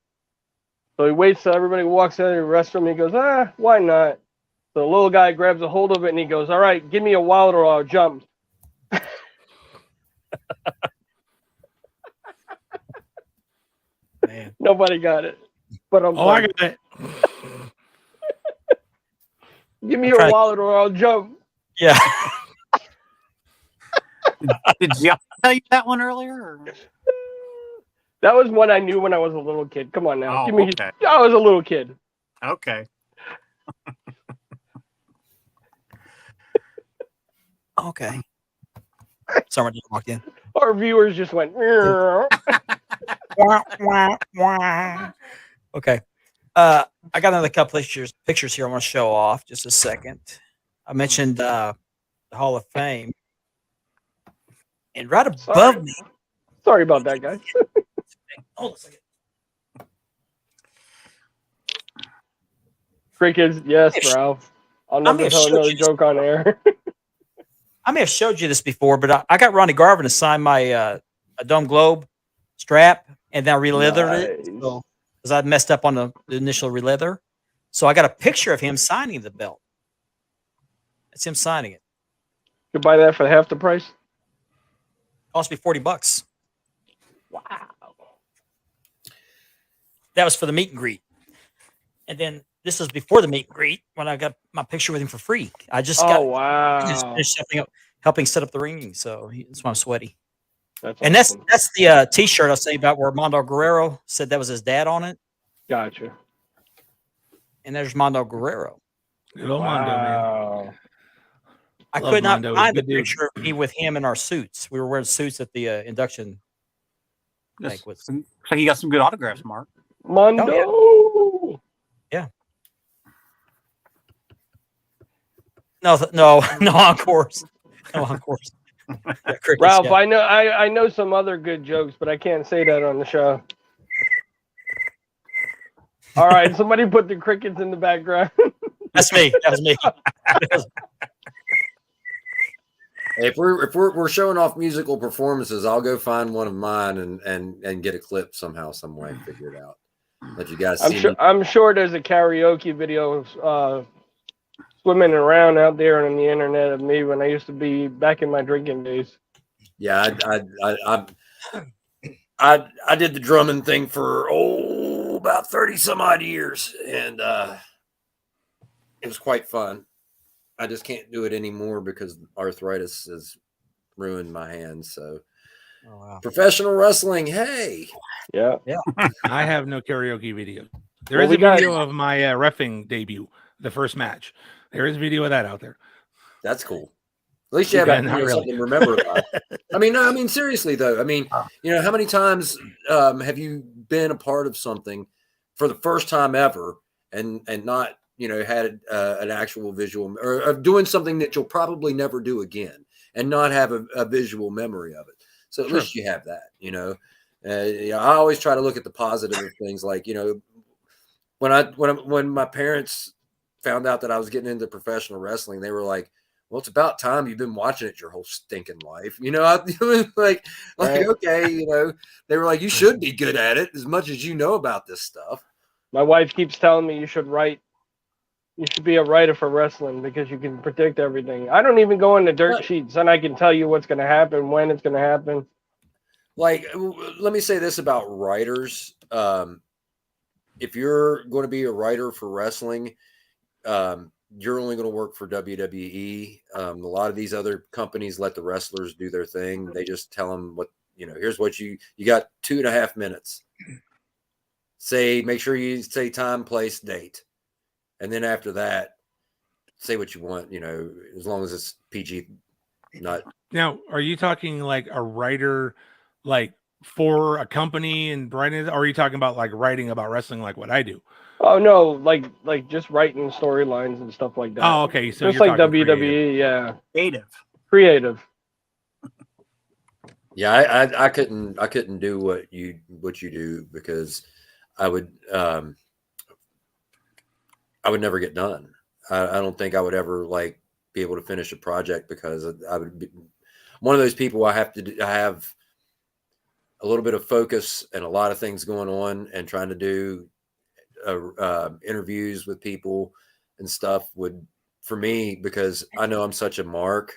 Speaker 2: So he waits till everybody walks out of the restroom. He goes, "Why not?" So the little guy grabs a hold of it and he goes, "All right, give me a wallet or I'll jump."
Speaker 1: Man.
Speaker 2: Nobody got it. But I'm
Speaker 5: Oh, I
Speaker 2: like,
Speaker 5: got it.
Speaker 2: "Give me
Speaker 1: I'm trying
Speaker 2: a
Speaker 1: to-
Speaker 2: wallet or I'll jump."
Speaker 1: Yeah.
Speaker 3: Did John tell you that one earlier? Or?
Speaker 2: That was one I knew when I was a little kid. Come on now.
Speaker 3: Oh,
Speaker 2: Give me.
Speaker 3: okay.
Speaker 2: I was a little kid.
Speaker 3: Okay.
Speaker 1: Okay. Someone just walked in.
Speaker 2: Our viewers just went.
Speaker 1: Okay. I got another couple pictures here I want to show off. Just a second. I mentioned the Hall of Fame. And right above me.
Speaker 2: Sorry about that, guys.
Speaker 1: Hold on a second.
Speaker 2: Crickets, yes, Ralph. I'll
Speaker 1: may
Speaker 2: never
Speaker 1: have
Speaker 2: tell
Speaker 1: showed
Speaker 2: another
Speaker 1: you this
Speaker 2: joke on air.
Speaker 1: I may have showed you this before, but I got Ronnie Garvin to sign my a Dome Globe strap, and then I re-leathered it
Speaker 2: Nice.
Speaker 1: because I messed up on the initial re-leather. So I got a picture of him signing the belt. It's him signing it.
Speaker 2: You buy that for half the price?
Speaker 1: Cost me $40.
Speaker 2: Wow.
Speaker 1: That was for the meet and greet. And then this was before the meet and greet when I got my picture with him for free. I just
Speaker 2: Oh,
Speaker 1: got
Speaker 2: wow.
Speaker 1: just finished helping set up the ring, so that's why I'm sweaty.
Speaker 2: That's
Speaker 1: And
Speaker 2: awesome.
Speaker 1: that's the T-shirt I was saying about where Mondo Guerrero said that was his dad on it,
Speaker 2: Gotcha.
Speaker 1: and there's Mondo Guerrero.
Speaker 5: Good old Mondo, man.
Speaker 2: Wow.
Speaker 1: I
Speaker 5: Love
Speaker 1: could not
Speaker 5: Mondo. He's a
Speaker 1: find the
Speaker 5: good dude.
Speaker 1: picture of me with him in our suits. We were wearing suits at the induction.
Speaker 3: Yes.
Speaker 1: Banquets.
Speaker 3: Looks like you got some good autographs, Mark.
Speaker 2: Mondo.
Speaker 1: No encores. No encores. Yeah, crickets,
Speaker 2: Ralph,
Speaker 1: yeah.
Speaker 2: I know some other good jokes, but I can't say that on the show. All right, somebody put the crickets in the background.
Speaker 1: That's me. That was me.
Speaker 4: If we're showing off musical performances, I'll go find one of mine and get a clip somehow, some way, figure it out. Let you guys see.
Speaker 2: I'm sure there's a karaoke video of swimming around out there on the internet of me when I used to be back in my drinking days.
Speaker 4: Yeah, I did the drumming thing for about 30 some odd years, and it was quite fun. I just can't do it anymore because arthritis has ruined my hands. So,
Speaker 1: Oh, wow.
Speaker 4: professional wrestling, hey,
Speaker 2: Yeah.
Speaker 5: I have no karaoke video. There
Speaker 2: Well,
Speaker 5: is
Speaker 2: we
Speaker 5: a
Speaker 2: got-
Speaker 5: video of my reffing debut, the first match. There is a video of that out there.
Speaker 4: that's cool. At least you have
Speaker 5: Yeah, not really.
Speaker 4: something to remember about. I mean, seriously though. I mean, how many times have you been a part of something for the first time ever and not had an actual visual or doing something that you'll probably never do again and not have a visual memory of it. So at least you have that. I always try to look at the positive of things. Like when my parents found out that I was getting into professional wrestling, they were like, well, it's about time. You've been watching it your whole stinking life. Like,
Speaker 2: Right.
Speaker 4: okay, they were like, you should be good at it as much as you know about this stuff.
Speaker 2: My wife keeps telling me you should write. You should be a writer for wrestling because you can predict everything. I don't even go into dirt
Speaker 4: Right.
Speaker 2: sheets, and I can tell you what's going to happen, when it's going to happen.
Speaker 4: Like, let me say this about writers. If you're going to be a writer for wrestling, you're only going to work for WWE. A lot of these other companies let the wrestlers do their thing. They just tell them here's what you got 2.5 minutes. Make sure you say time, place, date. And then after that, say what you want, as long as it's PG, not.
Speaker 5: Now, are you talking like a writer, like for a company and writing, or are you talking about like writing about wrestling, like what I do?
Speaker 2: Oh no, like just writing storylines and stuff like that.
Speaker 5: Oh, okay. So
Speaker 2: just
Speaker 5: you're
Speaker 2: like
Speaker 5: talking
Speaker 2: WWE,
Speaker 5: creative.
Speaker 2: yeah,
Speaker 3: Creative.
Speaker 2: creative.
Speaker 4: Yeah, I couldn't do what you do because I would never get done. I don't think I would ever be able to finish a project because I would be one of those people. I have a little bit of focus and a lot of things going on, and trying to do interviews with people and stuff would, for me, because I know I'm such a mark.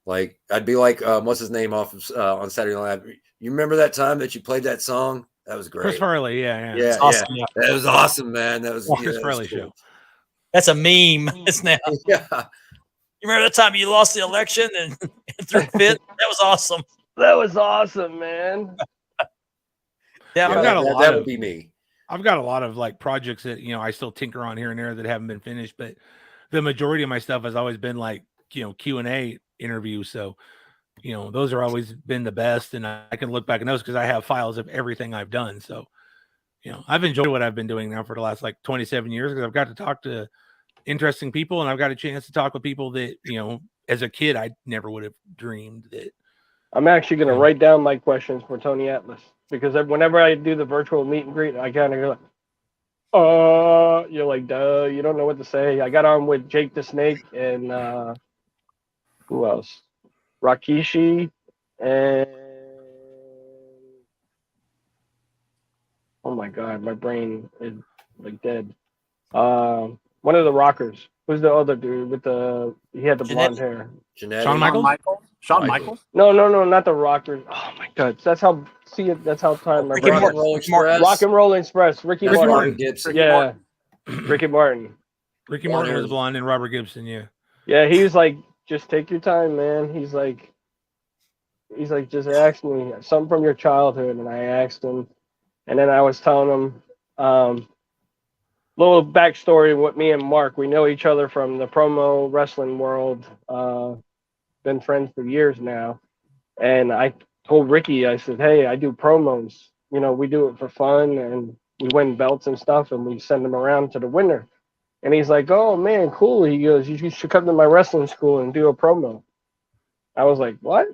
Speaker 4: Like I'd be like, what's his name off of on Saturday Night Live? You remember that time that you played that song? That was great.
Speaker 5: Chris Farley, yeah.
Speaker 4: Yeah,
Speaker 1: Awesome.
Speaker 4: yeah. That was awesome, man. That was
Speaker 5: Chris
Speaker 4: that was
Speaker 5: Farley
Speaker 4: cool.
Speaker 5: show.
Speaker 1: That's a meme. It's now.
Speaker 4: Yeah.
Speaker 1: You remember the time you lost the election and threw a fit? That was awesome.
Speaker 2: That was awesome, man.
Speaker 1: Yeah,
Speaker 5: I've got a lot
Speaker 4: that
Speaker 5: of-
Speaker 4: would be me.
Speaker 5: I've got a lot of like projects that I still tinker on here and there that haven't been finished, but the majority of my stuff has always been like Q&A interviews. So those are always been the best, and I can look back at those because I have files of everything I've done. So I've enjoyed what I've been doing now for the last 27 years because I've got to talk to interesting people, and I've got a chance to talk with people that as a kid I never would have dreamed that.
Speaker 2: I'm actually going to write down my questions for Tony Atlas because whenever I do the virtual meet and greet, I kind of go, You're like, duh, you don't know what to say. I got on with Jake the Snake and who else? Rakishi and oh my god, my brain is like dead. One of the rockers. Who's the other dude with he had the blonde hair?
Speaker 4: Genetic.
Speaker 5: Shawn Michaels?
Speaker 3: Shawn
Speaker 4: Michaels.
Speaker 3: Michaels.
Speaker 2: No, not the rockers. Oh my god, that's how time my
Speaker 1: Ricky
Speaker 2: brain.
Speaker 4: Rock and
Speaker 1: Martin.
Speaker 4: Roll
Speaker 1: Ricky Martin.
Speaker 4: Express.
Speaker 2: Rock and Roll Express. Ricky
Speaker 4: That's
Speaker 2: Martin.
Speaker 4: Robert Gibson.
Speaker 3: Ricky
Speaker 2: Yeah,
Speaker 3: Martin.
Speaker 2: Ricky Martin.
Speaker 5: Ricky
Speaker 4: Blonde
Speaker 5: Martin was
Speaker 4: hair.
Speaker 5: blonde and Robert Gibson, yeah.
Speaker 2: Yeah, he was like, just take your time, man. He's like, just ask me something from your childhood, and I asked him, and then I was telling him, little backstory with me and Mark. We know each other from the promo wrestling world. Been friends for years now, and I told Ricky, I said, hey, I do promos. You know, we do it for fun, and we win belts and stuff, and we send them around to the winner. And he's like, oh, man, cool. He goes, you should come to my wrestling school and do a promo. I was like, what?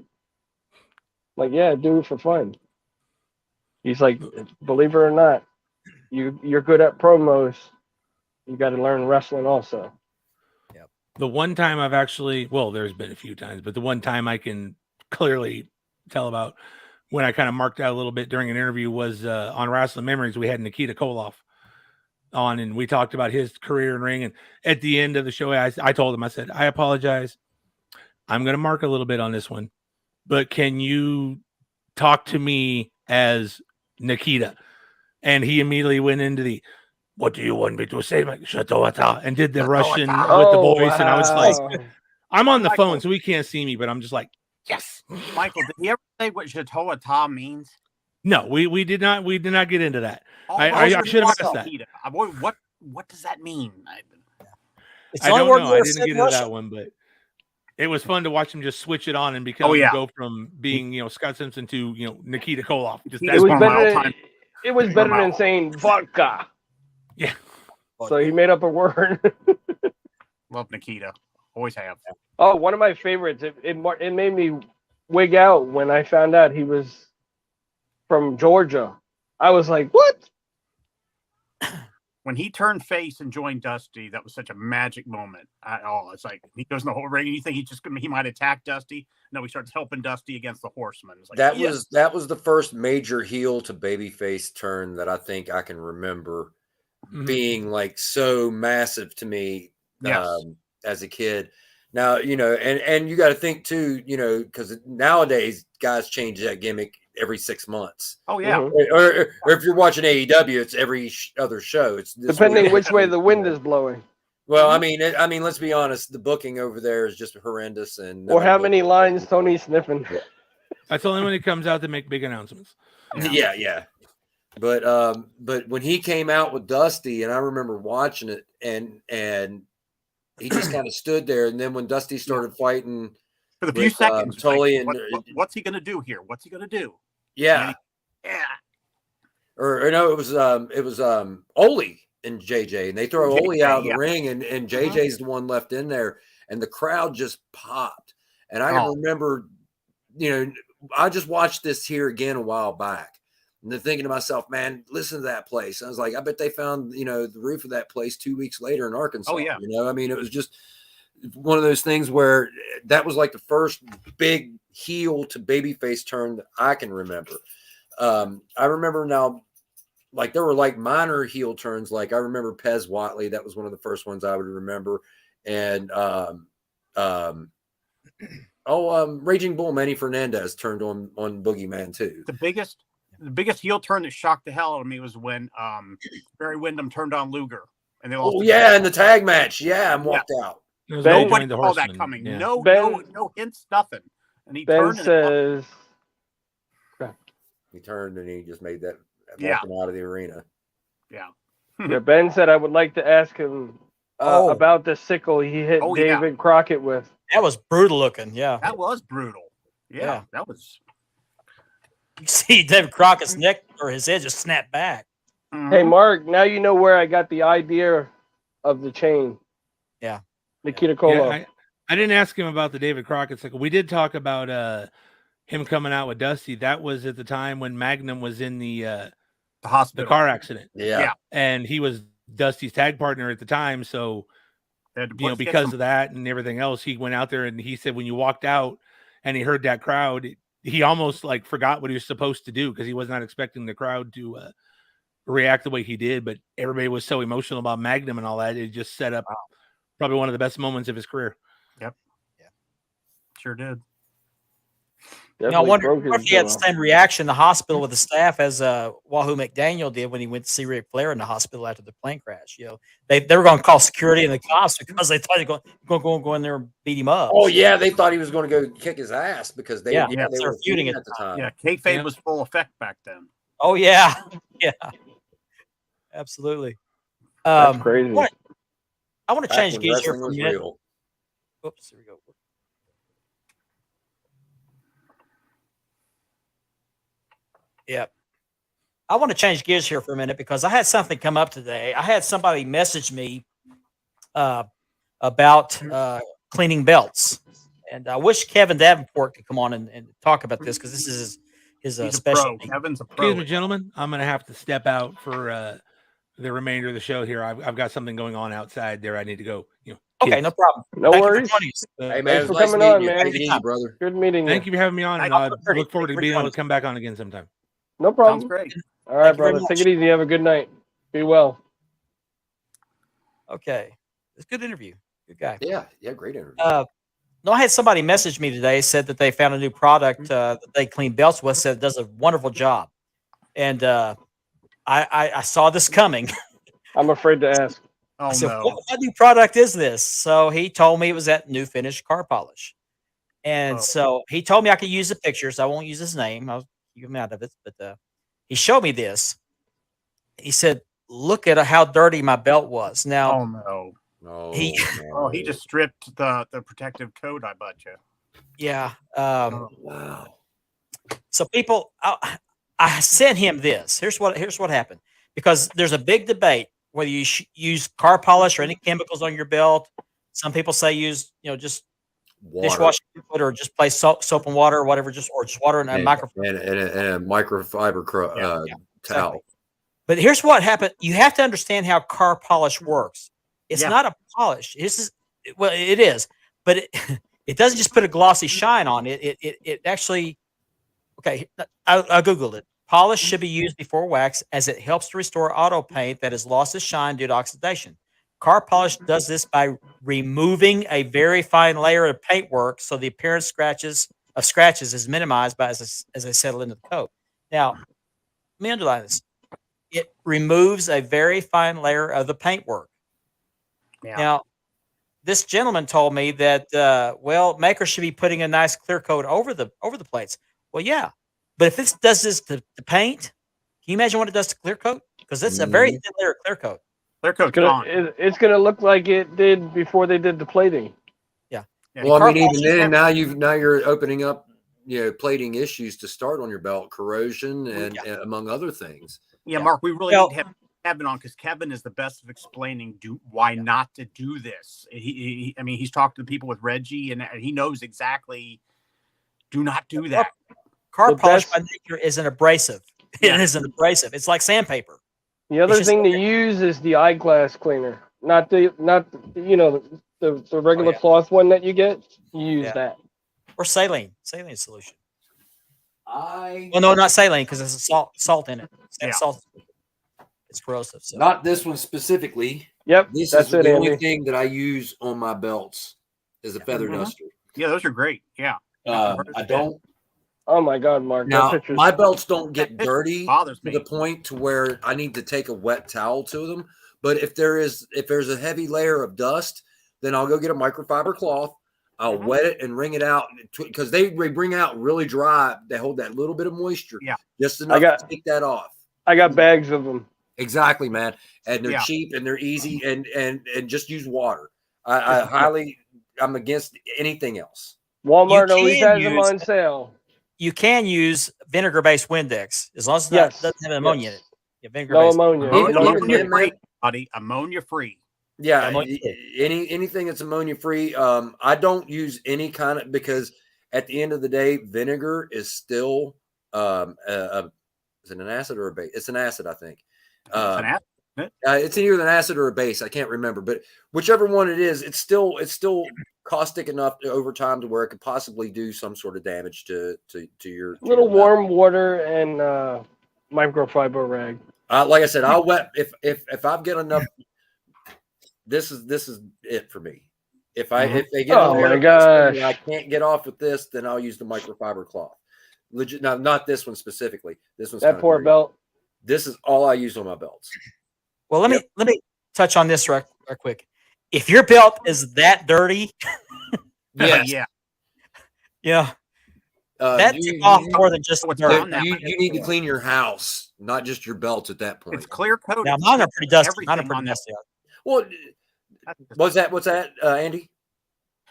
Speaker 2: Like, yeah, do it for fun. He's like, believe it or not, you're good at promos. You got to learn wrestling also.
Speaker 5: The one time I've actually, well, there's been a few times, but the one time I can clearly tell about when I kind of marked out a little bit during an interview was on Wrestling Memories. We had Nikita Koloff on, and we talked about his career in ring. And at the end of the show, I told him, I said, I apologize. I'm going to mark a little bit on this one, but can you talk to me as Nikita? And he immediately went into what do you want me to say? And did the Russian with the voice. And I was like, I'm on the phone, so he can't see me, but I'm just like, yes.
Speaker 3: Michael, did he ever say what Jatoata means?
Speaker 5: No, we did not get into that.
Speaker 3: Oh,
Speaker 5: I should have asked that.
Speaker 3: What does that mean?
Speaker 1: It's
Speaker 5: I
Speaker 1: the only
Speaker 5: don't
Speaker 1: word
Speaker 5: know.
Speaker 1: you
Speaker 5: I
Speaker 1: ever
Speaker 5: didn't
Speaker 1: said
Speaker 5: get
Speaker 1: in
Speaker 5: into
Speaker 1: Russian.
Speaker 5: that one, but it was fun to watch him just switch it on and go from being, Scott Simpson to, Nikita Koloff. Just
Speaker 3: It was
Speaker 2: better than saying vodka.
Speaker 5: Yeah.
Speaker 2: So he made up a word.
Speaker 3: Love Nikita. Always have.
Speaker 2: Oh, one of my favorites. It made me wig out when I found out he was from Georgia. I was like, what?
Speaker 3: When he turned face and joined Dusty, that was such a magic moment. It's like he goes in the whole ring, and you think he might attack Dusty. No, he starts helping Dusty against the Horsemen. It's like,
Speaker 4: that was the first major heel to babyface turn that I think I can remember being like so massive to me as a kid. Now, and you got to think too, because nowadays guys change that gimmick every 6 months.
Speaker 3: Oh yeah.
Speaker 4: Or if you're watching AEW, it's every other show. It's
Speaker 2: depending which way the wind is blowing.
Speaker 4: Well, I mean, let's be honest. The booking over there is just horrendous, or
Speaker 2: how many lines Tony's sniffing.
Speaker 5: That's only when he comes out to make big announcements.
Speaker 4: Yeah. But when he came out with Dusty, and I remember watching it, and he just kind of stood there, and then when Dusty started fighting
Speaker 3: for the few seconds,
Speaker 4: Tully,
Speaker 3: like, what's he going to do here? What's he going to do?
Speaker 4: Yeah. Or no, it was Ole and JJ, and they throw Ole out of the ring, and JJ's the one left in there, and the crowd just popped. And I remember, I just watched this here again a while back, and then thinking to myself, man, listen to that place. I was like, I bet they found, the roof of that place 2 weeks later in Arkansas.
Speaker 3: Oh, yeah.
Speaker 4: I mean, it was just one of those things where that was like the first big heel to babyface turn that I can remember. I remember now, like there were like minor heel turns. Like I remember Pez Watley. That was one of the first ones I would remember. And Raging Bull Manny Fernandez turned on Boogeyman too.
Speaker 3: The biggest heel turn that shocked the hell out of me was when Barry Windham turned on Luger, and they lost.
Speaker 4: In the tag match. Yeah, and walked out.
Speaker 3: Nobody saw that coming. Yeah. No hints, nothing. And he
Speaker 2: Ben says,
Speaker 4: he turned and he just made that walking out of the arena.
Speaker 3: Yeah.
Speaker 2: Ben said, I would like to ask him about the sickle he hit David Crockett with.
Speaker 1: That was brutal looking. Yeah.
Speaker 3: That was brutal. Yeah. That was.
Speaker 1: You see David Crockett's neck or his head just snapped back.
Speaker 3: Mm-hmm.
Speaker 2: Hey, Mark, now you know where I got the idea of the chain.
Speaker 1: Yeah.
Speaker 2: Nikita Koloff.
Speaker 5: Yeah, I didn't ask him about the David Crockett cycle. We did talk about him coming out with Dusty. That was at the time when Magnum was in the
Speaker 3: hospital,
Speaker 5: the car accident.
Speaker 4: Yeah.
Speaker 5: And he was Dusty's tag partner at the time. So,
Speaker 3: They had to
Speaker 5: you know,
Speaker 3: get
Speaker 5: because
Speaker 3: some-
Speaker 5: of that and everything else, he went out there and he said when you walked out and he heard that crowd, he almost like forgot what he was supposed to do because he was not expecting the crowd to react the way he did. But everybody was so emotional about Magnum and all that. It just set up probably one of the best moments of his career.
Speaker 3: sure did.
Speaker 1: You know, I
Speaker 2: Definitely
Speaker 1: wonder
Speaker 2: broke
Speaker 1: if
Speaker 2: his
Speaker 1: he had the
Speaker 2: jaw.
Speaker 1: same reaction in the hospital with the staff as Wahoo McDaniel did when he went to see Ric Flair in the hospital after the plane crash. You know, they were going to call security and the cops because they thought they were going to go in there and beat him up.
Speaker 4: Oh yeah, they thought he was going to go kick his ass because they
Speaker 1: Yeah,
Speaker 4: they
Speaker 1: they were
Speaker 4: were
Speaker 1: feuding
Speaker 4: feuding
Speaker 1: at
Speaker 4: at the time.
Speaker 3: Yeah, kayfabe
Speaker 5: Yeah.
Speaker 3: was full effect back then.
Speaker 1: Oh yeah, yeah, absolutely.
Speaker 2: That's crazy.
Speaker 1: I want to
Speaker 4: Back
Speaker 1: change
Speaker 4: when
Speaker 1: gears here
Speaker 4: wrestling
Speaker 1: for a
Speaker 4: was
Speaker 1: minute.
Speaker 4: real.
Speaker 1: Oops, here we go. Yep. I want to change gears here for a minute because I had something come up today. I had somebody message me about cleaning belts, and I wish Kevin Davenport could come on and talk about this because this is his
Speaker 3: He's a pro.
Speaker 1: specialty.
Speaker 3: Kevin's a pro.
Speaker 5: Excuse me, gentlemen. I'm going to have to step out for the remainder of the show here. I've got something going on outside there. I need to go. You know,
Speaker 1: Okay,
Speaker 5: kids.
Speaker 1: no problem.
Speaker 2: No
Speaker 1: Thank
Speaker 2: worries.
Speaker 1: You for joining us.
Speaker 4: Hey man,
Speaker 2: Thanks
Speaker 4: it was
Speaker 2: for
Speaker 4: nice
Speaker 2: coming
Speaker 4: meeting
Speaker 2: on,
Speaker 4: you.
Speaker 2: man.
Speaker 4: Take it easy, brother.
Speaker 2: Good meeting you.
Speaker 5: Thank you for having me on, and
Speaker 1: Hey,
Speaker 5: I
Speaker 1: Freddie,
Speaker 5: look forward
Speaker 1: thank
Speaker 5: to
Speaker 1: you for
Speaker 5: being able
Speaker 1: joining
Speaker 5: to come back on again sometime.
Speaker 2: No
Speaker 3: Sounds
Speaker 2: problem.
Speaker 3: great.
Speaker 2: All right,
Speaker 1: Thank you very
Speaker 2: brother. Take
Speaker 1: much.
Speaker 2: it easy. Have a good night. Be well.
Speaker 1: Okay, it's a good interview. Good guy.
Speaker 4: Yeah, great interview.
Speaker 1: No, I had somebody message me today, said that they found a new product that they clean belts with, said it does a wonderful job. And I saw this coming.
Speaker 2: I'm afraid to ask.
Speaker 3: Oh
Speaker 1: I said,
Speaker 3: no.
Speaker 1: what new product is this? So he told me it was that new finish car polish. And
Speaker 3: Oh.
Speaker 1: so he told me I could use the pictures. I won't use his name. I'll keep him out of it. But he showed me this. He said, look at how dirty my belt was. Now,
Speaker 3: Oh no.
Speaker 4: No,
Speaker 1: he-
Speaker 3: Oh, he just stripped the protective coat. I bet you.
Speaker 1: yeah.
Speaker 4: wow.
Speaker 1: So people, I sent him this. Here's what happened, because there's a big debate whether you use car polish or any chemicals on your belt. Some people say use just
Speaker 4: Water.
Speaker 1: dishwashing liquid or just place soap and water or whatever, or just water and a microfiber.
Speaker 4: and a microfiber towel.
Speaker 1: Exactly. But here's what happened. You have to understand how car polish works. It's
Speaker 3: Yeah.
Speaker 1: not a polish. It is, but it doesn't just put a glossy shine on it. It actually, okay, I Googled it. Polish should be used before wax as it helps to restore auto paint that has lost its shine due to oxidation. Car polish does this by removing a very fine layer of paintwork so the appearance of scratches is minimized as they settle into the coat. Now, let me underline this. It removes a very fine layer of the paintwork.
Speaker 3: Yeah.
Speaker 1: Now, this gentleman told me that makers should be putting a nice clear coat over the plates. Well, yeah, but if this does this to paint, can you imagine what it does to clear coat? Because it's a very thin layer of clear coat.
Speaker 3: Clear coat's gone.
Speaker 2: It's gonna look like it did before they did the plating.
Speaker 3: Yeah,
Speaker 4: Well, I
Speaker 1: car
Speaker 4: mean,
Speaker 1: polish
Speaker 4: even then, now you're opening up, plating issues to start on your belt, corrosion, and among other things.
Speaker 3: yeah, Mark, we really need to have Kevin on because Kevin is the best of explaining why not to do this. I mean, he's talked to people with Reggie, and he knows exactly. Do not do that.
Speaker 1: Car
Speaker 2: The
Speaker 1: polish
Speaker 2: best-
Speaker 1: by nature is an abrasive.
Speaker 3: Yeah.
Speaker 1: It is an abrasive. It's like sandpaper.
Speaker 2: The other
Speaker 1: just-
Speaker 2: thing to use is the eyeglass cleaner, not the regular
Speaker 1: yeah.
Speaker 2: cloth one that you get. You use
Speaker 1: Yeah.
Speaker 2: that.
Speaker 1: Or saline solution.
Speaker 4: I
Speaker 1: Well, no, not saline because there's a salt in it.
Speaker 3: Yeah.
Speaker 1: Salt. It's corrosive. So.
Speaker 4: not this one specifically.
Speaker 2: Yep,
Speaker 4: This
Speaker 2: that's
Speaker 4: is
Speaker 2: it,
Speaker 4: the only
Speaker 2: Andy.
Speaker 4: thing that I use on my belts is a feather
Speaker 3: Mhm.
Speaker 4: duster.
Speaker 3: Yeah, those are great. Yeah.
Speaker 4: I don't.
Speaker 2: Oh my God, Mark!
Speaker 4: Now
Speaker 2: that picture's-
Speaker 4: my belts don't get dirty
Speaker 3: Bothers
Speaker 4: to
Speaker 3: me.
Speaker 4: the point to where I need to take a wet towel to them. But if there's a heavy layer of dust, then I'll go get a microfiber cloth. I'll
Speaker 3: Mhm.
Speaker 4: wet it and wring it out because they bring out really dry. They hold that little bit of moisture,
Speaker 3: Yeah.
Speaker 4: just enough to take that off.
Speaker 2: I got bags of them.
Speaker 4: Exactly, man. And they're
Speaker 3: Yeah.
Speaker 4: cheap and they're easy and just use water. I'm against anything else.
Speaker 2: Walmart
Speaker 1: You
Speaker 2: always
Speaker 1: can
Speaker 2: has them
Speaker 1: use-
Speaker 2: on sale.
Speaker 1: You can use vinegar-based Windex as long as it
Speaker 2: Yes.
Speaker 1: doesn't have ammonia in
Speaker 2: Yes.
Speaker 1: it. Yeah, vinegar
Speaker 2: No
Speaker 1: based.
Speaker 2: ammonia.
Speaker 4: Even-
Speaker 2: Ammonia
Speaker 4: even
Speaker 2: free.
Speaker 4: then, mate,
Speaker 3: Buddy, ammonia free.
Speaker 4: Yeah,
Speaker 1: ammonia
Speaker 4: anything that's ammonia free. I don't use any kind of, because at the end of the day, vinegar is still is it an acid or a base? It's an acid, I think.
Speaker 3: It's an acid.
Speaker 4: It's either an acid or a base. I can't remember, but whichever one it is, it's still caustic enough over time to where it could possibly do some sort of damage to your
Speaker 2: A little
Speaker 4: your metal.
Speaker 2: warm water and microfiber rag.
Speaker 4: Like I said, I'll wet if I've got enough. This is it for me. If they get
Speaker 2: Oh
Speaker 4: on there
Speaker 2: my
Speaker 4: and
Speaker 2: gosh.
Speaker 4: I can't get off with this, then I'll use the microfiber cloth. Legit, now not this one specifically. This one's
Speaker 2: That
Speaker 4: kinda
Speaker 2: poor
Speaker 4: dirty.
Speaker 2: belt.
Speaker 4: This is all I use on my belts.
Speaker 1: Well, let me touch on this right quick. If your belt is that dirty,
Speaker 4: Yes.
Speaker 3: Yeah.
Speaker 1: yeah,
Speaker 4: Uh,
Speaker 1: that
Speaker 4: you-
Speaker 1: took off
Speaker 4: you-
Speaker 1: more than just
Speaker 3: What's
Speaker 1: dirt.
Speaker 3: on that?
Speaker 4: you need to clean your house, not just your belts at that point.
Speaker 3: It's clear coat.
Speaker 1: Now mine are pretty dusty. Mine are
Speaker 3: Everything
Speaker 1: pretty
Speaker 3: on that.
Speaker 1: dusty.
Speaker 4: Well,
Speaker 3: That's-
Speaker 4: what's that, Andy?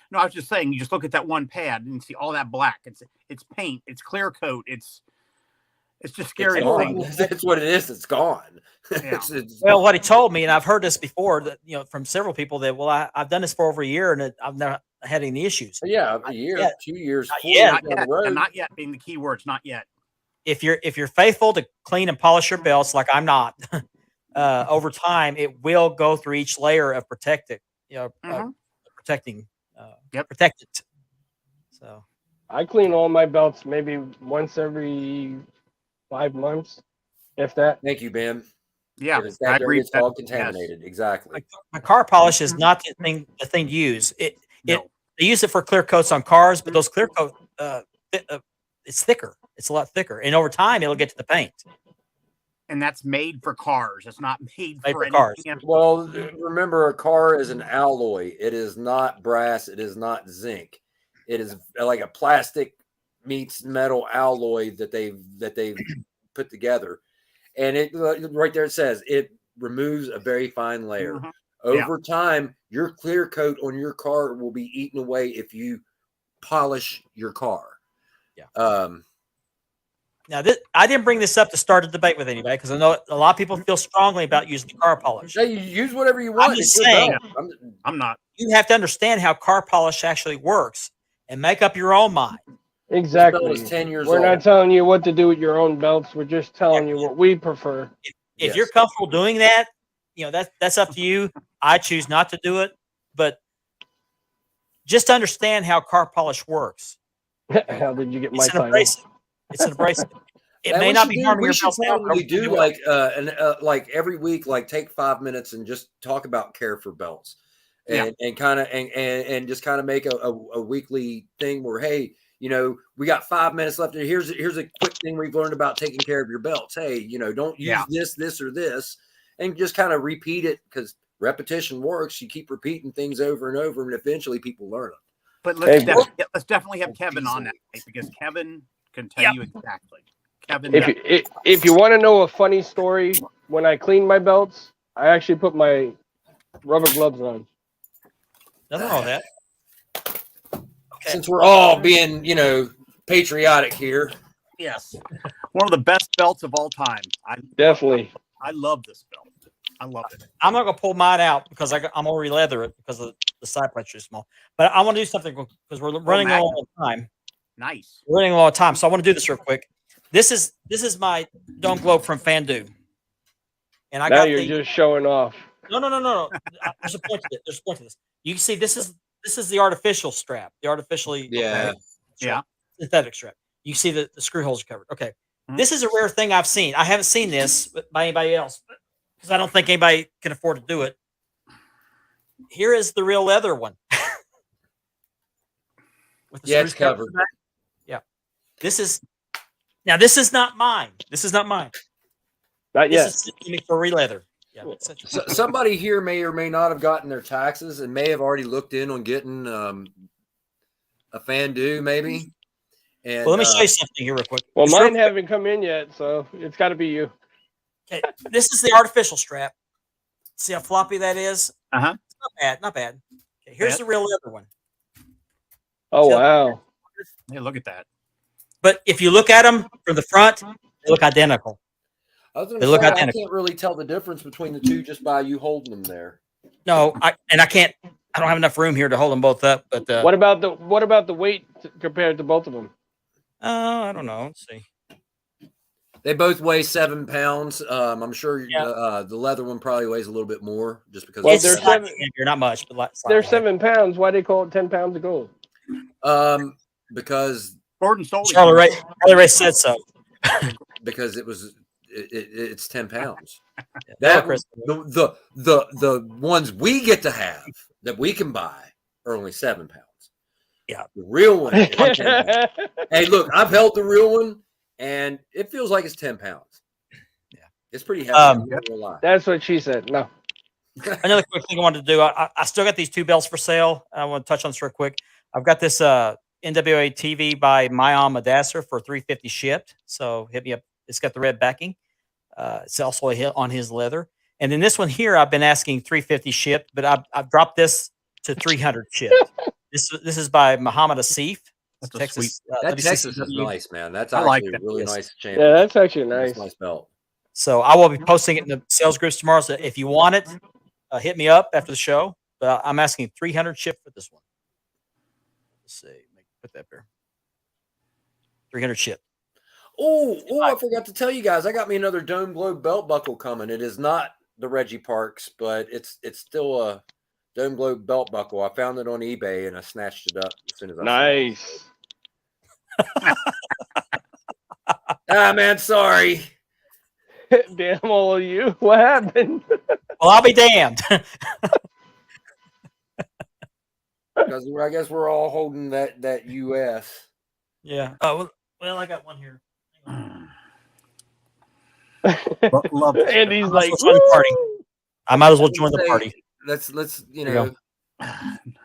Speaker 3: No, I was just saying. You just look at that one pad and you see all that black. It's paint. It's clear coat. It's just scary
Speaker 4: It's
Speaker 3: to
Speaker 4: gone.
Speaker 3: think.
Speaker 4: That's what it is. It's gone.
Speaker 3: Yeah.
Speaker 4: It's-
Speaker 1: Well, what he told me, and I've heard this before, that from several people that I've done this for over a year and I've never had any issues.
Speaker 4: yeah, a year,
Speaker 1: yet.
Speaker 4: 2 years,
Speaker 1: Not
Speaker 4: 4
Speaker 1: yet.
Speaker 4: years
Speaker 3: Not
Speaker 4: down
Speaker 3: yet.
Speaker 4: the road.
Speaker 3: And not yet being the key words. Not yet.
Speaker 1: If you're faithful to clean and polish your belts, like I'm not, over time it will go through each layer of protecting.
Speaker 3: Mhm.
Speaker 1: Protecting.
Speaker 3: Yep.
Speaker 1: Protect it. So.
Speaker 2: I clean all my belts maybe once every 5 months, if that.
Speaker 4: Thank you, Ben.
Speaker 3: Yeah,
Speaker 4: If it's
Speaker 3: I
Speaker 4: that dirty,
Speaker 3: agree.
Speaker 4: it's all
Speaker 3: Yes.
Speaker 4: contaminated. Exactly.
Speaker 1: My car polish is not the thing to use.
Speaker 3: No.
Speaker 1: They use it for clear coats on cars, but those clear coat it's thicker. It's a lot thicker, and over time it'll get to the paint.
Speaker 3: And that's made for cars. It's not made
Speaker 1: Made
Speaker 3: for
Speaker 1: for cars.
Speaker 3: anything else.
Speaker 4: Well, remember, a car is an alloy. It is not brass. It is not zinc. It is like a plastic meets metal alloy that they've put together, and it right there it says it removes a very fine layer.
Speaker 3: Mhm.
Speaker 4: Over time, your clear coat on your car will be eaten away if you polish your car.
Speaker 1: Yeah. Now, I didn't bring this up to start a debate with anybody because I know a lot of people feel strongly about using the car polish.
Speaker 4: Hey, you use whatever you want.
Speaker 1: just
Speaker 4: It's your
Speaker 1: saying.
Speaker 4: belt.
Speaker 3: I'm not.
Speaker 1: You have to understand how car polish actually works and make up your own mind.
Speaker 4: This belt
Speaker 2: Exactly.
Speaker 4: is 10 years
Speaker 2: We're
Speaker 4: old.
Speaker 2: not telling you what to do with your own belts. We're just telling you what we prefer.
Speaker 1: If
Speaker 4: Yes.
Speaker 1: you're comfortable doing that, that's up to you. I choose not to do it, but just understand how car polish works.
Speaker 2: How did you get my
Speaker 1: It's an
Speaker 2: title?
Speaker 1: abrasive. It's an abrasive. It
Speaker 4: And
Speaker 1: may
Speaker 4: we
Speaker 1: not
Speaker 4: should
Speaker 1: be
Speaker 4: do-
Speaker 1: harming
Speaker 4: we
Speaker 1: your
Speaker 4: should
Speaker 1: belts now.
Speaker 4: probably
Speaker 1: but
Speaker 4: do
Speaker 1: you it.
Speaker 4: like every week, like take 5 minutes and just talk about care for belts, and kind of and just kind of make a weekly thing where, hey, we got 5 minutes left, and here's a quick thing we've learned about taking care of your belts. Hey, don't use this or this, and just kind of repeat it because repetition works. You keep repeating things over and over, and eventually people learn it.
Speaker 3: But
Speaker 2: Hey,
Speaker 3: let's definitely have Kevin on that night because Kevin can tell
Speaker 1: Yep.
Speaker 3: you exactly. Kevin,
Speaker 2: If you want to know a funny story, when I clean my belts, I actually put my rubber gloves on.
Speaker 1: Nothing wrong with that. Okay.
Speaker 4: Since we're all being, patriotic here,
Speaker 3: yes, one of the best belts of all time.
Speaker 2: Definitely.
Speaker 3: I love this belt. I love it.
Speaker 1: I'm not gonna pull mine out because I'm gonna re-leather it because of the side plate's too small. But I want to do something because we're running low on time.
Speaker 3: Nice.
Speaker 1: We're running low on time, so I want to do this real quick. This is my Dome Globe from Fandu, and I
Speaker 2: Now
Speaker 1: got
Speaker 2: you're
Speaker 1: the
Speaker 2: just showing off.
Speaker 1: no. There's a point to this. There's a point to this. You can see this is the artificial strap, the artificially
Speaker 4: Yeah.
Speaker 3: Yeah.
Speaker 1: synthetic strap. You see the screw holes are covered. Okay,
Speaker 3: Mhm.
Speaker 1: this is a rare thing I've seen. I haven't seen this by anybody else because I don't think anybody can afford to do it. Here is the real leather one. With the
Speaker 4: Yeah, it's
Speaker 1: screws covered.
Speaker 4: covered.
Speaker 1: Yeah, this is not mine. This is not mine.
Speaker 2: Not
Speaker 1: This
Speaker 2: yet.
Speaker 1: is simply for re-leather. Yeah,
Speaker 4: So, somebody here may or may not have gotten their taxes and may have already looked in on getting a Fandu, maybe. And
Speaker 1: well, let me show you something here real quick.
Speaker 2: Well,
Speaker 1: Just real
Speaker 2: mine
Speaker 1: quick.
Speaker 2: haven't come in yet, so it's got to be you.
Speaker 1: Okay, this is the artificial strap. See how floppy that is?
Speaker 3: Uh-huh.
Speaker 1: It's not bad, not bad. Okay, here's
Speaker 3: Bad.
Speaker 1: the real leather one.
Speaker 2: Oh,
Speaker 1: So-
Speaker 2: wow.
Speaker 3: Hey, look at that.
Speaker 1: But if you look at them from the front, they look identical.
Speaker 4: I was
Speaker 1: They
Speaker 4: gonna
Speaker 1: look
Speaker 4: say, I
Speaker 1: identical.
Speaker 4: can't really tell the difference between the two just by you holding them there.
Speaker 1: No, I don't have enough room here to hold them both up. But
Speaker 2: What about the weight compared to both of them?
Speaker 1: I don't know. Let's see.
Speaker 4: They both weigh 7 pounds. I'm sure
Speaker 1: Yeah.
Speaker 4: the leather one probably weighs a little bit more, just because.
Speaker 2: Well,
Speaker 1: It's
Speaker 2: they're
Speaker 1: slightly
Speaker 2: seven-
Speaker 1: heavier, not much, but
Speaker 2: They're
Speaker 1: slightly
Speaker 2: 7 pounds. Why they call it 10 pounds of gold?
Speaker 4: Because
Speaker 3: Gordon Soley.
Speaker 1: Charlie Ray said so.
Speaker 4: because it's 10 pounds.
Speaker 1: Yeah,
Speaker 4: That
Speaker 1: Chris.
Speaker 4: the ones we get to have that we can buy are only 7 pounds.
Speaker 1: Yeah.
Speaker 4: The real one is 10 pounds. Hey, look, I've held the real one, and it feels like it's 10 pounds.
Speaker 1: Yeah.
Speaker 4: It's pretty heavy. I'm not gonna lie.
Speaker 2: That's what she said. No.
Speaker 1: Another quick thing I wanted to do. I still got these 2 belts for sale. I want to touch on this real quick. I've got this NWA TV by Mayam Madasser for $350 shipped. So hit me up. It's got the red backing. It's also a hit on his leather. And then this one here, I've been asking $350 shipped, but I've dropped this to $300 shipped. This is by Muhammad Asif.
Speaker 3: That's a
Speaker 1: Texas.
Speaker 4: That
Speaker 1: WCCU.
Speaker 4: Texas is nice, man. That's
Speaker 3: I like
Speaker 4: actually
Speaker 3: that.
Speaker 4: a really
Speaker 1: Yes.
Speaker 4: nice champion.
Speaker 2: Yeah, that's actually
Speaker 4: That's
Speaker 2: nice.
Speaker 4: a nice belt.
Speaker 1: So I will be posting it in the sales groups tomorrow. So if you want it, hit me up after the show. But I'm asking 300 ship for this one. Let's see. Put that there. 300 ship.
Speaker 4: Oh, I forgot to tell you guys. I got me another Dome Globe belt buckle coming. It is not the Reggie Parks, but it's still a Dome Globe belt buckle. I found it on eBay and I snatched it up as soon as I saw it.
Speaker 2: Nice.
Speaker 4: Ah, man, sorry.
Speaker 2: Damn all of you. What happened?
Speaker 1: Well, I'll be damned.
Speaker 4: Because I guess we're all holding that US.
Speaker 1: Yeah. Oh, well, I got one here.
Speaker 3: Love
Speaker 2: Andy's
Speaker 1: I'm
Speaker 2: like,
Speaker 1: also joining the party.
Speaker 2: "Woo!"
Speaker 1: I might as well join the party.
Speaker 4: Let's
Speaker 1: you go.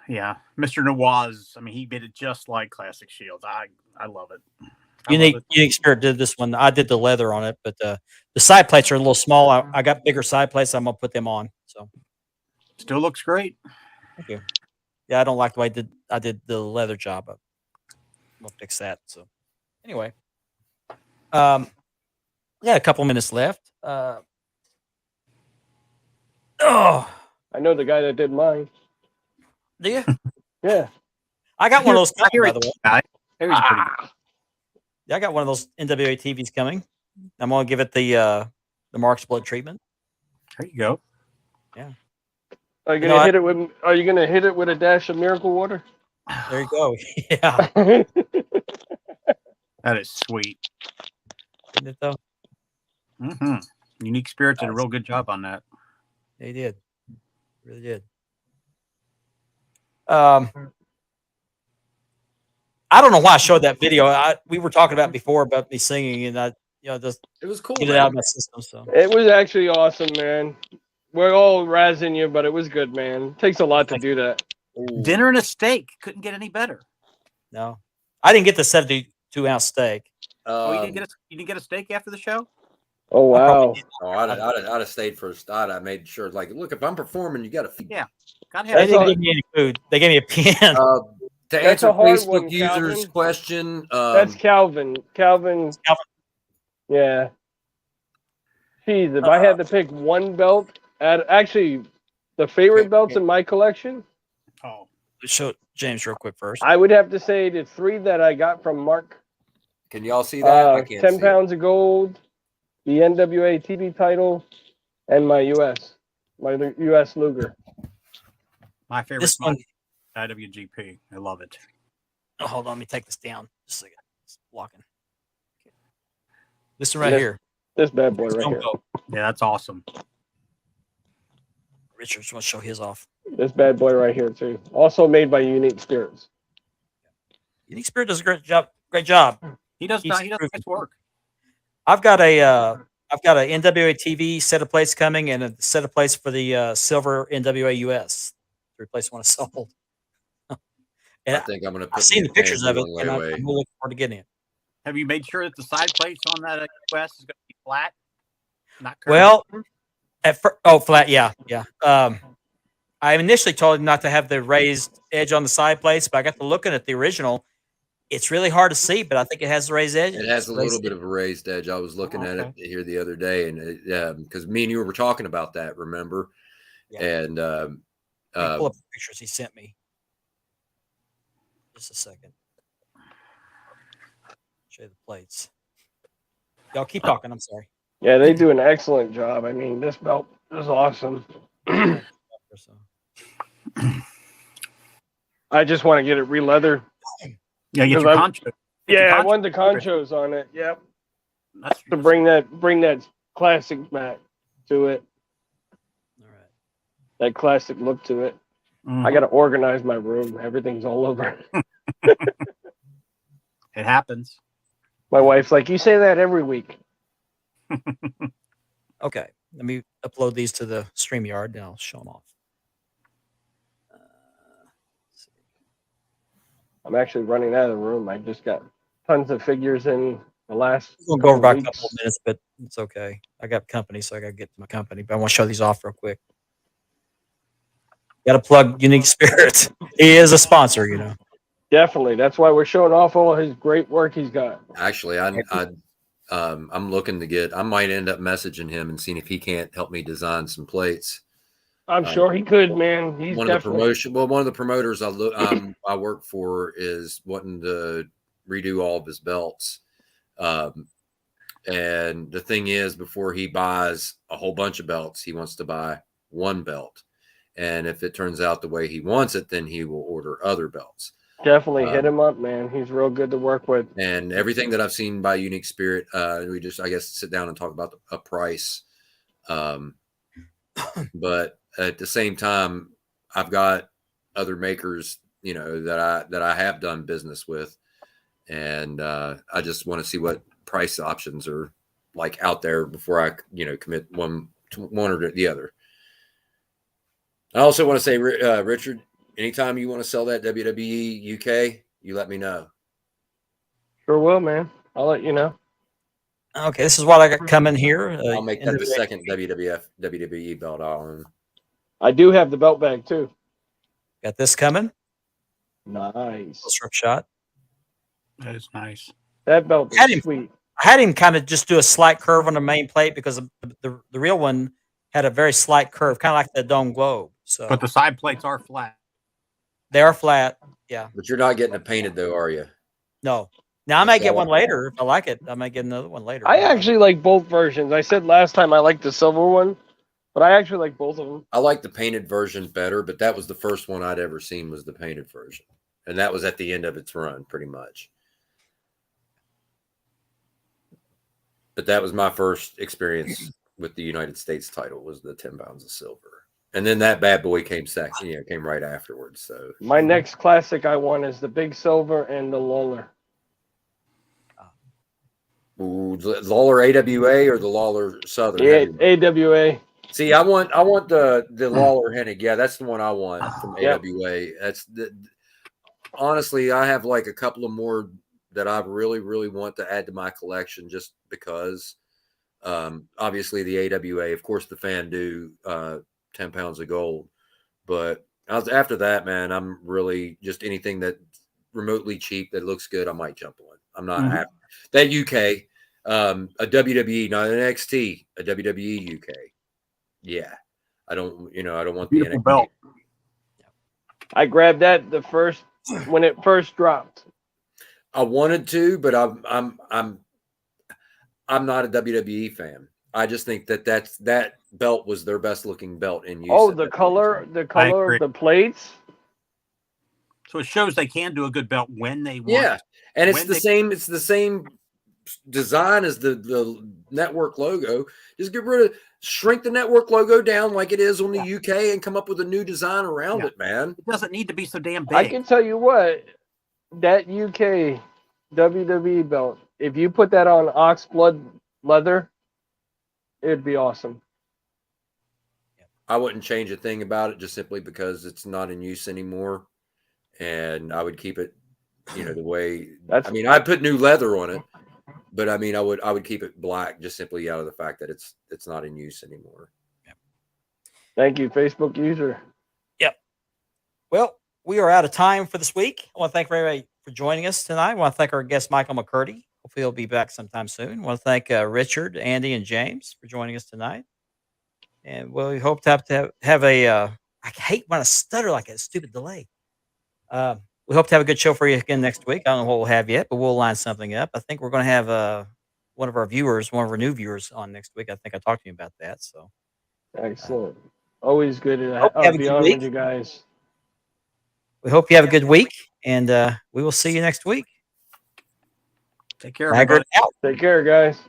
Speaker 3: Yeah, Mr. Nawaz. I mean, he made it just like Classic Shields. I love it. I
Speaker 1: Unique
Speaker 3: love it.
Speaker 1: Spirit did this one. I did the leather on it, but the side plates are a little small. I got bigger side plates. I'm gonna put them on. So
Speaker 3: Still looks great.
Speaker 1: thank you. Yeah, I don't like the way I did the leather job. But we'll fix that. So anyway, we got a couple minutes left. Oh,
Speaker 2: I know the guy that did mine.
Speaker 1: do you?
Speaker 2: Yeah.
Speaker 1: I got one of those
Speaker 3: I hear
Speaker 1: coming,
Speaker 3: it.
Speaker 1: by the way.
Speaker 3: Guy. He's pretty good.
Speaker 1: Yeah, I got one of those NWA TVs coming. I'm gonna give it the Mark's Blood treatment.
Speaker 3: There you go.
Speaker 2: Are you
Speaker 1: You
Speaker 2: gonna
Speaker 1: know,
Speaker 2: hit it with? Are you gonna hit it with a dash of miracle water?
Speaker 1: There you go. Yeah,
Speaker 3: That is sweet.
Speaker 1: isn't it though?
Speaker 3: hmm Unique Spirit did a real good job on that.
Speaker 1: They did. Really did. I don't know why I showed that video. We were talking about before about me singing, and I just
Speaker 4: It was cool.
Speaker 1: get it
Speaker 4: man.
Speaker 1: out of my system. So
Speaker 2: It was actually awesome, man. We're all razzing you, but it was good, man. It takes a lot to do that.
Speaker 4: Ooh.
Speaker 3: Dinner and a steak couldn't get any better.
Speaker 1: no, I didn't get the 72-ounce steak.
Speaker 3: Oh, you
Speaker 4: Um,
Speaker 3: didn't get a steak after the show?
Speaker 2: Oh
Speaker 1: I probably
Speaker 2: wow.
Speaker 1: did.
Speaker 4: Oh, I'd have stayed for a start. I made sure, like, look, if I'm performing, you got to feed.
Speaker 3: Yeah. Gotta
Speaker 1: They
Speaker 3: have
Speaker 2: That's
Speaker 1: didn't
Speaker 2: all-
Speaker 1: give me any food. They gave me a pen.
Speaker 4: To
Speaker 2: That's
Speaker 4: answer
Speaker 2: a hard
Speaker 4: Facebook
Speaker 2: one,
Speaker 4: users'
Speaker 2: Calvin.
Speaker 4: question,
Speaker 2: That's Calvin. Calvin. Yeah. Jeez, if I had to pick one belt, actually, the favorite belts in my collection,
Speaker 3: Oh,
Speaker 1: Show James real quick first.
Speaker 2: I would have to say the 3 that I got from Mark.
Speaker 4: can y'all see that? I can't
Speaker 2: 10
Speaker 4: see it.
Speaker 2: pounds of gold, the NWA TV title, and my US Luger.
Speaker 3: my favorite
Speaker 1: This one.
Speaker 3: IWGP. I love it.
Speaker 1: Oh, hold on, let me take this down. Just a second. It's blocking. This one right
Speaker 2: Yeah.
Speaker 1: here.
Speaker 2: This bad boy right
Speaker 1: Stone
Speaker 2: here.
Speaker 1: Cold.
Speaker 3: Yeah, that's awesome.
Speaker 1: Richard just wants to show his off.
Speaker 2: This bad boy right here too. Also made by Unique Spirits.
Speaker 1: Unique Spirit does a great job. Great job.
Speaker 3: He does
Speaker 1: He's
Speaker 3: not. He does
Speaker 1: proven.
Speaker 3: nice work.
Speaker 1: I've got a NWA TV set of plates coming and a set of plates for the silver NWA US to replace one I sold.
Speaker 4: I
Speaker 1: And
Speaker 4: think I'm going to put
Speaker 1: I've seen
Speaker 4: me
Speaker 1: the
Speaker 4: a
Speaker 1: pictures of it,
Speaker 4: Panhandle
Speaker 1: and I'm
Speaker 4: layaway.
Speaker 1: really looking forward to getting it.
Speaker 3: Have you made sure that the side plates on that US is going to be flat, not curved?
Speaker 1: Well, flat, yeah. I initially told him not to have the raised edge on the side plates, but I got to looking at the original. It's really hard to see, but I think it has the raised edge.
Speaker 4: It has a little bit of a raised edge. I was looking at it here the other day, and because me and you were talking about that, remember?
Speaker 1: Yeah.
Speaker 4: And
Speaker 1: Let me pull up the pictures he sent me. Just a second. Show you the plates. Y'all keep talking. I'm sorry.
Speaker 2: Yeah, they do an excellent job. I mean, this belt is awesome.
Speaker 1: So,
Speaker 2: I just want to get it re-leathered.
Speaker 3: Yeah, get
Speaker 2: Because
Speaker 3: your
Speaker 2: I'm-
Speaker 3: concho. Get
Speaker 2: Yeah,
Speaker 3: your
Speaker 2: I
Speaker 3: concho.
Speaker 2: want the conchos on it. Yep,
Speaker 3: That's
Speaker 2: to bring that classic back to it,
Speaker 1: all right.
Speaker 2: that classic look to it.
Speaker 3: Mhm.
Speaker 2: I got to organize my room. Everything's all over.
Speaker 3: It happens.
Speaker 2: My wife's like, "You say that every week."
Speaker 1: Okay. Let me upload these to the StreamYard and I'll show them off. Let's see.
Speaker 2: I'm actually running out of the room. I just got tons of figures in the last.
Speaker 1: We'll go over about a
Speaker 2: couple
Speaker 1: couple of
Speaker 2: weeks.
Speaker 1: minutes, but it's okay. I got company, so I got to get to my company. But I want to show these off real quick. Got to plug Unique Spirit. He is a sponsor, you know.
Speaker 2: Definitely. That's why we're showing off all his great work he's got.
Speaker 4: Actually, I'm looking to get. I might end up messaging him and seeing if he can't help me design some plates.
Speaker 2: I'm sure he could, man. He's
Speaker 4: One of the
Speaker 2: definitely.
Speaker 4: one of the promoters I work for is wanting to redo all of his belts. And the thing is, before he buys a whole bunch of belts, he wants to buy one belt. And if it turns out the way he wants it, then he will order other belts.
Speaker 2: Definitely hit him up, man. He's real good to work with.
Speaker 4: And everything that I've seen by Unique Spirit, we just, I guess, sit down and talk about a price. But at the same time, I've got other makers, you know, that I have done business with, and I just want to see what price options are like out there before I, you know, commit one or the other. I also want to say, Richard, anytime you want to sell that WWE UK, you let me know.
Speaker 2: Sure will, man. I'll let you know.
Speaker 1: Okay, this is what I got coming here.
Speaker 4: I'll make that the
Speaker 1: individual-
Speaker 4: second WWE belt I'll own.
Speaker 2: I do have the belt bag too.
Speaker 1: Got this coming.
Speaker 2: Nice.
Speaker 1: Strip shot.
Speaker 3: That is nice.
Speaker 2: That belt
Speaker 1: Had
Speaker 2: is
Speaker 1: him-
Speaker 2: sweet.
Speaker 1: I had him kind of just do a slight curve on the main plate because the real one had a very slight curve, kind of like the dome globe. So
Speaker 3: But the side plates are flat.
Speaker 1: they are flat. Yeah.
Speaker 4: But you're not getting it painted though, are you?
Speaker 1: No. Now I might get
Speaker 4: So-
Speaker 1: one later if I like it. I might get another one later.
Speaker 2: I actually like both versions. I said last time I liked the silver one, but I actually like both of them.
Speaker 4: I like the painted version better, but that was the first one I'd ever seen was the painted version. And that was at the end of its run, pretty much. But that was my first experience with the United States title was the 10 pounds of silver. And then that bad boy came second, you know, came right afterwards. So
Speaker 2: My next classic I want is the big silver and the Lawler.
Speaker 4: ooh, the Lawler AWA or the Lawler Southern.
Speaker 2: Yeah,
Speaker 4: Heavyweight?
Speaker 2: AWA.
Speaker 4: See, I want the Lawler Hennig. Yeah, that's the one I want from
Speaker 2: Yep.
Speaker 4: AWA. That's honestly, I have like a couple of more that I really, really want to add to my collection just because. Obviously the AWA, of course, the Fandu 10 pounds of gold, but after that, man, I'm really just anything that remotely cheap that looks good, I might jump on. I'm not
Speaker 3: Mhm.
Speaker 4: that UK, a WWE, not an NXT, a WWE UK. Yeah, I don't want the
Speaker 3: Beautiful
Speaker 4: NXT.
Speaker 3: belt.
Speaker 2: I grabbed that when it first dropped.
Speaker 4: I wanted to, but I'm not a WWE fan. I just think that belt was their best looking belt in use.
Speaker 2: Oh,
Speaker 4: at
Speaker 2: the
Speaker 4: that
Speaker 2: color
Speaker 4: time.
Speaker 3: agree.
Speaker 2: of the plates.
Speaker 3: So it shows they can do a good belt when they want.
Speaker 4: Yeah, and it's
Speaker 3: When
Speaker 4: the
Speaker 3: they-
Speaker 4: same. It's the same design as the network logo. Just shrink the network logo down like it is on the UK, and come up with a new design around
Speaker 3: Yeah.
Speaker 4: it, man.
Speaker 3: It doesn't need to be so damn big.
Speaker 2: I can tell you what, that UK WWE belt, if you put that on ox blood leather, it'd be awesome.
Speaker 4: I wouldn't change a thing about it just simply because it's not in use anymore, and I would keep it, the way.
Speaker 2: That's
Speaker 4: I mean, I put new leather on it, but I mean, I would keep it black just simply out of the fact that it's not in use anymore.
Speaker 2: Thank you, Facebook user.
Speaker 1: Well, we are out of time for this week. I want to thank everybody for joining us tonight. I want to thank our guest, Michael McCurdy. Hopefully he'll be back sometime soon. I want to thank Richard, Andy, and James for joining us tonight. And we hope to have a, I hate when I stutter like a stupid delay. We hope to have a good show for you again next week. I don't know what we'll have yet, but we'll line something up. I think we're going to have one of our viewers, one of our new viewers on next week. I think I talked to you about that. So
Speaker 2: Excellent. Always good
Speaker 1: Hope you have a
Speaker 2: to be
Speaker 1: good
Speaker 2: on
Speaker 1: week.
Speaker 2: with you guys.
Speaker 1: we hope you have a good week, and we will see you next week.
Speaker 3: Take care,
Speaker 1: Maggard
Speaker 3: everybody.
Speaker 1: out.
Speaker 2: Take care, guys.